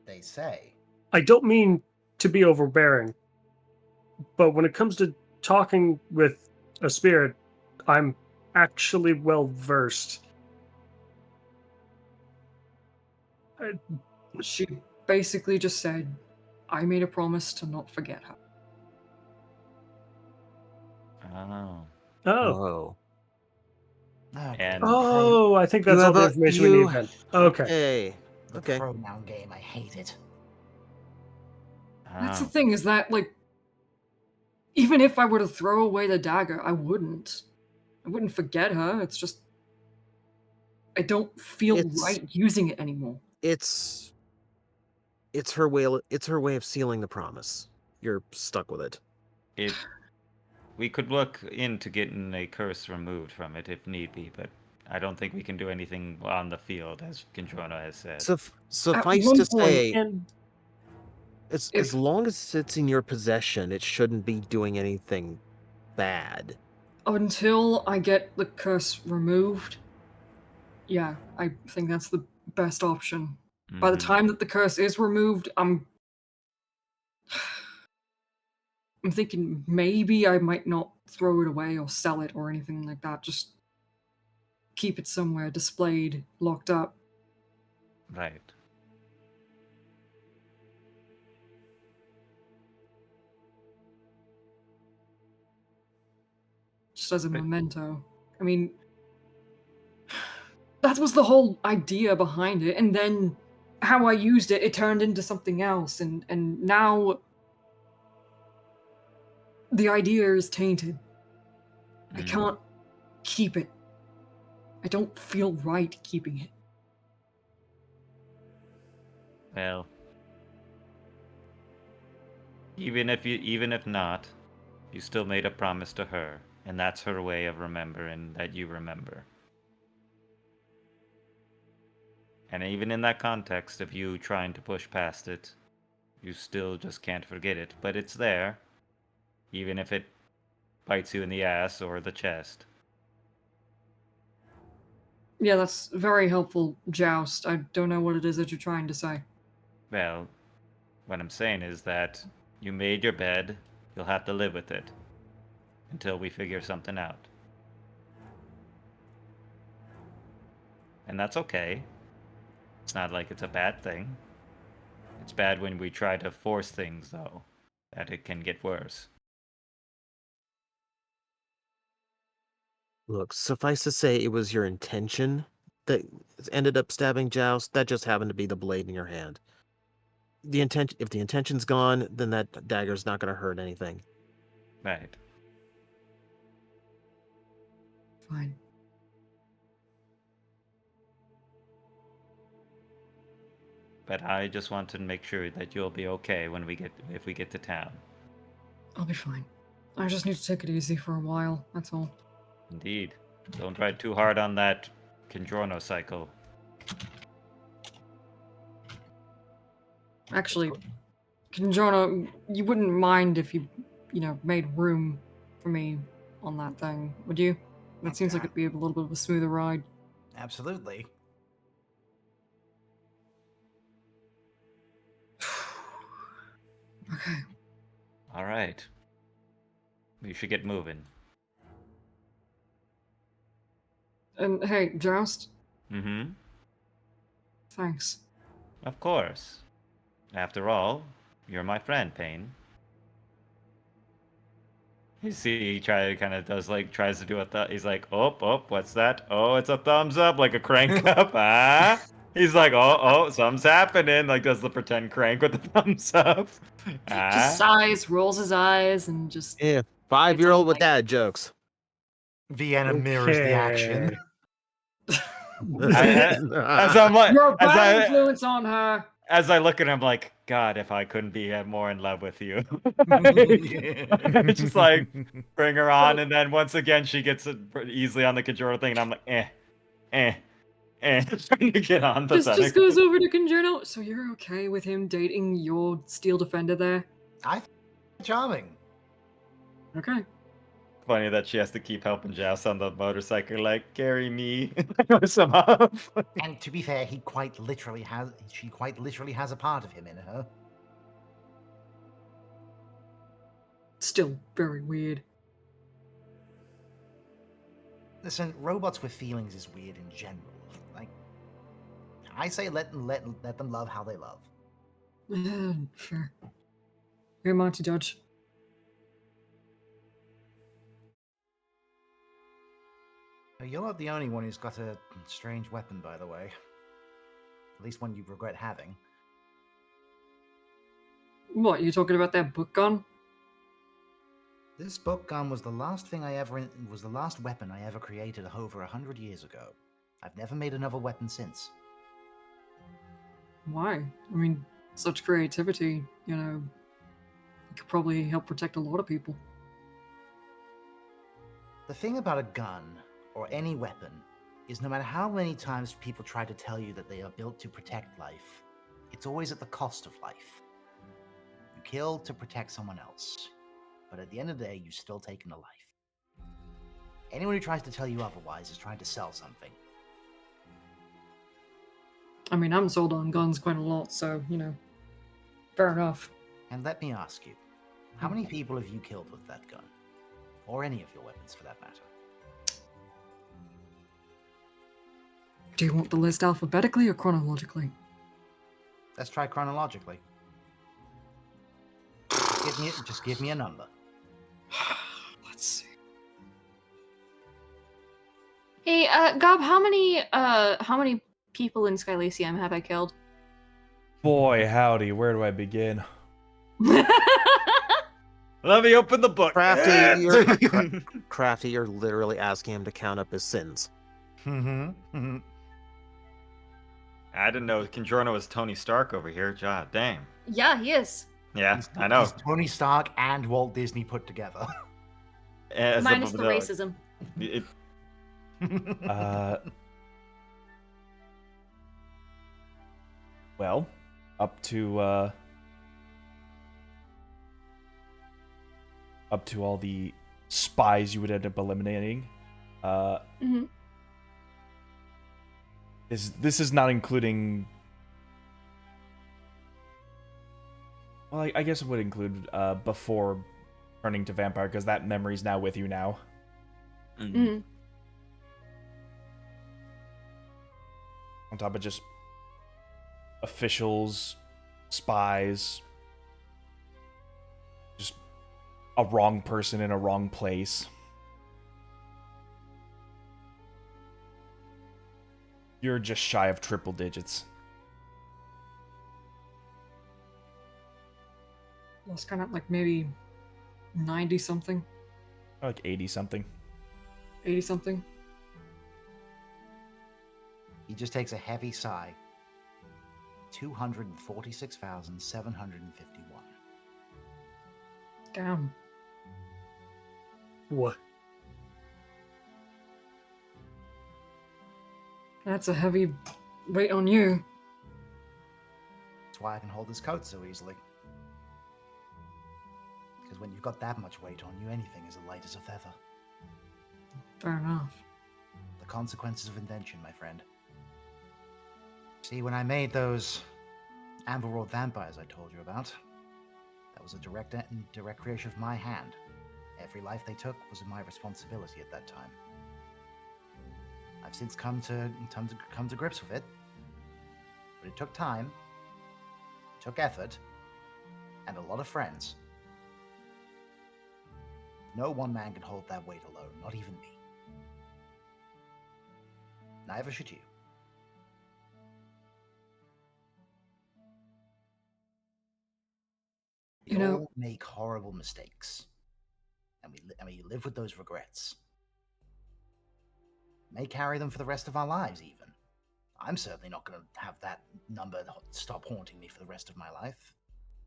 They say. I don't mean to be overbearing, but when it comes to talking with a spirit, I'm actually well versed. She basically just said, I made a promise to not forget her. Oh. Oh. oh. Okay, And- Oh, I think that's You all have the a- information we you- need then. Okay. Hey. the Okay. pronoun game, I hate it. That's the Oh. thing, is that, like, even if I were to throw away the dagger, I wouldn't. I wouldn't forget her. It's just, I don't feel It's- right using it anymore. It's her way. It's her way of sealing the promise. You're stuck with it. We could look into getting a curse removed from it if need be, but I don't think we can do anything on the field, as Controna has said. Suffice one to point, say, And as if- long as it's in your possession, it shouldn't be doing anything bad. Until I get the curse removed, yeah, I think that's the best option. By the Mhm. time that the curse is removed, I'm thinking maybe I might not throw it away or sell it or anything like that. Just keep it somewhere displayed, locked up. Right. Just as a But- memento. I mean, that was the whole idea behind it, and then how I used it, it turned into something else, and now the idea is tainted. I can't keep it. I don't feel right keeping it. Well, even if not, you still made a promise to her, and that's her way of remembering that you remember. And even in that context of you trying to push past it, you still just can't forget it. But it's there, even if it bites you in the ass or the chest. Yeah, that's very helpful, Joust. I don't know what it is that you're trying to say. Well, what I'm saying is that you made your bed, you'll have to live with it until we figure something out. And that's okay. It's not like it's a bad thing. It's bad when we try to force things, though, that it can get worse. Look, suffice to say, it was your intention that ended up stabbing Joust. That just happened to be the blade in your hand. If the intention's gone, then that dagger's not going to hurt anything. Right. Fine. But I just want to make sure that you'll be okay if we get to town. I'll be fine. I just need to take it easy for a while, that's all. Indeed. Don't ride too hard on that Conjorno cycle. Actually, Conjorno, you wouldn't mind if you made room for me on that thing, would you? That seems like it'd be a little bit of a smoother ride. Absolutely. Okay. All right. You should get moving. And hey, Joust, Mm-hmm. thanks. Of course. After all, you're my friend, Payne. You see, he tries to do a he's like, oh, what's that? Oh, it's a thumbs up, like a crank up, ah? He's like, oh, something's happening, like does the pretend crank with the thumbs up. Just Ah? sighs, rolls his eyes, and just. Yeah, 5-year-old with dad jokes. Vienna mirrors the action. As I'm like, You're a bad influence on her. as I look at him, like, God, if I couldn't be more in love with you. Just like, bring her on, and then once again, she gets it easily on the controller thing, and I'm like, trying to get on. Just goes over to Conjuno. So you're okay with him dating your steel defender there? I think charming. Okay. Funny that she has to keep helping Joust on the motorcycle, like, carry me. Some up. And to be fair, she quite literally has a part of him in her. Still very weird. Listen, robots with feelings is weird in general. Like, I say let them love how they love. Fair. Hey, Monty Dodge. You're not the only one who's got a strange weapon, by the way. At least one you regret having. What, you talking about that book gun? This book gun was the last weapon I ever created over 100 years ago. I've never made another weapon since. Why? I mean, such creativity, it could probably help protect a lot of people. The thing about a gun, or any weapon, is no matter how many times people try to tell you that they are built to protect life, it's always at the cost of life. You kill to protect someone else, but at the end of the day, you've still taken a life. Anyone who tries to tell you otherwise is trying to sell something. I mean, I'm sold on guns quite a lot, so, fair enough. And let me ask you, how many people have you killed with that gun? Or any of your weapons, for that matter? Do you want the list alphabetically or chronologically? Let's try chronologically. Just give me a number. Let's see. Hey, Gob, how many people in Skylacium have I killed? Boy, howdy, where do I begin? Let me open the book. Crafty, you're literally asking him to count up his sins. I didn't know Conjorno was Tony Stark over here. God damn. Yeah, he is. Yeah, I know. He's Tony Stark and Walt Disney put together. Minus the racism. Well, up to all the spies you would end up eliminating. Mm-hmm. This is not including. Well, I guess it would include before turning to vampire, because that memory's now with you now. Mm-hmm. On top of just officials, spies, just a wrong person in a wrong place. You're just shy of triple digits. That's kind of like maybe 90 something, Like 80 something. 80 something. He just takes a heavy sigh. 246,751. Damn. What? That's a heavy weight on you. That's why I can hold this coat so easily. Because when you've got that much weight on you, anything is as light as a feather. Fair enough. The consequences of invention, my friend. See, when I made those Amberworld vampires I told you about, That was a direct creation of my hand. Every life they took was my responsibility at that time. I've since come to grips with it, but it took time, it took effort, and a lot of friends. No one man can hold that weight alone, not even me. Neither should you. We all make horrible mistakes, and we live with those regrets. May carry them for the rest of our lives, even. I'm certainly not going to have that number stop haunting me for the rest of my life.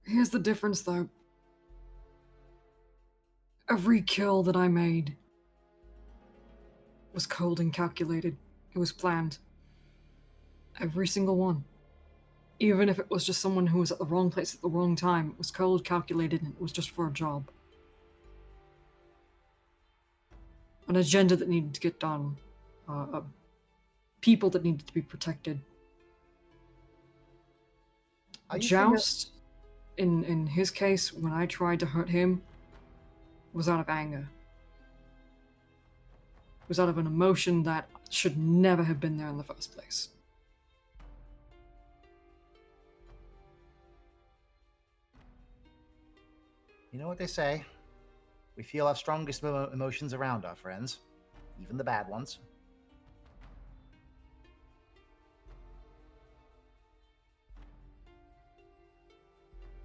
Here's the difference, though. Every kill that I made was cold and calculated. It was planned. Every single one. Even if it was just someone who was at the wrong place at the wrong time, it was cold, calculated, and it was just for a job. An agenda that needed to get done. People that needed to be protected. Joust, in his case, when I tried to hurt him, was out of anger. It was out of an emotion that should never have been there in the first place. You know what they say? We feel our strongest emotions around our friends, even the bad ones.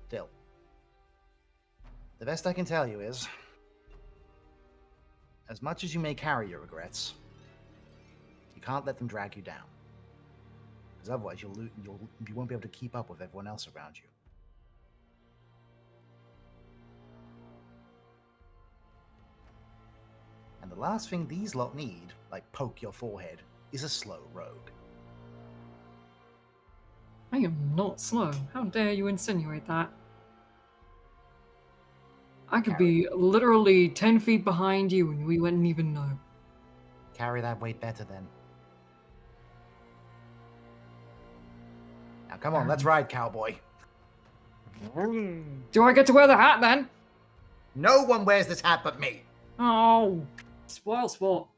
Still, the best I can tell you is, as much as you may carry your regrets, you can't let them drag you down. Because otherwise you won't be able to keep up with everyone else around you. And the last thing these lot need, like poke your forehead, is a slow rogue. I am not slow. How dare you insinuate that? I could be literally 10 feet behind you and we wouldn't even know. Carry that weight better then. Now come on, let's ride, cowboy. Do I get to wear the hat then? No one wears this hat but me. Oh, spoil sport.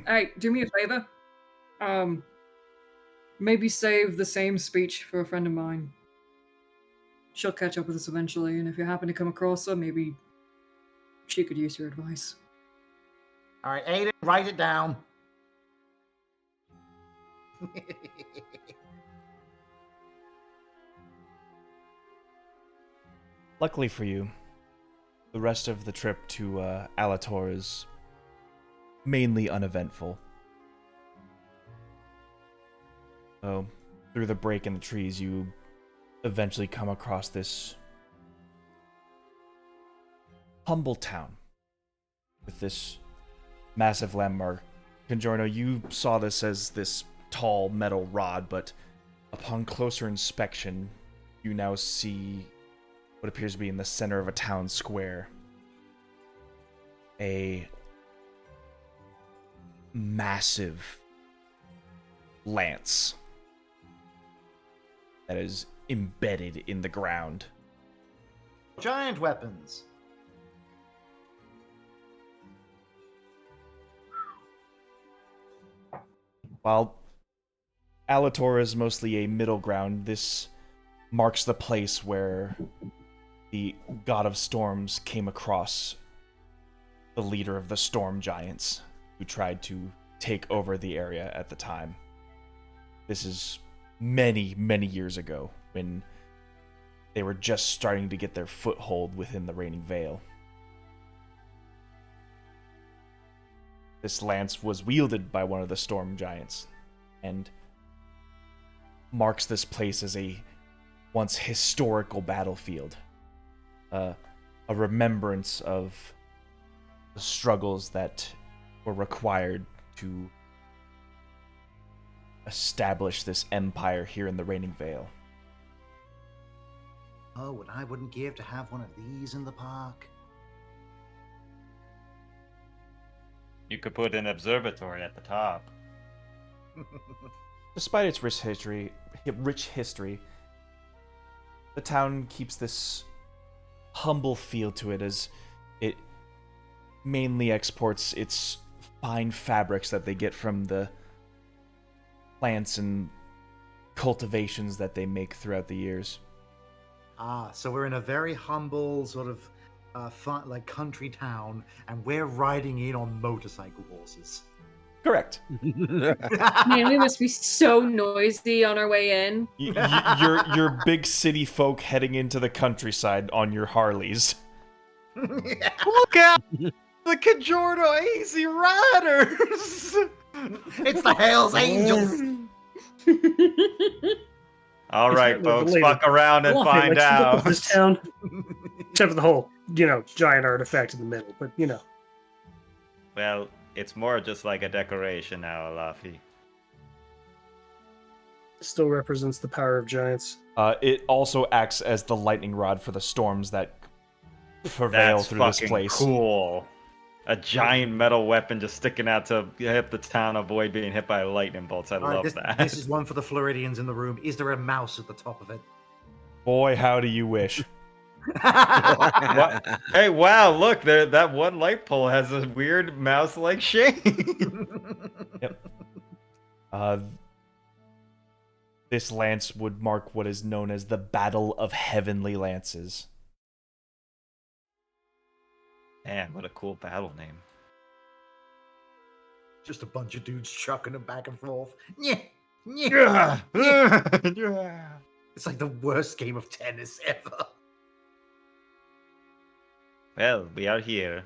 Hey, do me a favor. Maybe save the same speech for a friend of mine. She'll catch up with us eventually, and if you happen to come across her, maybe she could use your advice. All right, Aiden, write it down. Luckily for you, the rest of the trip to Alator is mainly uneventful. So, through the break in the trees, you eventually come across this humble town with this massive landmark. Conjorno, you saw this as this tall metal rod, but upon closer inspection, you now see what appears to be in the center of a town square a massive lance that is embedded in the ground. Giant weapons. While Alator is mostly a middle ground, this marks the place where the God of Storms came across the leader of the Storm Giants, who tried to take over the area at the time. This is many, many years ago, when they were just starting to get their foothold within the Reigning Vale. This lance was wielded by one of the Storm Giants, and marks this place as a once historical battlefield. A remembrance of the struggles that were required to establish this empire here in the Reigning Vale. Oh, and I wouldn't give to have one of these in the park. You could put an observatory at the top. Despite its rich history, the town keeps this humble feel to it as it mainly exports its fine fabrics that they get from the plants and cultivations that they make throughout the years. Ah, so we're in a very humble sort of fun, like country town, and we're riding in on motorcycle horses. Correct. Man, we must be so noisy on our way in. You're big city folk heading into the countryside on your Harleys. Look out! The Kajorno Easy Riders! It's the Hells Angels! All right, folks, fuck around and find out. This town, except for the whole, giant artifact in the middle. But Well, it's more just like a decoration now, Alafi. still represents the power of giants. It also acts as the lightning rod for the storms that prevail That's through this fucking place. cool. A giant metal weapon just sticking out to help the town avoid being hit by lightning bolts. I love that. This is one for the Floridians in the room. Is there a mouse at the top of it? Boy, how do you wish. What? Hey, wow, look, that one light pole has a weird mouse-like shape. Yep. This lance would mark what is known as the Battle of Heavenly Lances. Man, what a cool battle name. Just a bunch of dudes chucking them back and forth. Yeah, yeah. It's like the worst game of tennis ever. Well, we are here.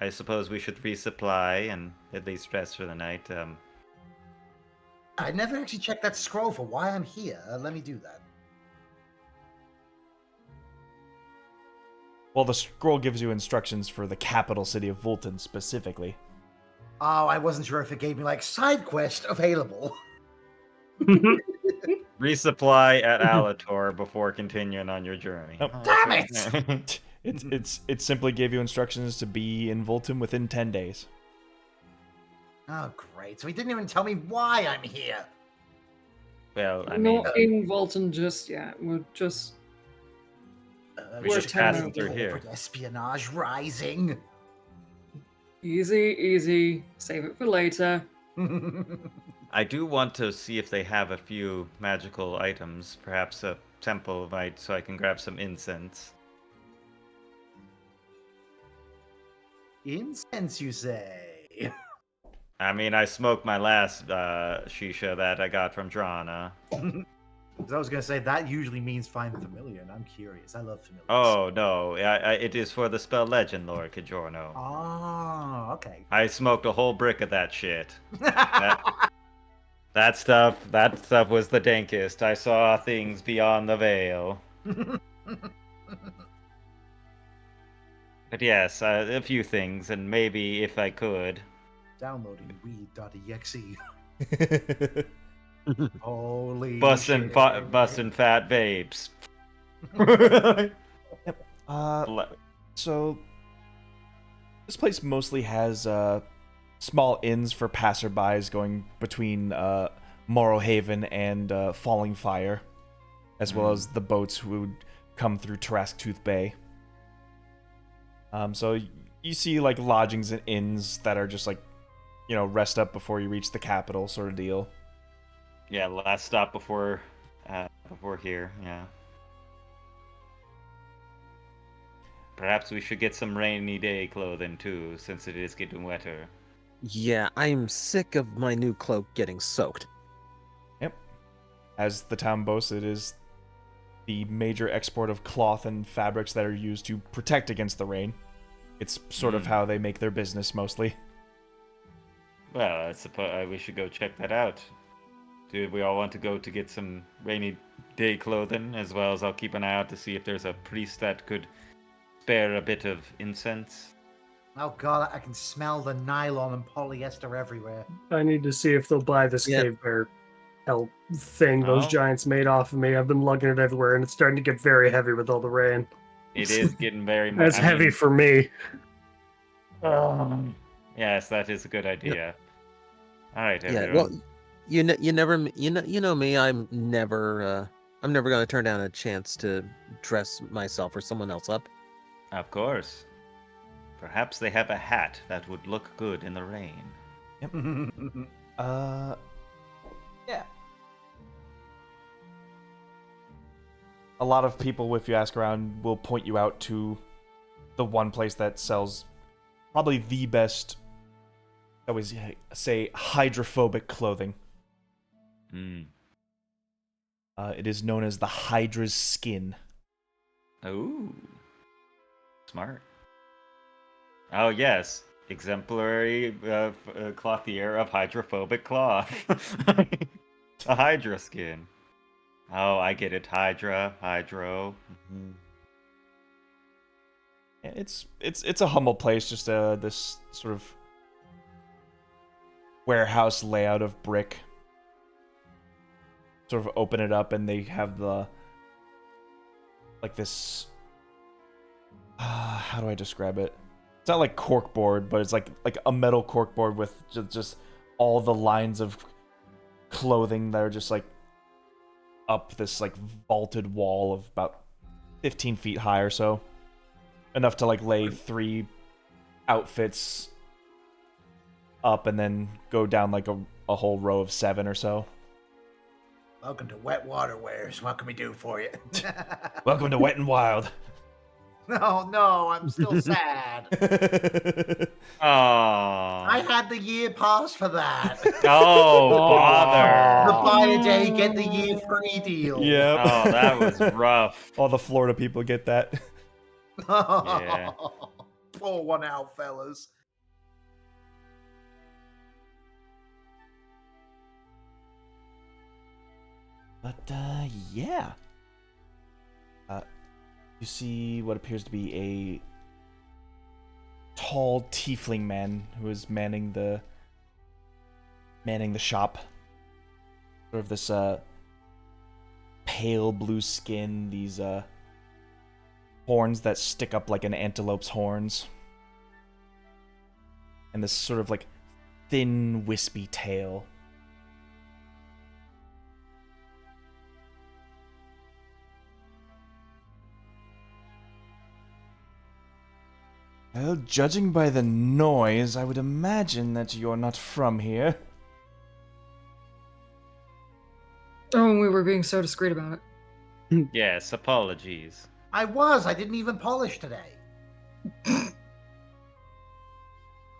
I suppose we should resupply and at least rest for the night. I never actually checked that scroll for why I'm here. Let me do that. Well, the scroll gives you instructions for the capital city of Wulton specifically. Oh, I wasn't sure if it gave me like side quest available. Resupply at Alator before continuing on your journey. Nope. Damn it! It simply gave you instructions to be in Wulton within 10 days. Oh, great. So he didn't even tell me why I'm here. Well, I mean, Not in Wulton just yet. We're just. we we're just passed ten through here. Corporate espionage rising. Easy. Save it for later. I do want to see if they have a few magical items, perhaps a temple might, so I can grab some incense. Incense, you say? I mean, I smoked my last shisha that I got from Drana. Because I was going to say, that usually means find familiar, and I'm curious. I love familiars. Oh, no, it is for the spell legend, Lord Kajorno. Oh, okay. I smoked a whole brick of that shit. That stuff was the dankest. I saw things beyond the veil. But yes, a few things, and maybe if I could. Downloading weed.exe. Holy Bustin' shit. fat vapes. Yep. So this place mostly has small inns for passerbys going between Morrowhaven and Falling Fire, as well as the boats who would come through Tarask Tooth Bay. So you see like lodgings and inns that are just like, rest up before you reach the capital sort of deal. Yeah, last stop before here, yeah. Perhaps we should get some rainy day clothing too, since it is getting wetter. Yeah, I'm sick of my new cloak getting soaked. Yep. As the town boasts, it is the major export of cloth and fabrics that are used to protect against the rain. It's sort of how they make their business mostly. Well, I suppose we should go check that out. Do we all want to go to get some rainy day clothing, as well as I'll keep an eye out to see if there's a priest that could spare a bit of incense? Oh god, I can smell the nylon and polyester everywhere. I need to see if they'll buy this cave bear hell thing those Oh. giants made off of me. I've been lugging it everywhere, and it's starting to get very heavy with all the rain. It is getting very much. That's heavy for me. Yes, that is a good idea. All right, Yeah, everyone. well, you know me. I'm never I'm never going to turn down a chance to dress myself or someone else up. Of course. Perhaps they have a hat that would look good in the rain. Yep. Yeah. A lot of people, if you ask around, will point you out to the one place that sells probably the best, I always say, hydrophobic clothing. It is known as the Hydra's Skin. Ooh. Smart. Oh, yes. Exemplary clothier of hydrophobic cloth. A Hydra skin. Oh, I get it. Hydra, hydro. Mm-hmm. Yeah, it's a humble place, just this sort of warehouse layout of brick. Sort of open it up, and they have the like this. How do I describe it? It's not like corkboard, but it's like a metal corkboard with just all the lines of clothing that are just like up this like vaulted wall of about 15 feet high or so. Enough to like lay 3 outfits up and then go down like a whole row of 7 or so. Welcome to Wet Waterwares. What can we do for you? Welcome to Wet and Wild. No, I'm still sad. Aww. I had the year pass for that. Oh, bother. The buy a day, get the year free deal. Yep. Oh, that was rough. All the Florida people get that. Yeah. Pour one out, fellas. But, yeah. You see what appears to be a tall tiefling man who is manning the shop. Sort of this, pale blue skin, these, horns that stick up like an antelope's horns. And this sort of, like, thin, wispy tail. Well, judging by the noise, I would imagine that you're not from here. Oh, we were being so discreet about it. Yes, apologies. I didn't even polish today.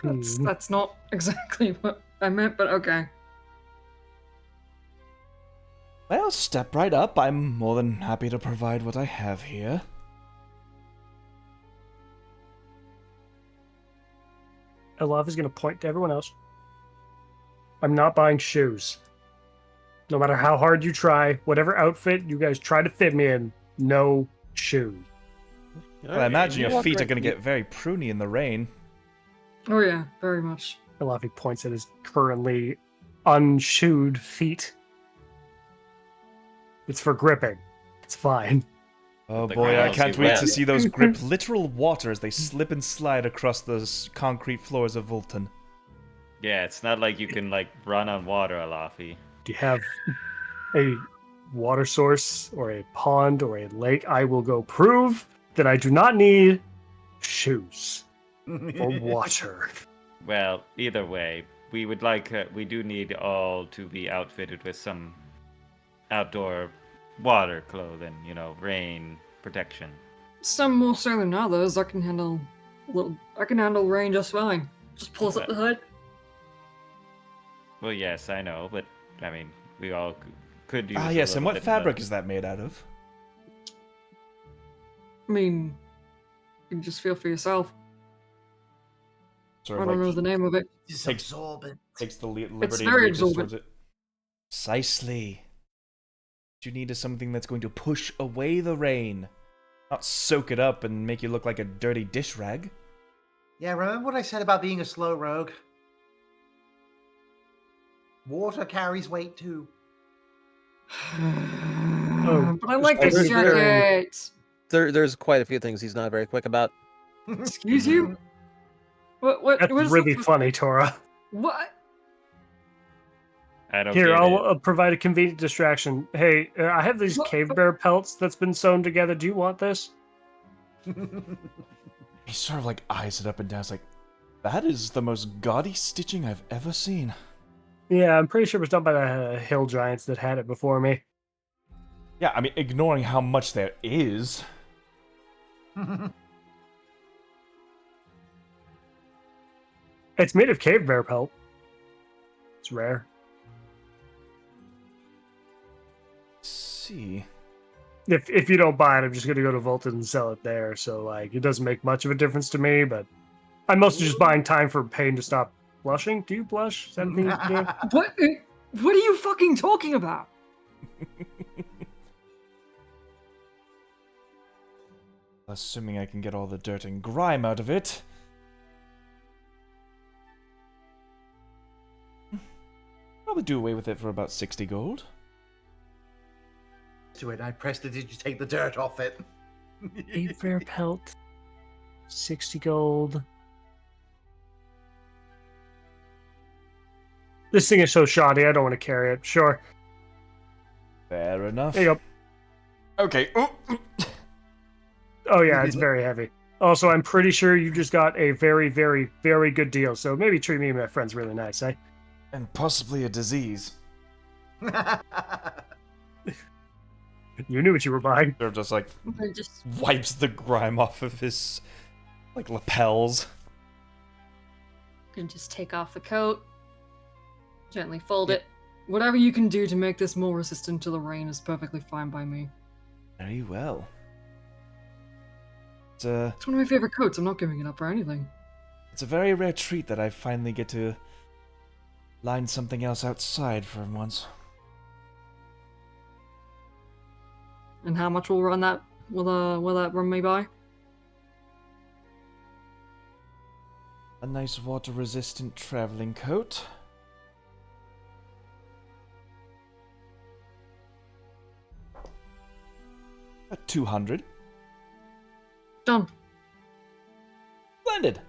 That's not exactly what I meant, but okay. Well, step right up. I'm more than happy to provide what I have here. Olaf is going to point to everyone else. I'm not buying shoes. No matter how hard you try, whatever outfit you guys try to fit me in, no shoes. Well, I imagine your feet are going to get very pruny in the rain. Oh yeah, very much. Olafi points at his currently unshoed feet. It's for gripping. It's fine. Oh The boy, I grounds can't you wait went. to see those grip literal water as they slip and slide across the concrete floors of Wulton. Yeah, it's not like you can, like, run on water, Alafi. Do you have a water source or a pond or a lake? I will go prove that I do not need shoes or water. Well, either way, we would like, we do need all to be outfitted with some outdoor water clothing, you know, rain protection. Some more so than others. I can handle rain just fine. Just pulls up the hood. Well, yes, I know, but I mean, we all could use. Ah, a yes, and little what bit fabric of is that made out of? I mean, you can just feel for yourself. Sort I of don't know like the name of it. It's Takes- absorbent. takes the liberty very and reaches absorbent. towards it. Precisely. What you need is something that's going to push away the rain, not soak it up and make you look like a dirty dish rag. Yeah, remember what I said about being a slow rogue? Water carries weight too. But I like Just this like this jacket. There's quite a few things he's not very quick about. Excuse you? What That's is really the- funny, Tora. What? I don't Here, get I'll it. provide a convenient distraction. Hey, I have these cave bear pelts that's been sewn together. Do you want this? He sort of like eyes it up and down. It's like, that is the most gaudy stitching I've ever seen. Yeah, I'm pretty sure it was done by the hill giants that had it before me. Yeah, I mean, ignoring how much there is. It's made of cave bear pelt. It's rare. Let's see. If you don't buy it, I'm just gonna go to Wulton and sell it there. So like, it doesn't make much of a difference to me. But I'm mostly just buying time for Pain to stop blushing. Do you blush? Is that a thing you do? What are you fucking talking about? Assuming I can get all the dirt and grime out of it. Probably do away with it for about 60 gold. To it, I pressed it. Did you take the dirt off it? Cave bear pelt. 60 gold. This thing is so shoddy, I don't want to carry it. Sure. Fair enough. There you go. Okay. Oh yeah, it's very heavy. Also, I'm pretty sure you just got a very, very, very good deal. So maybe treat me and my friends really nice, eh? And possibly a disease. You knew what you were buying. They're just like Just wipes the grime off of his like lapels. can just take off the coat, gently fold it. Whatever you can do to make this more resistant to the rain is perfectly fine by me. Very well. It's one of my favorite coats. I'm not giving it up for anything. It's a very rare treat that I finally get to line something else outside for once. And how much will run that? Will that run me by? A nice water-resistant traveling coat. At 200. Done. Splendid.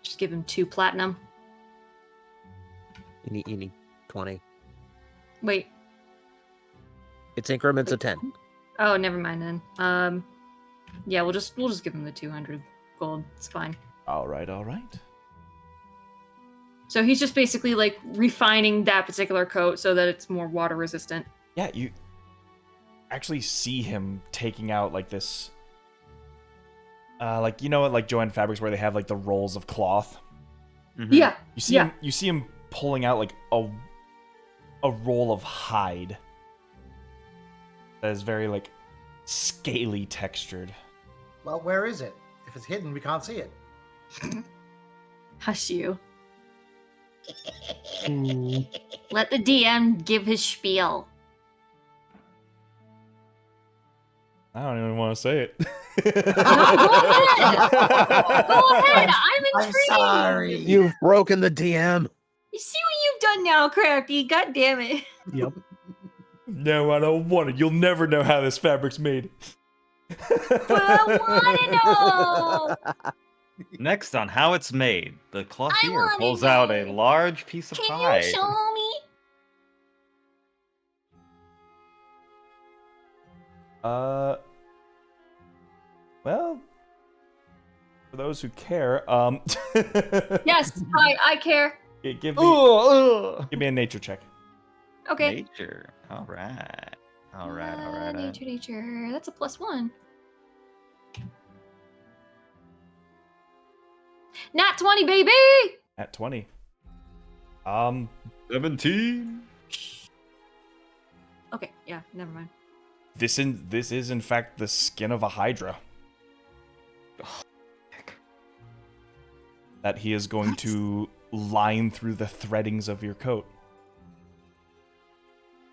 Just give him 2 platinum. You need 20. Wait. It's increments of 10. Oh, never mind then. Yeah, we'll just give him the 200 gold. It's fine. All right, all right. So he's just basically like refining that particular coat so that it's more water resistant. Yeah, you actually see him taking out like this, like, you know, like Joanne Fabrics where they have like the rolls of cloth. Mhm. Yeah. You see him. You see him pulling out like a roll of hide that is very like scaly textured. Well, where is it? If it's hidden, we can't see it. Hush you. Hmm. Let the DM give his spiel. I don't even want to say it. Go ahead. I'm I'm intrigued. sorry. You've broken the DM. You see what you've done now, Crafty. God damn it. Yep. No, I don't want it. You'll never know how this fabric's made. But I want to know. Next on how it's made, the clothier wanna pulls out a know. large piece of Can hide. you show me? Well, for those who care, Yes, I care. give me a nature check. Okay. Nature. All right. All right. Nature. That's a +1. Nat 20, baby! At 20. 17. Okay, yeah, never mind. This is in fact the skin of a hydra that he is going to line through the threadings of your coat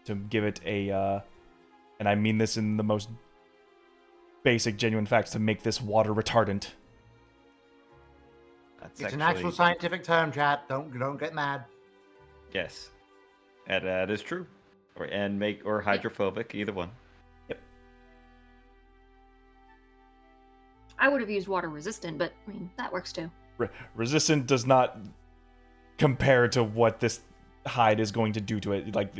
to give it a and I mean this in the most basic genuine facts, to make this water retardant. That's It's an actually- actual scientific term, chat. Don't get mad. Yes. And that is true. Or hydrophobic, either one. I would have used water resistant, but I mean, that works too. Resistant does not compared to what this hide is going to do to it. Like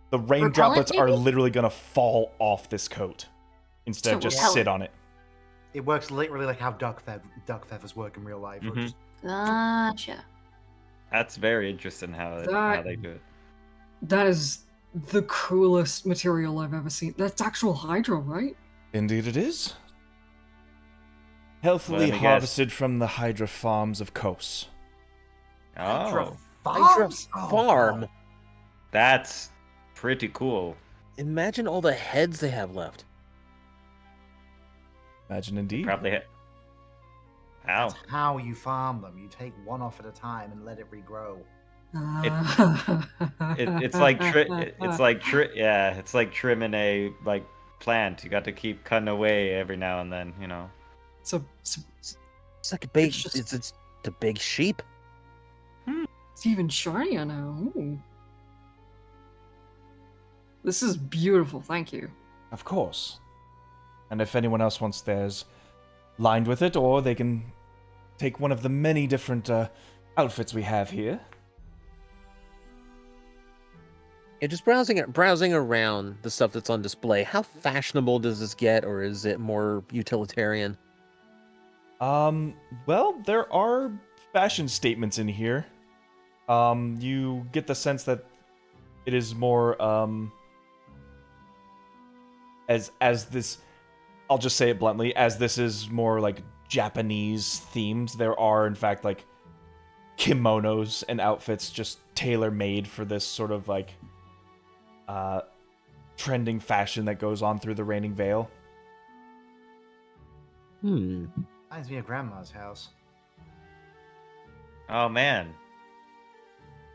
the rain Repellent, droplets are maybe? literally going to fall off this coat instead So of just repellent. sit on it. It works literally like how duck feathers work in real life. Mhm. Gotcha. That's very interesting how they do it. That is the coolest material I've ever seen. That's actual Hydra, right? Indeed it is. Healthily let me guess. harvested from the Hydra farms of Kos. Oh, Hydra Oh, farm. God. that's pretty cool. Imagine all the heads they have left. Imagine indeed. Probably. Ow. That's how you farm them. You take one off at a time and let it regrow. It's like trimming a like plant. You got to keep cutting away every now and then, you know. So It's like a big. It's just- It's the big sheep. it's even shinier now. Ooh. This is beautiful. Thank you. Of course. And if anyone else wants theirs lined with it, or they can take one of the many different outfits we have here. Yeah, just browsing around the stuff that's on display. How fashionable does this get, or is it more utilitarian? Well, there are fashion statements in here. You get the sense that it is more, as this, I'll just say it bluntly, as this is more like Japanese themed, there are in fact like kimonos and outfits just tailor-made for this sort of like trending fashion that goes on through the Reigning Vale. Reminds me of Grandma's house. Oh man.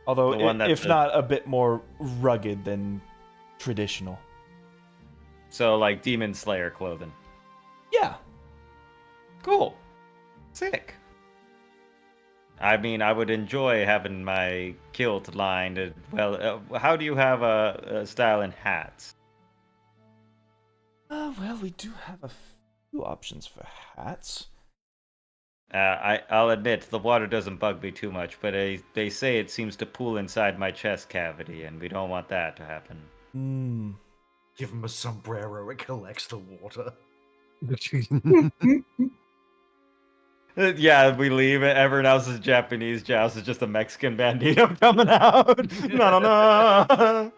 Although, The one that if the- not a bit more rugged than traditional. So like Demon Slayer clothing. Yeah. Cool. Sick. I mean, I would enjoy having my kilt lined. Well, how do you have a style in hats? Well, we do have a few options for hats. I'll admit the water doesn't bug me too much, but they say it seems to pool inside my chest cavity, and we don't want that to happen. Give him a sombrero, it collects the water. Yeah, we leave it. Everyone else is Japanese. Joust is just a Mexican bandito coming out. No, no, no.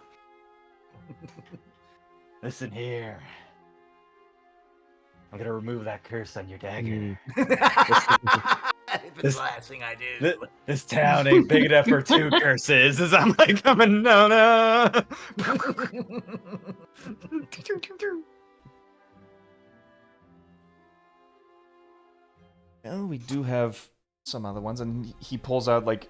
Listen here. I'm gonna remove that curse on your dagger. It's the last thing I do. This town ain't big enough for two curses. As I'm like coming, no, no. Well, we do have some other ones, and he pulls out like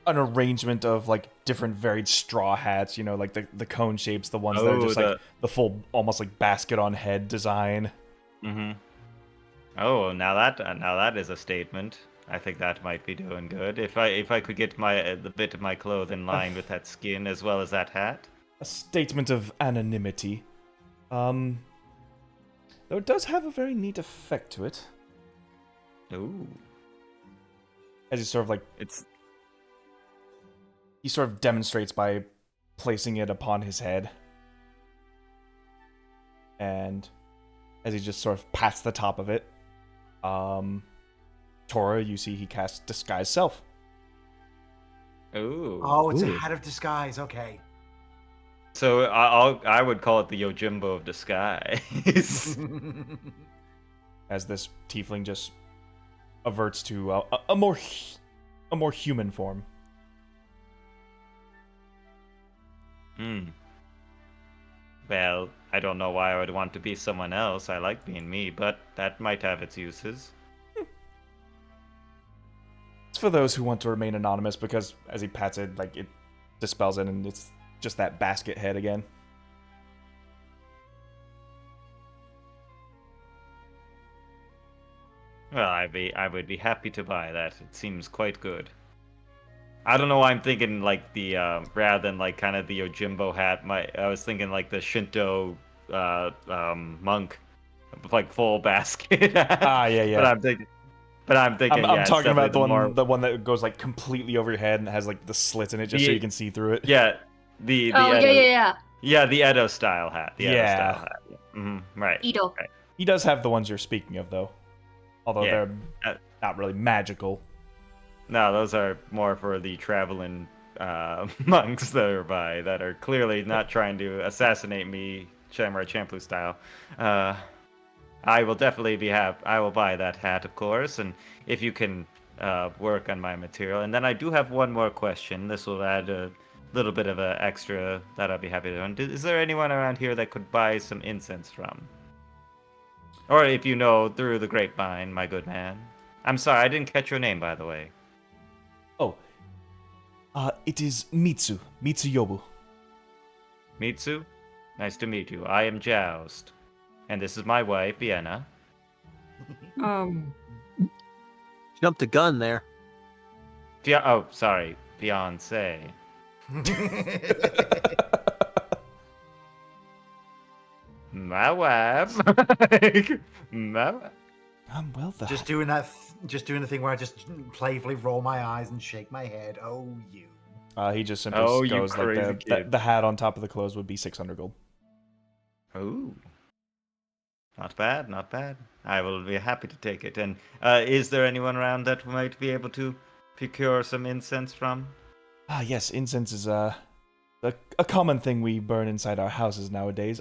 an arrangement of like different varied straw hats. You know, like the cone shapes, the ones that are just like the full, almost like basket on head design. Mm-hmm. Oh, now that is a statement. I think that might be doing good. If I could get the bit of my clothing lined with that skin as well as that hat. A statement of anonymity. Though it does have a very neat effect to it. Ooh. As he sort of like he sort of demonstrates by placing it upon his head. And as he just sort of pats the top of it, Tora, you see he casts Disguise Self. Ooh. Oh, it's Ooh. a hat of disguise. Okay. So I would call it the Yojimbo of disguise. As this tiefling just averts to a more human form. Well, I don't know why I would want to be someone else. I like being me, but that might have its uses. It's for those who want to remain anonymous, because as he pats it, like it dispels it, and it's just that basket head again. Well, I would be happy to buy that. It seems quite good. I don't know why I'm thinking like the rather than like kind of the Yojimbo hat. I was thinking like the Shinto monk, like full basket. Ah, yeah. But I'm thinking, But I'm thinking, I'm yeah, it's talking about definitely the one that goes like completely over your head and has like the slits in it just so you can see through it. Yeah, the Oh, Edo, yeah. yeah, the Edo style hat. The Edo style Yeah. hat. Mm-hmm. Right. Edo. Right. He does have the ones you're speaking of, though. Although Yeah. they're not really magical. No, those are more for the traveling monks thereby that are clearly not trying to assassinate me, Samurai Champloo style. I will definitely be happy. I will buy that hat, of course, and if you can work on my material. And then I do have one more question. This will add a little bit of an extra that I'll be happy to do. Is there anyone around here that could buy some incense from? Or if you know through the grapevine, my good man. I'm sorry, I didn't catch your name, by the way. Oh. It is Mitsu Yobu. Mitsu? Nice to meet you. I am Joust. And this is my wife, Vienna. Jumped a gun there. Oh, sorry. Fiance. My wife. My wife. Well, Just doing the thing where I just playfully roll my eyes and shake my head. Oh, you. He just simply goes like the hat on top of the clothes would be 600 gold. Oh. Not bad, not bad. I will be happy to take it. And is there anyone around that might be able to procure some incense from? Yes, incense is a common thing we burn inside our houses nowadays.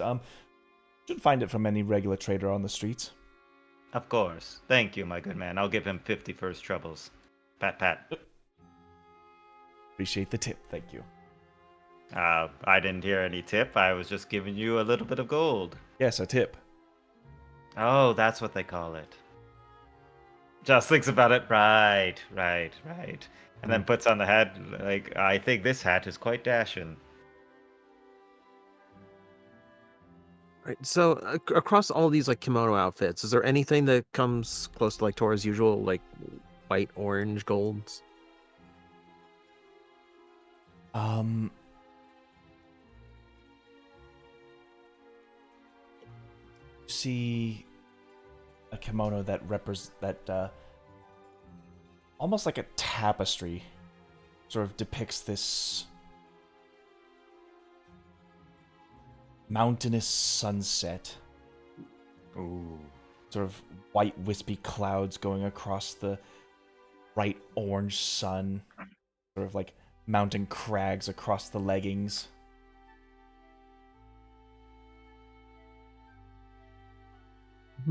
Should find it from any regular trader on the streets. Of course. Thank you, my good man. I'll give him 50 for his troubles. Pat, pat. Appreciate the tip, thank you. I didn't hear any tip. I was just giving you a little bit of gold. Yes, a tip. Oh, that's what they call it. Just thinks about it. Right. And then puts on the hat. Like, I think this hat is quite dashing. Right. So across all these like kimono outfits, is there anything that comes close to like Tora's usual like white, orange, golds? See a kimono that almost like a tapestry sort of depicts this mountainous sunset. Ooh. Sort of white wispy clouds going across the bright orange sun. Sort of like mountain crags across the leggings. I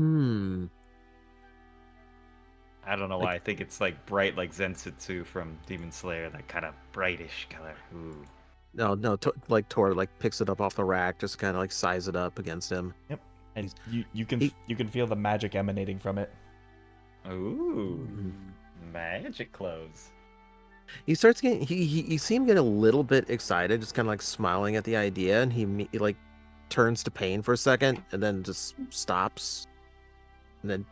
don't know why. I think it's like bright like Zensetsu from Demon Slayer, that kind of brightish color. Ooh. No, like Tora like picks it up off the rack, just kind of like size it up against him. Yep, and you can feel the magic emanating from it. Ooh, magic clothes. He starts getting you see him get a little bit excited, just kind of like smiling at the idea, and he like turns to Pain for a second, and then just stops, and then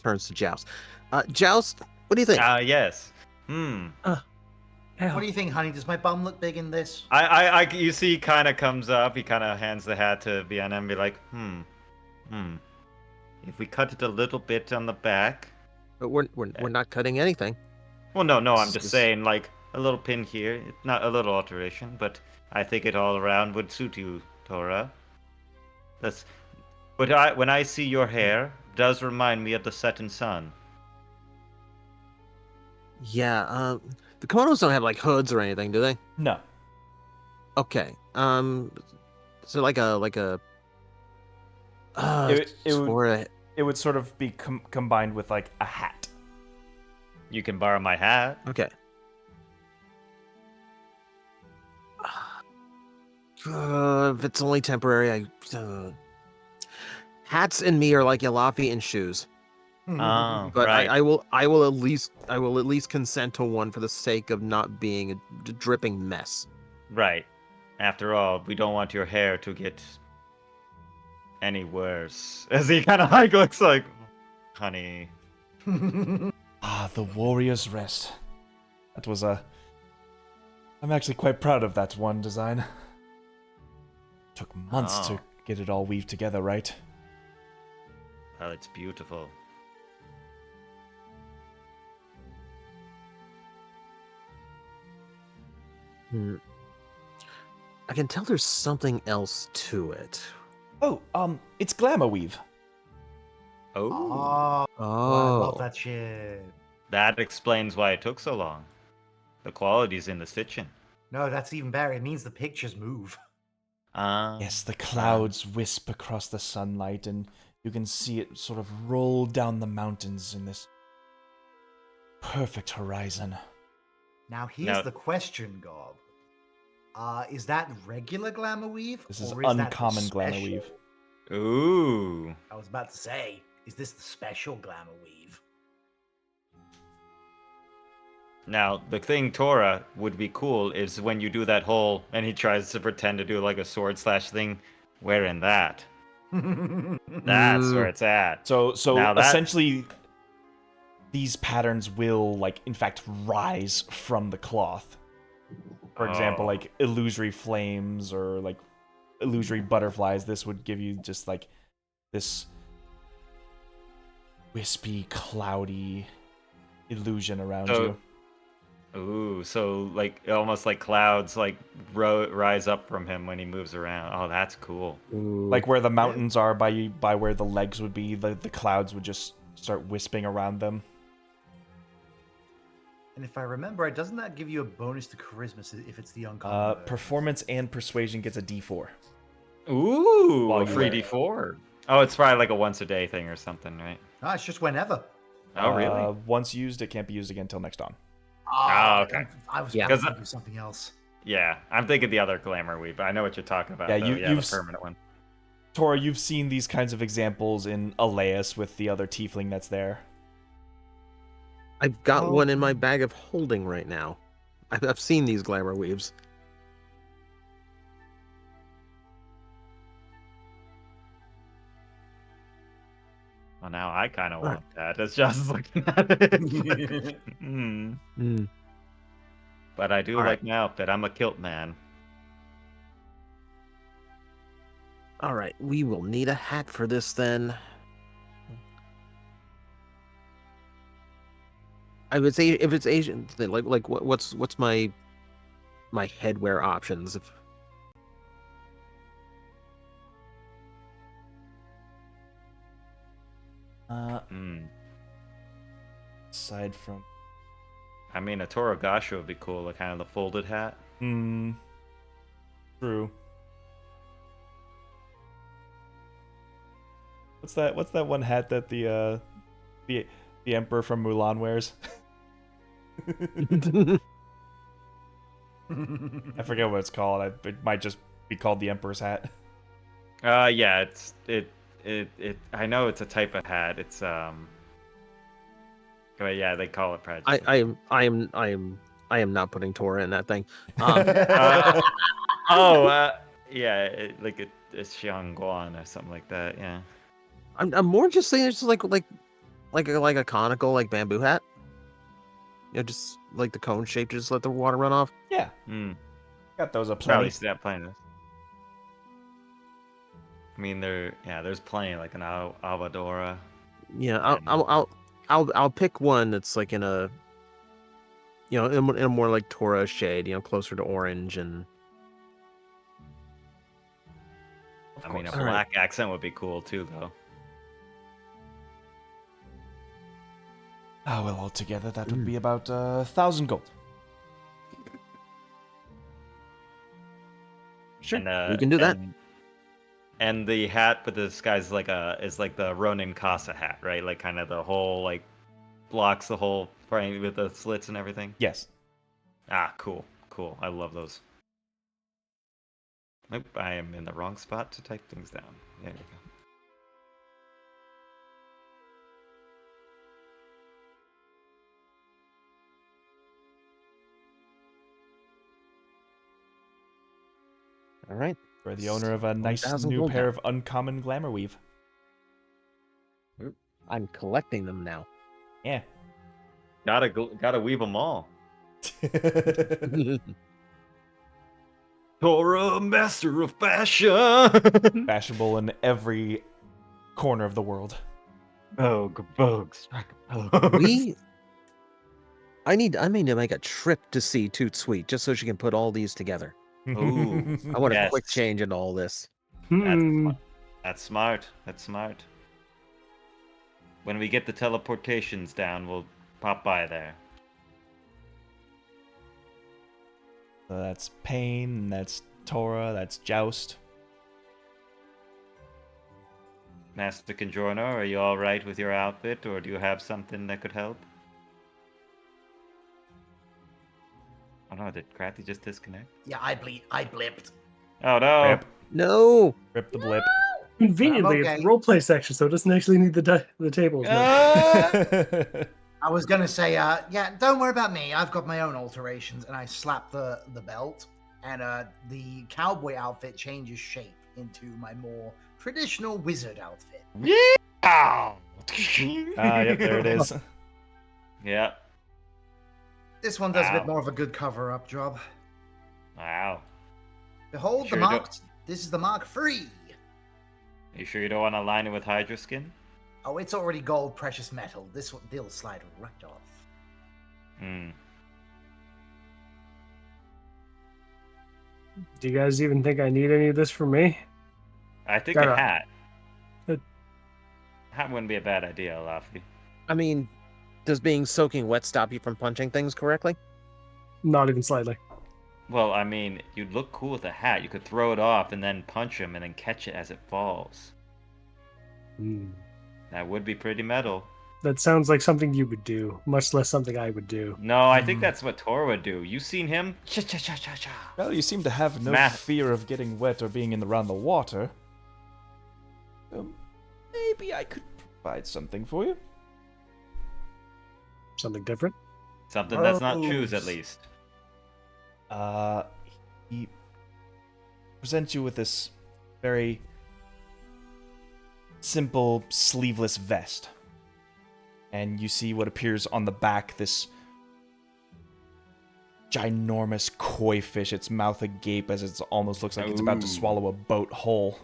turns to Joust. Joust, what do you think? Yes. What do you think, honey? Does my bum look big in this? You see, he kind of comes up. He kind of hands the hat to Vienna and be like, If we cut it a little bit on the back. But we're not cutting anything. Well, no. I'm just saying, like a little pin here. It's not a little alteration, but I think it all around would suit you, Tora. When I see your hair, it does remind me of the setting sun. Yeah. The kimonos don't have like hoods or anything, do they? No. Okay. So like a. It would sort of be combined with like a hat. You can borrow my hat. Okay. If it's only temporary, hats and me are like Yalafi and shoes. Oh, But right. I will at least consent to one for the sake of not being a dripping mess. Right. After all, we don't want your hair to get any worse. As he kind of like looks like, honey. The Warrior's Rest. That was I'm actually quite proud of that one design. Took months to get it all weaved together, right? Well, it's beautiful. I can tell there's something else to it. Oh, it's glamour weave. Oh. I love that shit. That explains why it took so long. The quality's in the stitching. No, that's even better. It means the pictures move. Yes, the clouds wisp across the sunlight, and you can see it sort of roll down the mountains in this perfect horizon. Now, here's the question, Gob. Is that regular glamour weave? This is or is that the uncommon glamour special? weave. Ooh. I was about to say, is this the special glamour weave? Now, the thing Tora would be cool is when you do that whole, and he tries to pretend to do like a sword slash thing, wearing that. That's where it's at. So Now that- essentially, these patterns will, like, in fact, rise from the cloth. For example, like illusory flames or like illusory butterflies. This would give you just like this wispy, cloudy illusion around you. Ooh, so like almost like clouds like rise up from him when he moves around. Oh, that's cool. Like where the mountains are by where the legs would be, the clouds would just start wisping around them. And if I remember, doesn't that give you a bonus to charisma if it's the uncommon? Performance and persuasion gets a D4. Ooh, While a you free wear it. D4. Oh, it's probably like a once a day thing or something, right? Ah, it's just whenever. Oh, really? Once used, it can't be used again until next dawn. Oh, okay. I was Yeah. going to do something else. Yeah, I'm thinking the other glamour weave, but I know what you're talking about. Yeah, though. you've the permanent one. Tora, you've seen these kinds of examples in Aleus with the other tiefling that's there. I've got one in my bag of holding right now. I've seen these glamour weaves. Well, now I kind of want that. It's just looking at it. But I do like my outfit. I'm a kilt man. All right, we will need a hat for this then. I would say if it's Asian, then like what's my headwear options? If Aside from, I mean, a Torogasho would be cool, like kind of the folded hat. True. What's that one hat that the Emperor from Mulan wears? I forget what it's called. It might just be called the Emperor's hat. Yeah, it. I know it's a type of hat. It's But yeah, they call it prejudice. I am not putting Tora in that thing. Yeah, it's Xiangguan or something like that. Yeah. I'm more just saying it's just like a conical like bamboo hat. You know, just like the cone shape, just let the water run off. Yeah. Got those up Probably plenty. see that plenty. I mean, there's plenty like an Avadora. Yeah, I'll pick one that's like in a, you know, in a more like Tora shade, you know, closer to orange and. I mean, a black accent would be cool too, though. Oh, well, altogether, that would be about 1,000 gold. Sure, And, we can do that. And the hat with the disguise is like the Ronin Casa hat, right? Like kind of the whole like blocks the whole frame with the slits and everything. Yes. Ah, cool. I love those. Nope, I am in the wrong spot to type things down. There we go. All right. For the owner of a nice 1,000 new gold pair now. of uncommon glamour weave. I'm collecting them now. Yeah. Gotta weave them all. Tora, master of fashion. Fashionable in every corner of the world. Vogue, strike a pose. I need to make a trip to see Toot Sweet just so she can put all these together. Ooh, I want a yes. quick change in all this. That's smart. That's smart. When we get the teleportations down, we'll pop by there. So that's Pain, that's Tora, that's Joust. Master Conjorno, are you all right with your outfit, or do you have something that could help? Oh no, did Krathy just disconnect? Yeah, I blipped. Oh no! Rip. No. Rip the blip. Conveniently, okay. it's the roleplay section, so it doesn't actually need the tables. I was gonna say, yeah, don't worry about me. I've got my own alterations, and I slap the belt, and the cowboy outfit changes shape into my more traditional wizard outfit. Yeah! Yep, there it is. Yeah. This one does a bit Wow. more of a good cover-up job. Wow. Behold Sure the you mark. This is the Mark III. Are you sure you don't want to line it with Hydra skin? Oh, it's already gold, precious metal. This one, they'll slide right off. Hmm. Do you guys even think I need any of this from me? I think Got a a- hat. Uh, Hat wouldn't be a bad idea, Laffy. I mean, does being soaking wet stop you from punching things correctly? Not even slightly. Well, I mean, you'd look cool with a hat. You could throw it off and then punch him and then catch it as it falls. That would be pretty metal. That sounds like something you would do, much less something I would do. No, I think that's what Tor would do. You seen him? Cha-cha-cha-cha-cha. Well, you seem to have no Math. fear of getting wet or being around the water. Maybe I could provide something for you. Something different? Something that's not Gross. shoes, at least. He presents you with this very simple sleeveless vest. And you see what appears on the back, this ginormous koi fish, its mouth agape as it almost looks like it's about to Ooh. swallow a boat whole.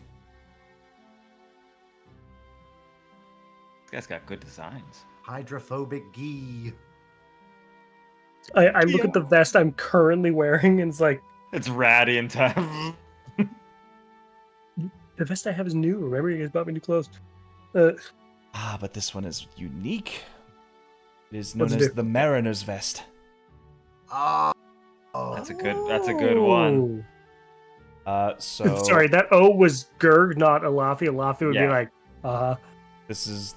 This guy's got good designs. Hydrophobic gi. I look at the vest I'm currently wearing and it's like, It's ratty and tough. the vest I have is new. Remember, you guys bought me new clothes. But this one is unique. It is known What's it as do? the Mariner's Vest. Oh. That's a good one. So Sorry, that O was Gerg, not Alafi. Alafi would be Yeah. like, this is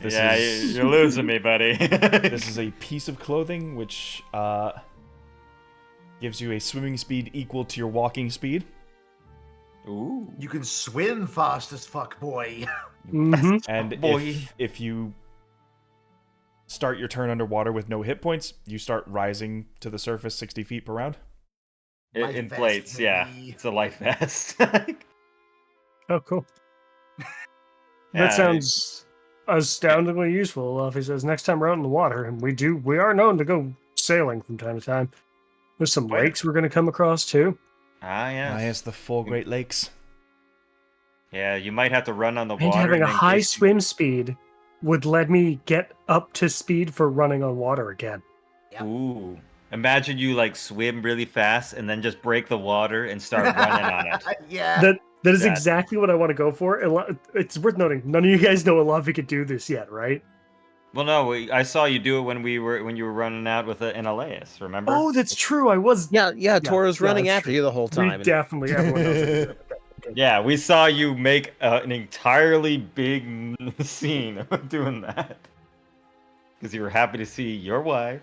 You're losing me, buddy. this is a piece of clothing which gives you a swimming speed equal to your walking speed. Ooh. You can swim fast as fuck, boy. mm-hmm. And Boy. if you start your turn underwater with no hit points, you start rising to the surface 60 feet per round. It Life inflates, vest, yeah. baby. It's a life vest. Oh, cool. Yeah, That sounds astoundingly useful. Alafi says, next time we're out in the water, and we are known to go sailing from time to time. There's some Right. lakes we're going to come across, too. yes. Yes, the four Great Lakes. Yeah, you might have to run on the And water. having a then high get- swim speed would let me get up to speed for running on water again. Yep. Ooh. Imagine you like swim really fast and then just break the water and start running on it. Yeah. That is That- exactly what I want to go for. It's worth noting, none of you guys know Alafi could do this yet, right? Well, no, I saw you do it when you were running out with an Elias. Remember? Oh, that's true. I was. Yeah, Tora's yeah, running that's after true. you the whole time. We definitely, everyone knows I can do it. Yeah, we saw you make an entirely big scene of doing that because you were happy to see your wife.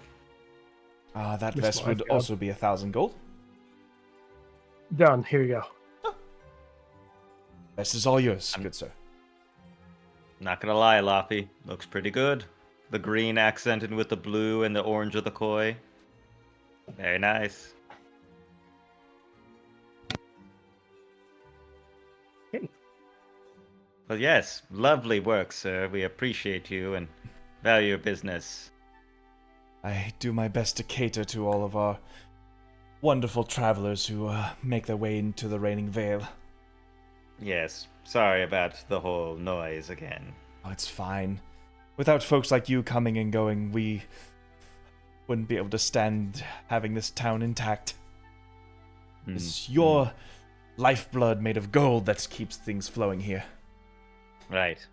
That Miss vest would Lifeguard. also be 1,000 gold. Done. Here you go. Vest is all yours, good sir. Not gonna lie, Laffy, looks pretty good. The green accented with the blue and the orange of the koi. Very nice. Okay. But yes, lovely work, sir. We appreciate you and value your business. I do my best to cater to all of our wonderful travelers who make their way into the Reigning Vale. Yes, sorry about the whole noise again. Oh, it's fine. Without folks like you coming and going, wouldn't be able to stand having this town intact. Hmm. It's your lifeblood made of gold that keeps things flowing here. Right.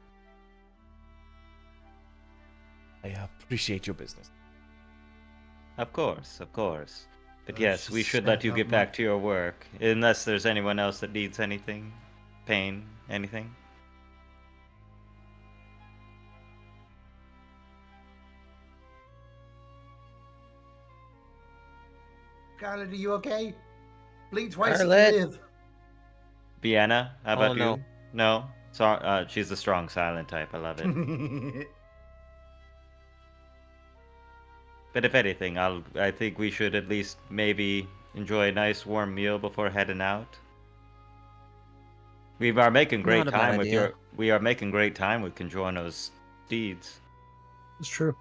I appreciate your business. Of course, of course. But Oh, yes, she we should let spent you up get my- back to your work. Unless there's anyone else that needs anything. Pain, anything. Scarlet, are you okay? Blink twice Scarlet. if you live. Vienna, how Oh, about no. you? No? So, she's the strong silent type, I love it. But if anything, I think we should at least maybe enjoy a nice warm meal before heading out. We are making great Not a bad time with idea. we are making great time with Congiorno's steeds. It's true.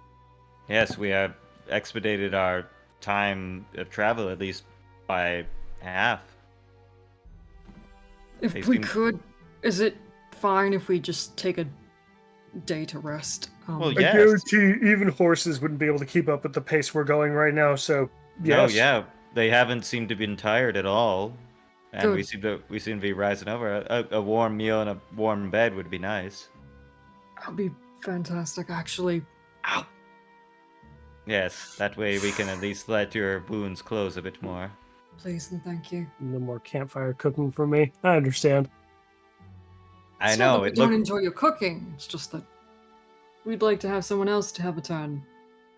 Yes, we have expedited our time of travel at least by half. If They we seem- could, is it fine if we just take a day to rest? Well, I yes. guarantee even horses wouldn't be able to keep up with the pace we're going right now. So No, yes. yeah, they haven't seemed to be tired at all, and we Good. seem to be rising over. A warm meal and a warm bed would be nice. That'd be fantastic, actually. Ow. Yes, that way we can at least let your wounds close a bit more. Please and thank you. No more campfire cooking for me. I understand. I It's not know that we it don't looked. enjoy your cooking. It's just that we'd like to have someone else to have a turn,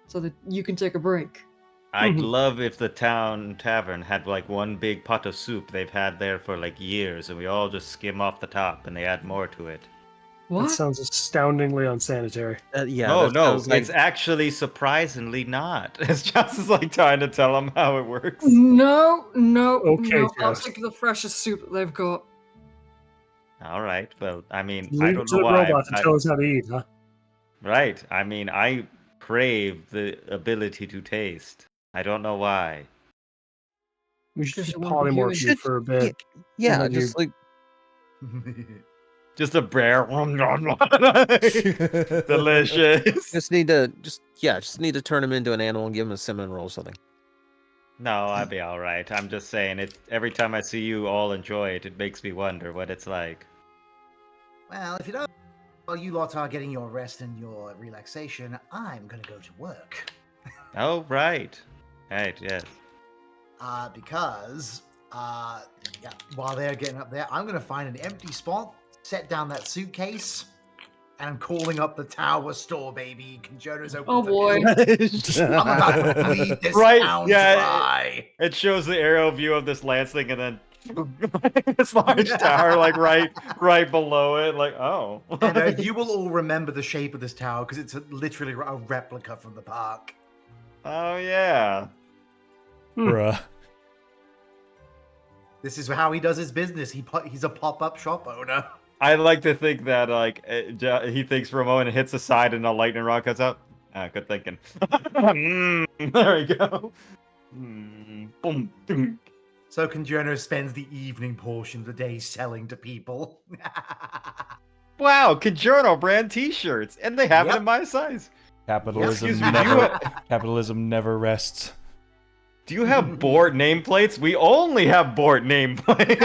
so that you can take a break. I'd Mhm. love if the town tavern had like one big pot of soup they've had there for like years, and we all just skim off the top, and they add more to it. What? That sounds astoundingly unsanitary. Yeah. No, that no, sounds like- it's actually surprisingly not. It's just like trying to tell them how it works. No, no, Okay, no. I'll Jess. stick to the freshest soup that they've got. All right, well, I mean, I Leave it don't to know the why. robot to tell us how to eat, huh? Right, I mean, I crave the ability to taste. I don't know why. We should Because just you won't be polymorph human. you for a bit. Yeah, then just like Just a bear. Delicious. just need to turn him into an animal and give him a cinnamon roll or something. No, I'll be all right. I'm just saying it. Every time I see you all enjoy it, it makes me wonder what it's like. Well, if you don't, while you lot are getting your rest and your relaxation, I'm gonna go to work. Oh, right. Right, yes. Because yeah, while they're getting up there, I'm gonna find an empty spot, set down that suitcase, and I'm calling up the tower store, baby. Conjono's open. Oh for boy. business. I'm about to bleed this Right, town yeah, dry. It shows the aerial view of this lance thing, and then this large tower, like right below it. Like, oh. And you will all remember the shape of this tower because it's literally a replica from the park. Oh yeah. Bruh. This is how he does his business. He's a pop-up shop owner. I like to think that like he thinks for a moment and hits the side, and a lightning rod comes out. Ah, good thinking. There we go. Boom. Ding. So Conjono spends the evening portion of the day selling to people. Wow, Congiorno brand T-shirts, and they have it Yep. in my size. Capitalism Excuse me, capitalism never rests. Do you have board nameplates? We only have board nameplates.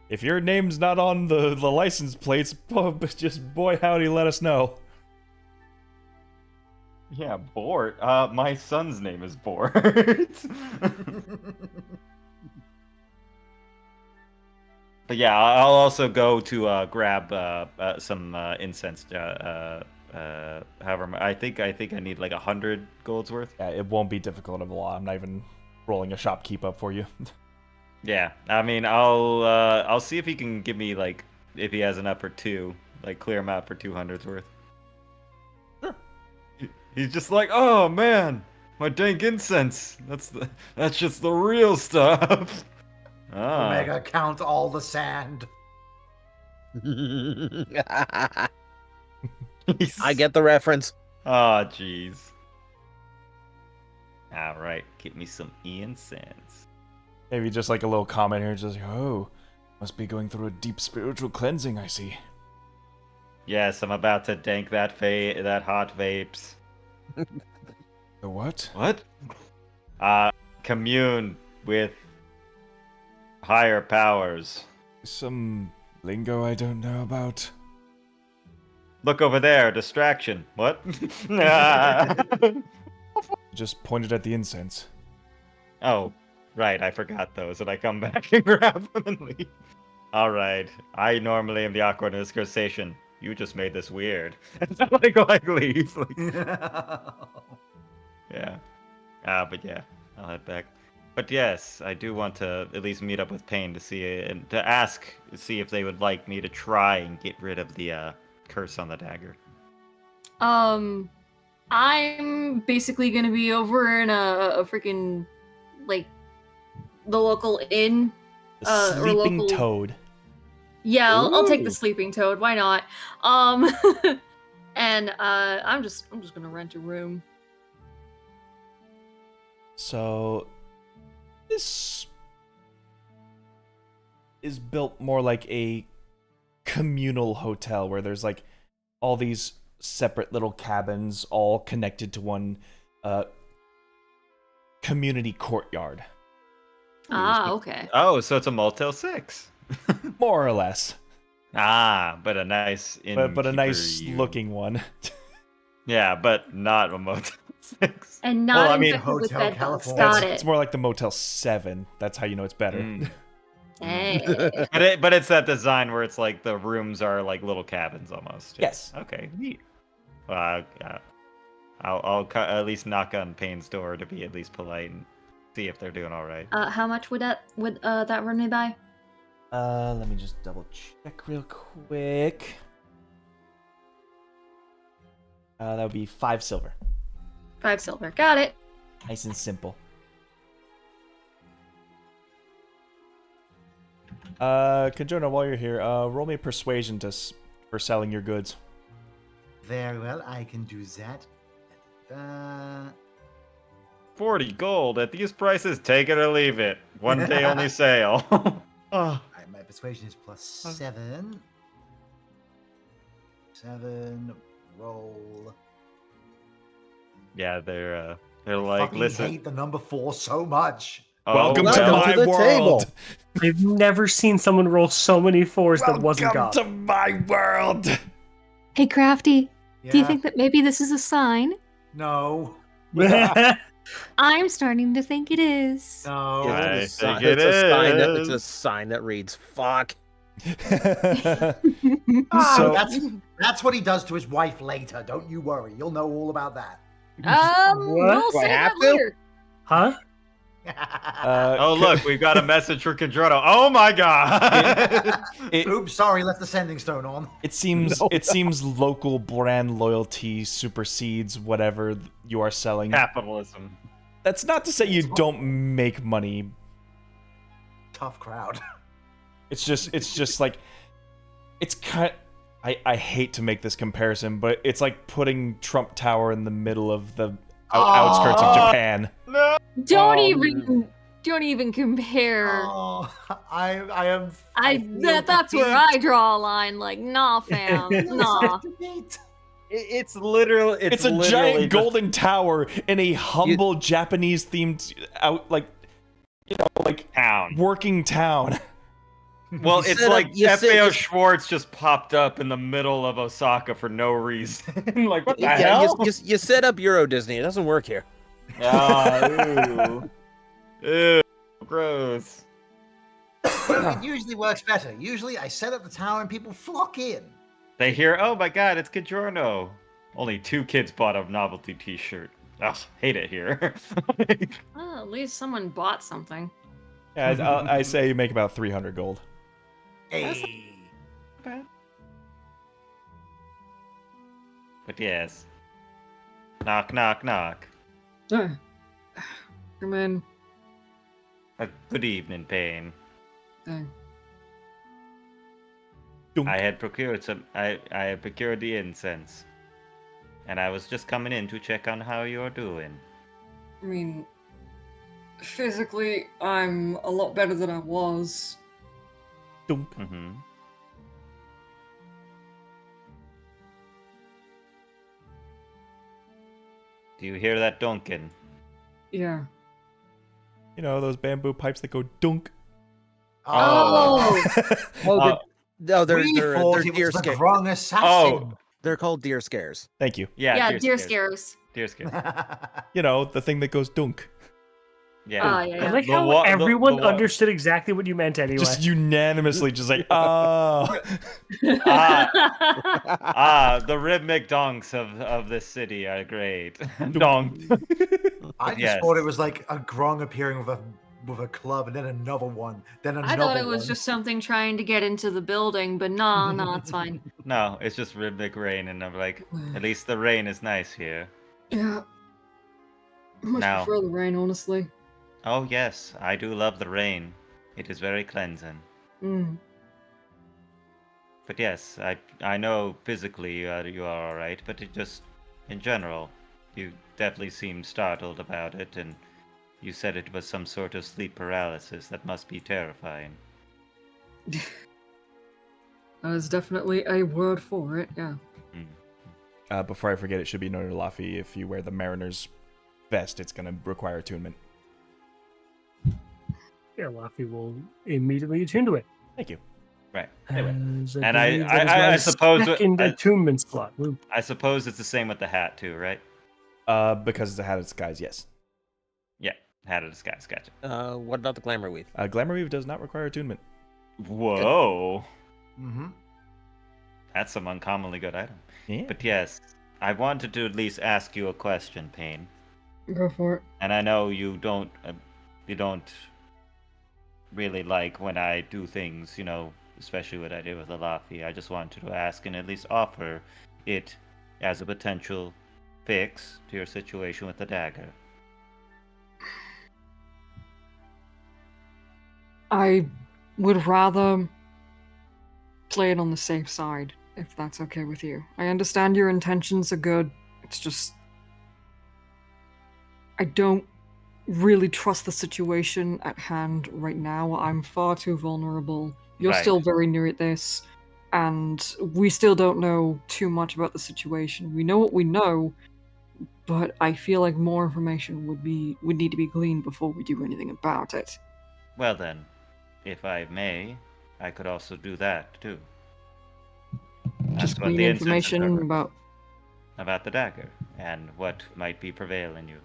If your name's not on the license plates, just boy howdy, let us know. Yeah, Bort. My son's name is Bort. But yeah, I'll also go to grab some incense. However, I think I need like 100 golds worth. Yeah, it won't be difficult at all. I'm not even rolling a shopkeep up for you. Yeah, I mean, I'll see if he can give me like if he has enough for 2, like clear him out for 200's worth. Sure. He's just like, oh man, my dank incense. That's just the real stuff. Ah. Omega, count all the sand. I get the reference. Oh, jeez. All right, get me some incense. Maybe just like a little comment here, just like, oh, must be going through a deep spiritual cleansing, I see. Yes, I'm about to dank that hot vapes. The what? What? Commune with higher powers. Some lingo I don't know about. Look over there, distraction. What? Just pointed at the incense. Oh, right, I forgot those, and I come back and grab them and leave. Alright, I normally am the awkward in this conversation. You just made this weird. And so I go like leave. Like, yeah. But yeah, I'll head back. But yes, I do want to at least meet up with Pain to see and to ask, see if they would like me to try and get rid of the curse on the dagger. I'm basically gonna be over in a freaking like the local inn. The Or sleeping local- toad. Yeah, I'll take the Ooh. sleeping toad. Why not? And I'm just gonna rent a room. So this is built more like a communal hotel where there's like all these separate little cabins all connected to one community courtyard. Okay. Oh, so it's a Motel 6. More or less. But a nice But a nice innkeeper, looking one. Yeah, but not a Motel 6. And not Well, I mean, infected with Hotel bed bugs. California. Got It's it. more like the Motel 7. That's how you know it's better. Mm. Hey. But it's that design where it's like the rooms are like little cabins almost. Yes. Okay. Neat. Well, I'll at least knock on Payne's door to be at least polite and see if they're doing all right. How much would that run me by? Let me just double check real quick. That would be 5 silver. 5 silver. Got it. Nice and simple. Conjono, while you're here, roll me a persuasion for selling your goods. Very well, I can do that. 40 gold at these prices. Take it or leave it. One day only sale. Oh. Alright, my persuasion is plus 7. 7. Roll. Yeah, they're I like, fucking listen. hate the number 4 so much. Welcome to welcome my to the world. table. I've never seen someone roll so many 4s that wasn't God. Welcome to my world. Hey, Crafty. Do you Yeah. think that maybe this is a sign? No. I'm starting to think it is. No. Yeah. I It's think it's it a sign that it's is. a sign that reads "fuck." Ah, So- that's what he does to his wife later. Don't you worry. You'll know all about that. What? We'll Do I say that have to? later. Huh? Oh, look, we've got a message for Condrono. Oh my god! Oops, sorry, left the sending stone on. It seems local brand loyalty supersedes whatever you are selling. Capitalism. That's not to say you don't make money. Tough crowd. It's just like it's kind. I hate to make this comparison, but it's like putting Trump Tower in the middle of the outskirts of Japan. No! Don't even compare. Oh, I am. That's where I draw a line. Like, nah, fam, nah. It's literally. It's a literally giant just- golden tower in a humble Japanese themed town. working town. Well, You it's set like up- you set- FAO you- Schwartz just popped up in the middle of Osaka for no reason. Like, what the Yeah, hell? you set up Euro Disney. It doesn't work here. Ew. Ew. Gross. It usually works better. Usually, I set up the tower and people flock in. They hear, oh my god, it's Kajorno. Only 2 kids bought a novelty t-shirt. Ugh, hate it here. Well, at least someone bought something. Yeah, I say you make about 300 gold. Hey. But yes. Knock, knock, knock. Come in. Good evening, Payne. Dang. I had procured I had procured the incense. And I was just coming in to check on how you're doing. I mean, physically, I'm a lot better than I was. Dunk. Mm-hmm. Do you hear that, Duncan? Yeah. You know, those bamboo pipes that go dunk. Oh. They're we thought it deer was the scares. Grong assassin. They're called deer scares. Thank you. Yeah, deer scares. scares. Deer scares. You know, the thing that goes dunk. Yeah. I Yeah. like The how wa- the- everyone the wa- understood exactly what you meant anyway. Just unanimously, just like, oh. The rhythmic donks of this city are great. Donk. I just Yes. thought it was like a Grong appearing with a club, and then another one, then another I thought it was one. just something trying to get into the building, but no, it's fine. No, it's just rhythmic rain, and I'm like, at least the rain is nice here. Yeah. Much Now- prefer the rain, honestly. Oh yes, I do love the rain. It is very cleansing. Mm. But yes, I know physically you are all right, but it just in general, you definitely seem startled about it, and you said it was some sort of sleep paralysis. That must be terrifying. That is definitely a word for it, yeah. Before I forget, it should be noted, Laffy, if you wear the mariner's vest, it's going to require attunement. Yeah, Laffy will immediately attune to it. Thank you. Right. Anyway, As and believe that is I my suppose second attunement slot. Woo. I suppose it's the same with the hat too, right? Because it's a hat of disguise, yes. Yeah, hat of disguise. Gotcha. What about the glamour weave? Glamour Weave does not require attunement. Whoa, Mm-hmm. that's some uncommonly good item. Yeah. But yes, I wanted to at least ask you a question, Payne. Go for it. And I know you don't really like when I do things, you know, especially what I did with Alafi. I just wanted to ask and at least offer it as a potential fix to your situation with the dagger. I would rather play it on the safe side, if that's okay with you. I understand your intentions are good. It's just I don't really trust the situation at hand right now. I'm far too vulnerable. You're Right. still very new at this, and we still don't know too much about the situation. We know what we know, but I feel like more information would need to be gleaned before we do anything about it. Well then, if I may, I could also do that too. Just That's what glean the intentions information are about the dagger and what might be prevailing you.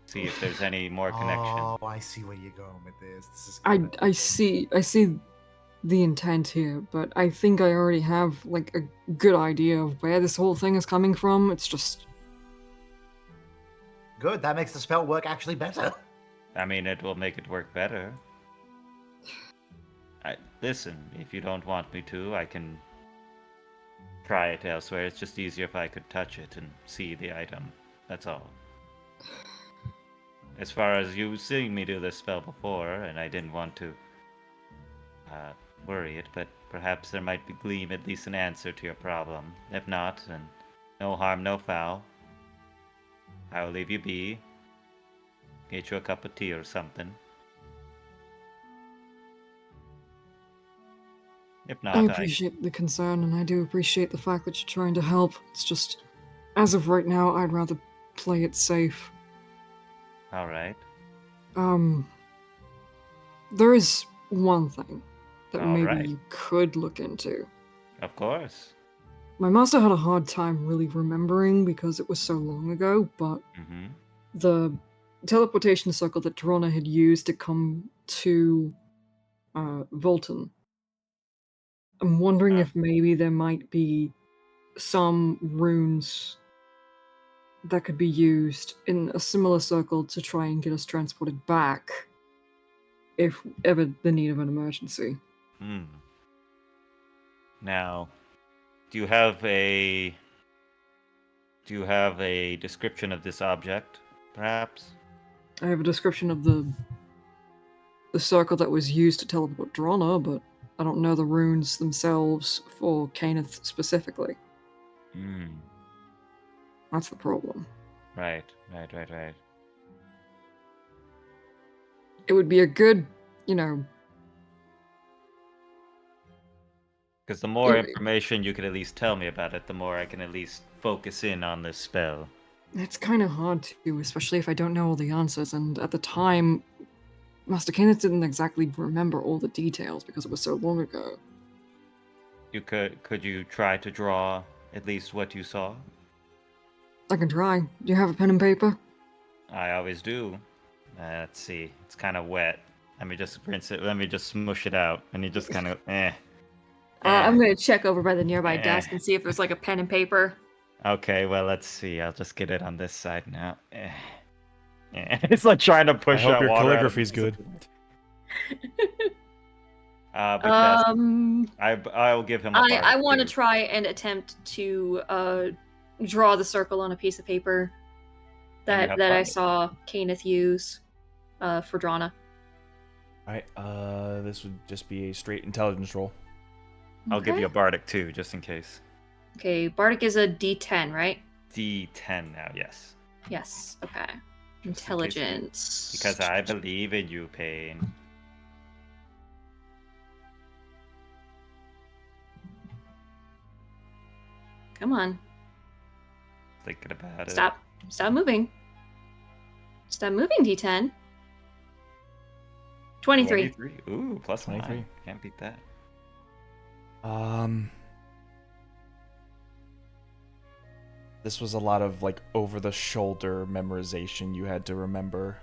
See if there's any more connection. Oh, I see where you're going with this. This is I good. see the intent here, but I think I already have like a good idea of where this whole thing is coming from. It's just Good. That makes the spell work actually better. I mean, it will make it work better. Listen, if you don't want me to, I can try it elsewhere. It's just easier if I could touch it and see the item. That's all. As far as you seeing me do this spell before, and I didn't want to worry it, but perhaps there might be gleam at least an answer to your problem. If not, then no harm, no foul. I will leave you be. Get you a cup of tea or something. If not, I appreciate the concern, and I do appreciate the fact that you're trying to help. It's just, as of right now, I'd rather play it safe. All right. There is one thing that All maybe right. you could look into. Of course. My master had a hard time really remembering because it was so long ago, but Mm-hmm. the teleportation circle that Drona had used to come to Wulton. I'm wondering if maybe there might be some runes that could be used in a similar circle to try and get us transported back if ever the need of an emergency. Hmm. Now, do you have a description of this object, perhaps? I have a description of the circle that was used to teleport Drona, but I don't know the runes themselves for Caneth specifically. Hmm. That's the problem. Right. It would be a good, you know, Because the more Yeah. information you could at least tell me about it, the more I can at least focus in on this spell. It's kind of hard to, especially if I don't know all the answers. And at the time, Master Kenneth didn't exactly remember all the details because it was so long ago. Could you try to draw at least what you saw? I can try. Do you have a pen and paper? I always do. Let's see. It's kind of wet. Let me just rinse it. Let me just smush it out. And you just kind of, I'm gonna check over by the nearby desk and see if there's like a pen and paper. Okay, well, let's see. I'll just get it on this side now. It's like trying to push I hope out your water out of calligraphy's it. good. But yes, I'll give him a I want to too. try and attempt to draw the circle on a piece of paper And you that have I bardic. saw Kenneth use for Drana. Alright, this would just be a straight intelligence roll. I'll give Okay. you a bardic too, just in case. Okay, Bardic is a D10, right? D10 now, yes. Yes. Okay. Just in case Intelligence. Because I believe in you, Pain. Come on. Thinking about it. Stop. Stop moving. Stop moving, D10. 23. 23. Ooh, plus 23. 9. Can't beat that. This was a lot of like over the shoulder memorization you had to remember.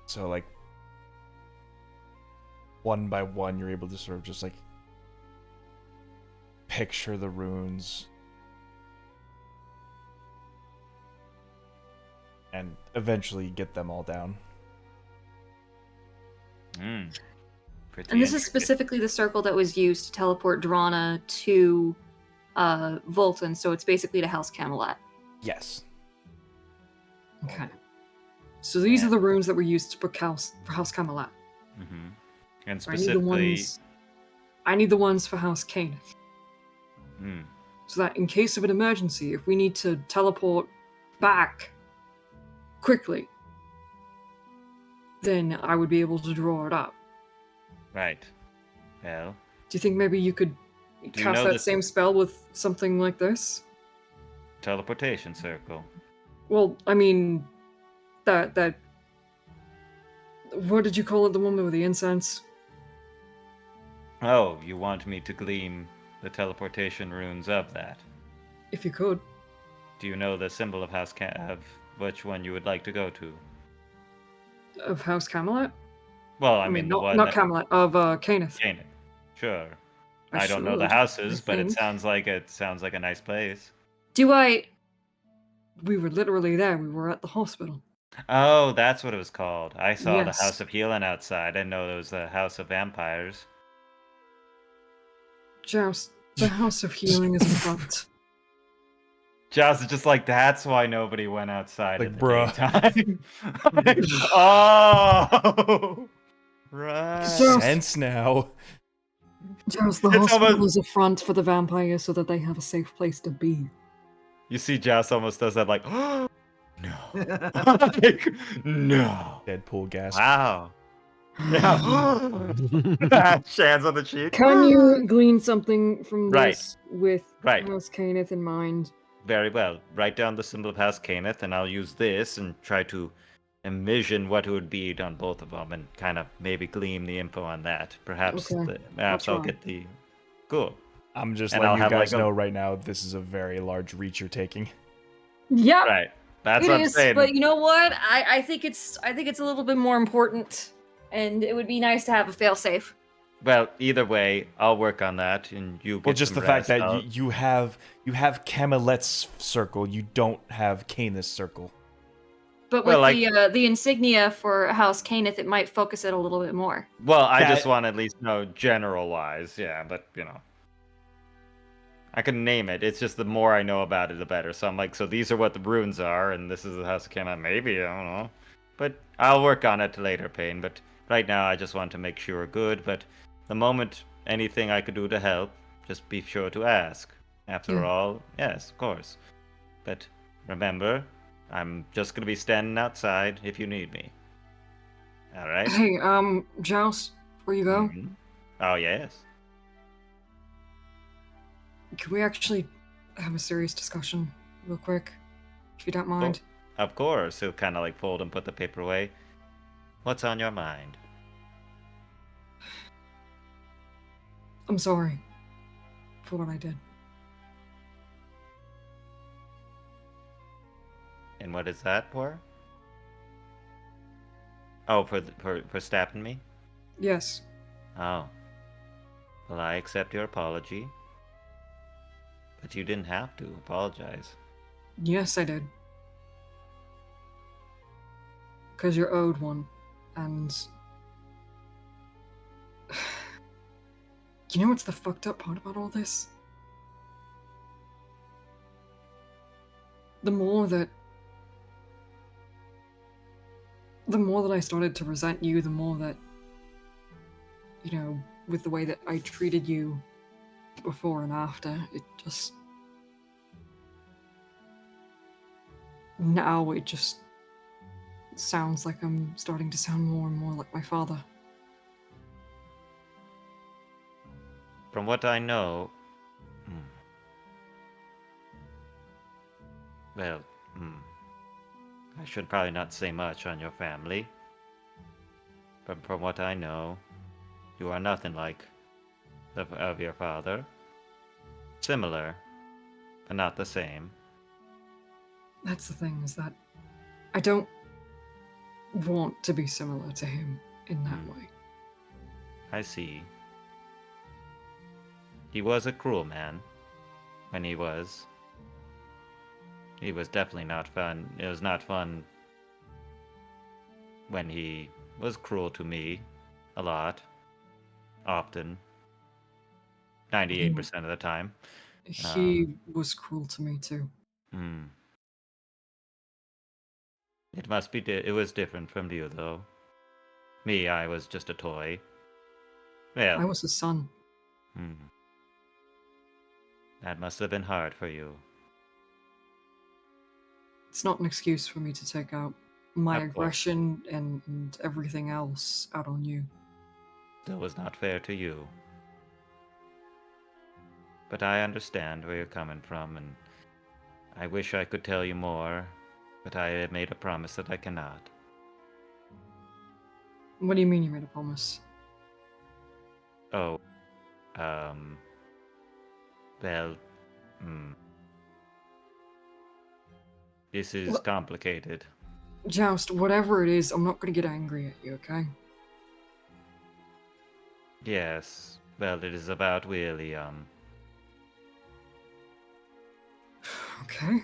So like one by one you're able to sort of just like picture the runes and eventually get them all down. Pretty And this is intricate. specifically the circle that was used to teleport Drana to Wulton, so it's basically to House Camelot. Yes. Okay. So these are the runes that were used for House Camelot. Mm-hmm. And I need the specifically, ones. I need the ones for House Kenneth. Hmm. So that in case of an emergency, if we need to teleport back quickly, then I would be able to draw it up. Right. Well, Do you think maybe you could you cast know that this- same spell with something like this? teleportation circle. Well, I mean, that. What did you call it? The one with the incense? Oh, you want me to gleam the teleportation runes of that? If you could. Do you know the symbol of of which one you would like to go to? Of House Camelot? Well, I mean the not, one not that Camelot, of Kenneth. Canaan. Sure. I I don't know the should, houses, I but it think. sounds like a nice place. Do I? We were literally there. We were at the hospital. Oh, that's what it was called. I saw Yes. the House of Healing outside. I didn't know it was the House of Vampires. Joust, the House of Healing is in front. Joss is just like, that's why nobody went outside Like, in the bruh. daytime. Oh, right. Joust, Sense now. Joust, the It's hospital almost- is a front for the vampires so that they have a safe place to be. You see, Joss almost does that, like, no, like, no. Deadpool gasp. Wow. Yeah. Shands on the cheek. Can you glean something from Right. this with Right. House Kenneth in mind? Very well. Write down the symbol of House Kenneth, and I'll use this and try to envision what it would be on both of them, and kind of maybe glean the info on that. Perhaps, Okay, perhaps I'll try. get the. Cool. I'm just And I'll letting you have, guys like, a- know right now this is a very large reach you're taking. Yep. Right. That's It what I'm is, saying. but you know what? I think it's a little bit more important, and it would be nice to have a failsafe. Well, either way, I'll work on that, and you get Well, just some the fact rest. that you have Camelot's circle, you don't have Canis' circle. But Well, with the insignia for House Kenneth, it might focus it a little bit more. Well, I that- just want to at least know general-wise, yeah, but, I can name it. It's just the more I know about it, the better. So I'm like, so these are what the runes are, and this is the House of Kenneth. Maybe, I don't know. But I'll work on it later, Payne. But right now, I just want to make sure we're good. But the moment anything I could do to help, just be sure to ask. After Yeah. all, yes, of course. But remember, I'm just going to be standing outside if you need me. All right? Hey, Joust, where you go? Mhm. Oh, yes. Can we actually have a serious discussion real quick, if you don't mind? Of course. He'll kind of like fold and put the paper away. What's on your mind? I'm sorry for what I did. And what is that for? Oh, for stabbing me? Yes. Oh. Well, I accept your apology. But you didn't have to apologize. Yes, I did. Because you're owed one. And... You know what's the fucked up part about all this? The more that I started to resent you, the more that, you know, with the way that I treated you before and after, it just... Now it just sounds like I'm starting to sound more and more like my father. From what I know... Well, I should probably not say much on your family. But from what I know, you are nothing like of your father. Similar, but not the same. That's the thing, is that I don't want to be similar to him in that way. I see. He was a cruel man. When he was. He was definitely not fun. It was not fun when he was cruel to me. A lot. Often. 98% of the time. He was cruel to me too. It must be. It was different from you, though. Me, I was just a toy. Well. I was his son. That must have been hard for you. It's not an excuse for me to take out my aggression and everything else out on you. That was not fair to you. But I understand where you're coming from, and I wish I could tell you more, but I have made a promise that I cannot. What do you mean you made a promise? Oh, well, this is complicated. Joust, whatever it is, I'm not gonna get angry at you, okay? Yes, well, it is about William. Okay.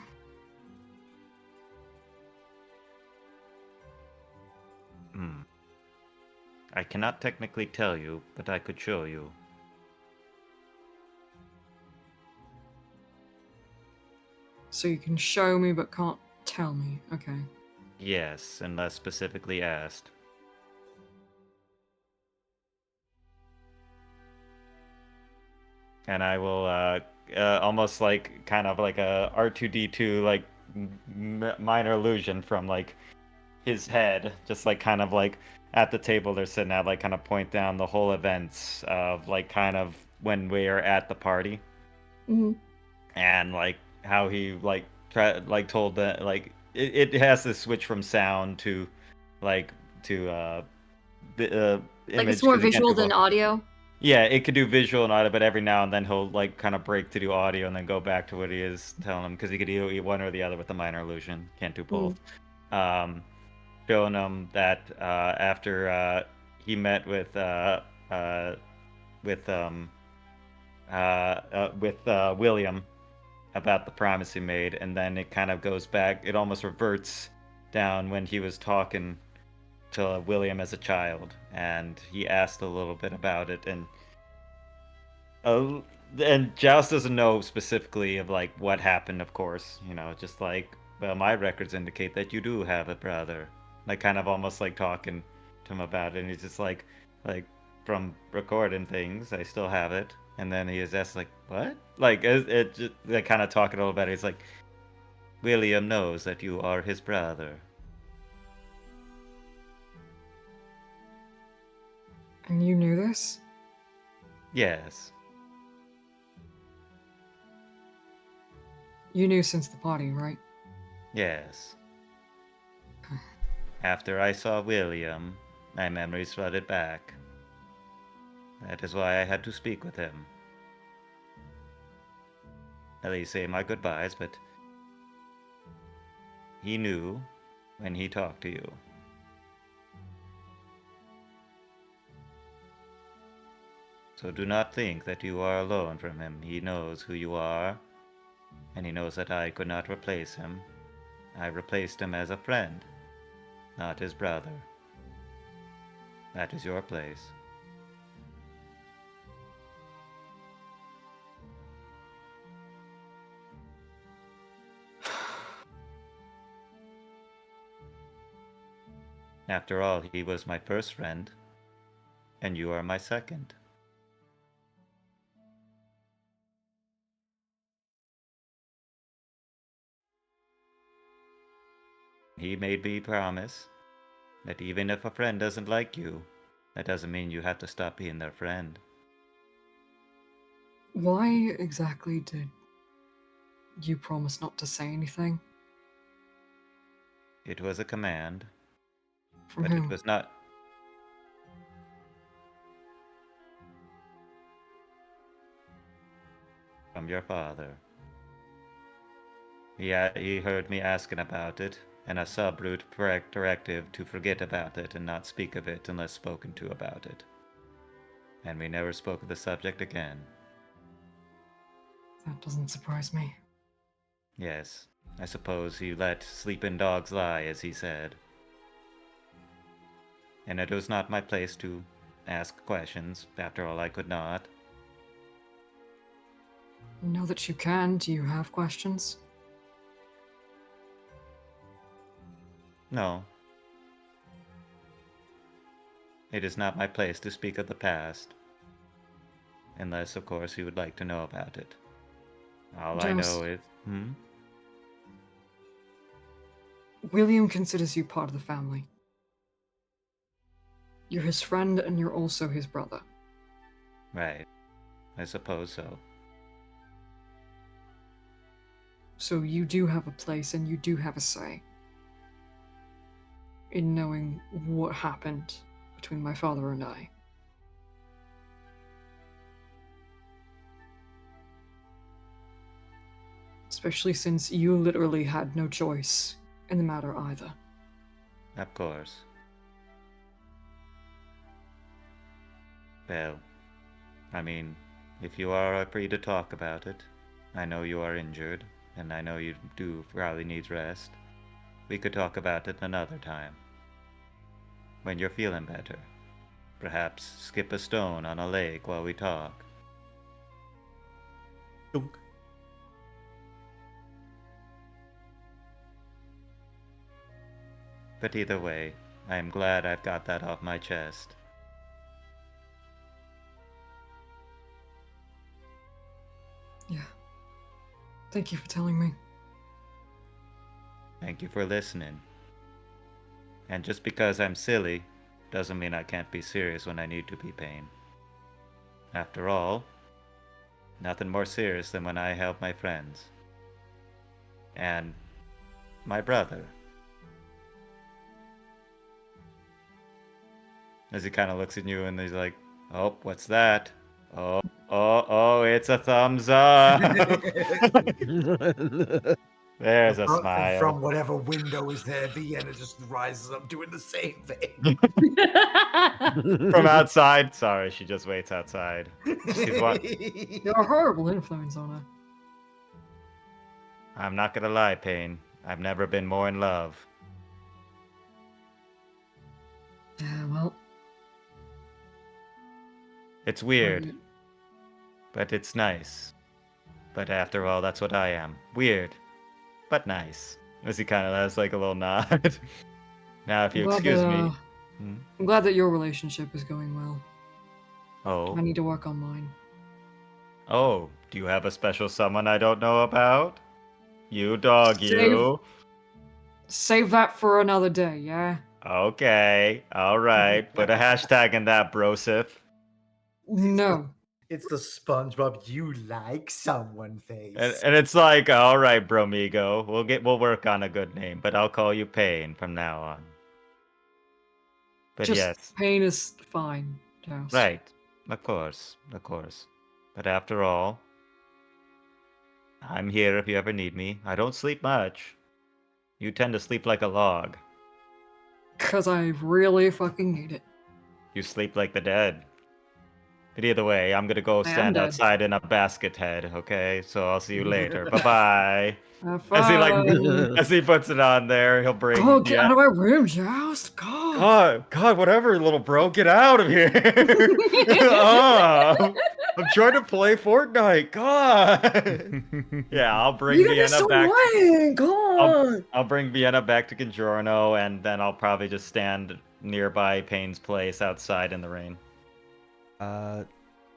I cannot technically tell you, but I could show you. So you can show me but can't tell me, okay. Yes, unless specifically asked. And I will almost like kind of like a R2D2 like minor illusion from like his head, just like kind of like at the table they're sitting at, like kind of point down the whole events of like kind of when we are at the party, and like how he like told that like it has to switch from sound to like to the image. Like it's more 'cause he can't visual do than audio. Yeah, it could do visual and audio, but every now and then he'll like kind of break to do audio and then go back to what he is telling him, because he could do one or the other with the minor illusion. Can't do both. Showing him that after he met with William about the promise he made, and then it kind of goes back. It almost reverts down when he was talking to William as a child, and he asked a little bit about it, and Joust doesn't know specifically of like what happened, of course, just like, well, my records indicate that you do have a brother, like kind of almost like talking to him about it, and he's just like from recording things, I still have it, and then he is asked like, what, like it just, they kind of talk it a little better. He's like, William knows that you are his brother. And you knew this? Yes. You knew since the party, right? Yes. After I saw William, my memories flooded back. That is why I had to speak with him. At least say my goodbyes, but he knew when he talked to you. So do not think that you are alone from him. He knows who you are, and he knows that I could not replace him. I replaced him as a friend, not his brother. That is your place. After all, he was my first friend, and you are my second. He made me promise that even if a friend doesn't like you, that doesn't mean you have to stop being their friend. Why exactly did you promise not to say anything? It was a command, From but it whom? was not from your father. He heard me asking about it, and a sub-root directive to forget about it and not speak of it unless spoken to about it. And we never spoke of the subject again. That doesn't surprise me. Yes, I suppose he let sleeping dogs lie, as he said. And it was not my place to ask questions. After all, I could not. Know that you can. Do you have questions? No. It is not my place to speak of the past. Unless, of course, you would like to know about it. All I Just- know is... William considers you part of the family. You're his friend and you're also his brother. Right. I suppose so. So you do have a place and you do have a say in knowing what happened between my father and I. Especially since you literally had no choice in the matter either. Of course. Well, I mean, if you are free to talk about it, I know you are injured, and I know you do probably need rest. We could talk about it another time. When you're feeling better. Perhaps skip a stone on a lake while we talk. Dunk. But either way, I am glad I've got that off my chest. Yeah. Thank you for telling me. Thank you for listening. And just because I'm silly, doesn't mean I can't be serious when I need to be, Pain. After all, nothing more serious than when I help my friends. And my brother. As he kind of looks at you and he's like, oh, what's that? Oh, it's a thumbs up. There's a And smile. from whatever window is there, Vienna just rises up doing the same thing. From outside. Sorry, she just waits outside. She's what? You're a horrible influence on her. I'm not gonna lie, Pain. I've never been more in love. Yeah, well. It's weird, Right. but it's nice. But after all, that's what I am. Weird, but nice. As he kind of has like a little nod. Now, if you Glad excuse that, me. I'm glad that your relationship is going well. Oh. I need to work on mine. Oh, do you have a special someone I don't know about? You dog, you. Save that for another day, yeah? Okay, alright. Put a hashtag in that, brosif. No. It's the SpongeBob you like someone face. And it's like, all right, bromigo, we'll work on a good name, but I'll call you Pain from now on. But Just yes, Pain is fine, Joust. right, of course. But after all, I'm here if you ever need me. I don't sleep much. You tend to sleep like a log. 'Cause I really fucking need it. You sleep like the dead. But either way, I'm gonna go I am stand dead. outside in a basket head, okay? So I'll see you later. Bye-bye. Have As he fun. as he puts it on there, he'll bring Oh, get out of my room, Joust. God, whatever, little bro, get out of here. I'm trying to play Fortnite. God. Yeah, I'll bring You gotta be Vienna so back. annoying. Come on. I'll bring Vienna back to Congiorno, and then I'll probably just stand nearby Payne's place outside in the rain.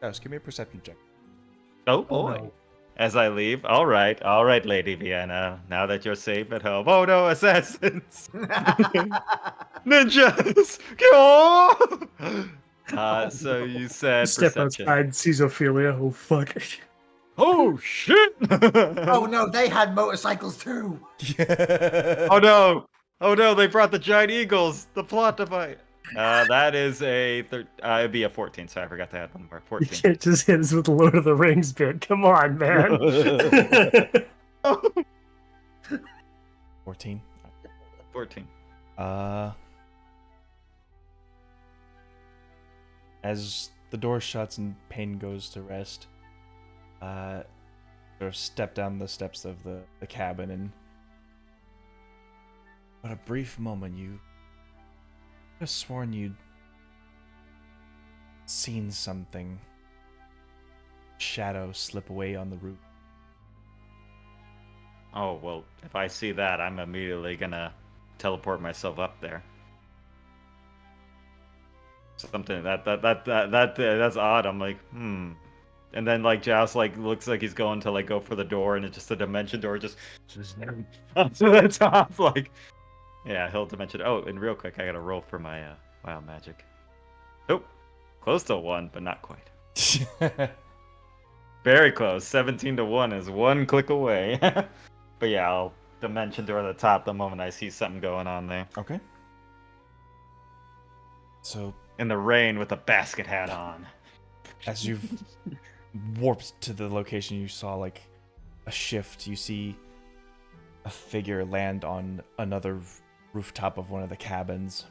Just give me a perception check. Oh boy. no. As I leave, all right, Lady Vienna. Now that you're safe at home. Oh no, assassins! Ninjas! So you said Step perception. outside, sees Ophelia. Oh fuck. Oh shit! Oh no, they had motorcycles too. Oh no, they brought the giant eagles. The plot device. That is it'd be a 14. Sorry, I forgot to add one more. You 14. can't just hit us with the Lord of the Rings bit. Come on, man. 14. 14. As the door shuts and Payne goes to rest, sort of step down the steps of the cabin, and for a brief moment you could have sworn you'd seen something. Shadow slip away on the roof. Oh well, if I see that, I'm immediately gonna teleport myself up there. Something that's odd. I'm like, and then like Joust like looks like he's going to like go for the door, and it's just a dimension door just up to the top. Like, yeah, he'll dimension. Oh, and real quick, I gotta roll for my wild magic. Nope, close to 1, but not quite. Very close. 17 to 1 is one click away. But yeah, I'll dimension door at the top the moment I see something going on there. Okay. So In the rain with a basket hat on. as you've warped to the location, you saw like a shift. You see a figure land on another rooftop of one of the cabins.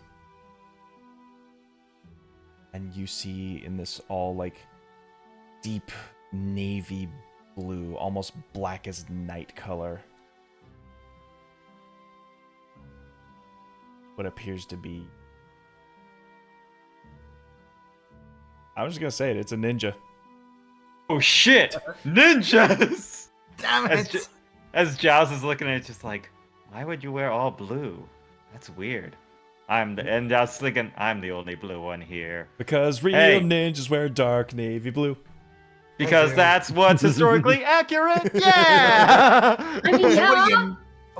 And you see in this all like deep navy blue, almost black as night color, what appears to be, I'm just gonna say it's a ninja. Oh shit! Ninjas! Damn it! As Joust is looking at it, just like, why would you wear all blue? That's weird. And Joust is thinking, I'm the only blue one here. Because real Hey. ninjas wear dark navy blue. Because Hey, that's what's historically accurate. Yeah. I mean, yeah.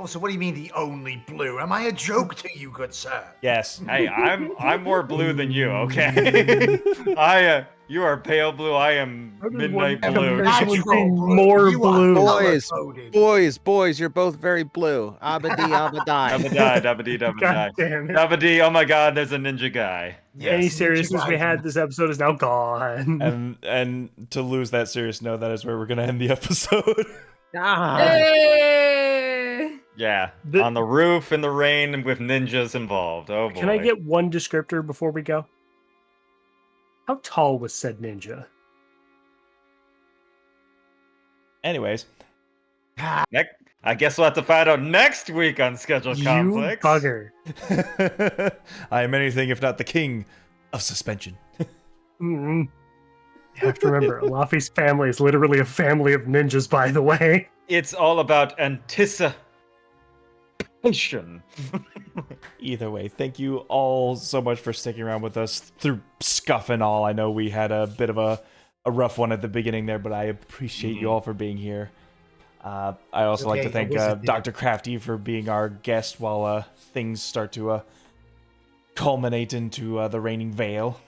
So what do you mean the only blue? Am I a joke to you, good sir? Yes. Hey, I'm more blue than you. Okay. You are pale blue. I am How does midnight one blue. have a- Magical being more You are blue. color-coded. Boys, you're both very blue. Abadi, abadai. Dabba-die, dabba-dee, God dabba-die. damn it. Dabba-dee, oh my god, there's a ninja guy. Any Yes, seriousness we ninja had guy. this episode is now gone. And to lose that serious note, that is where we're gonna end the episode. Ah. Hey! Yeah, The- on the roof in the rain with ninjas involved. Oh boy. Can I get one descriptor before we go? How tall was said ninja? Anyways, I guess we'll have to find out next week on Scheduled You Conflicts. bugger. I am anything if not the king of suspension. Mm. You have to remember, Laffy's family is literally a family of ninjas, by the way. It's all about anticipation. Either way, thank you all so much for sticking around with us through scuff and all. I know we had a bit of a rough one at the beginning there, but I appreciate you all for being here. I also like to Okay, thank I wasn't there. Dr. Crafty for being our guest while things start to culminate into the Raining Veil.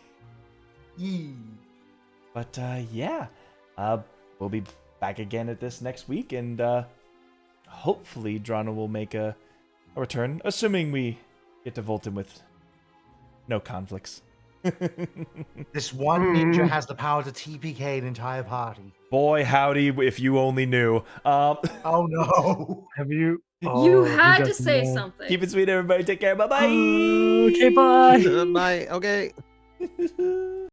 Yee. But yeah, we'll be back again at this next week, and hopefully Drana will make a return, assuming we get to Wulton with no conflicts. This one ninja has the power to TPK an entire party. Boy, howdy, if you only knew. Oh no. Have you? You Oh, he had to doesn't say know. something. Keep it sweet, everybody. Take care. Bye-bye. Okay, bye. Bye. Okay.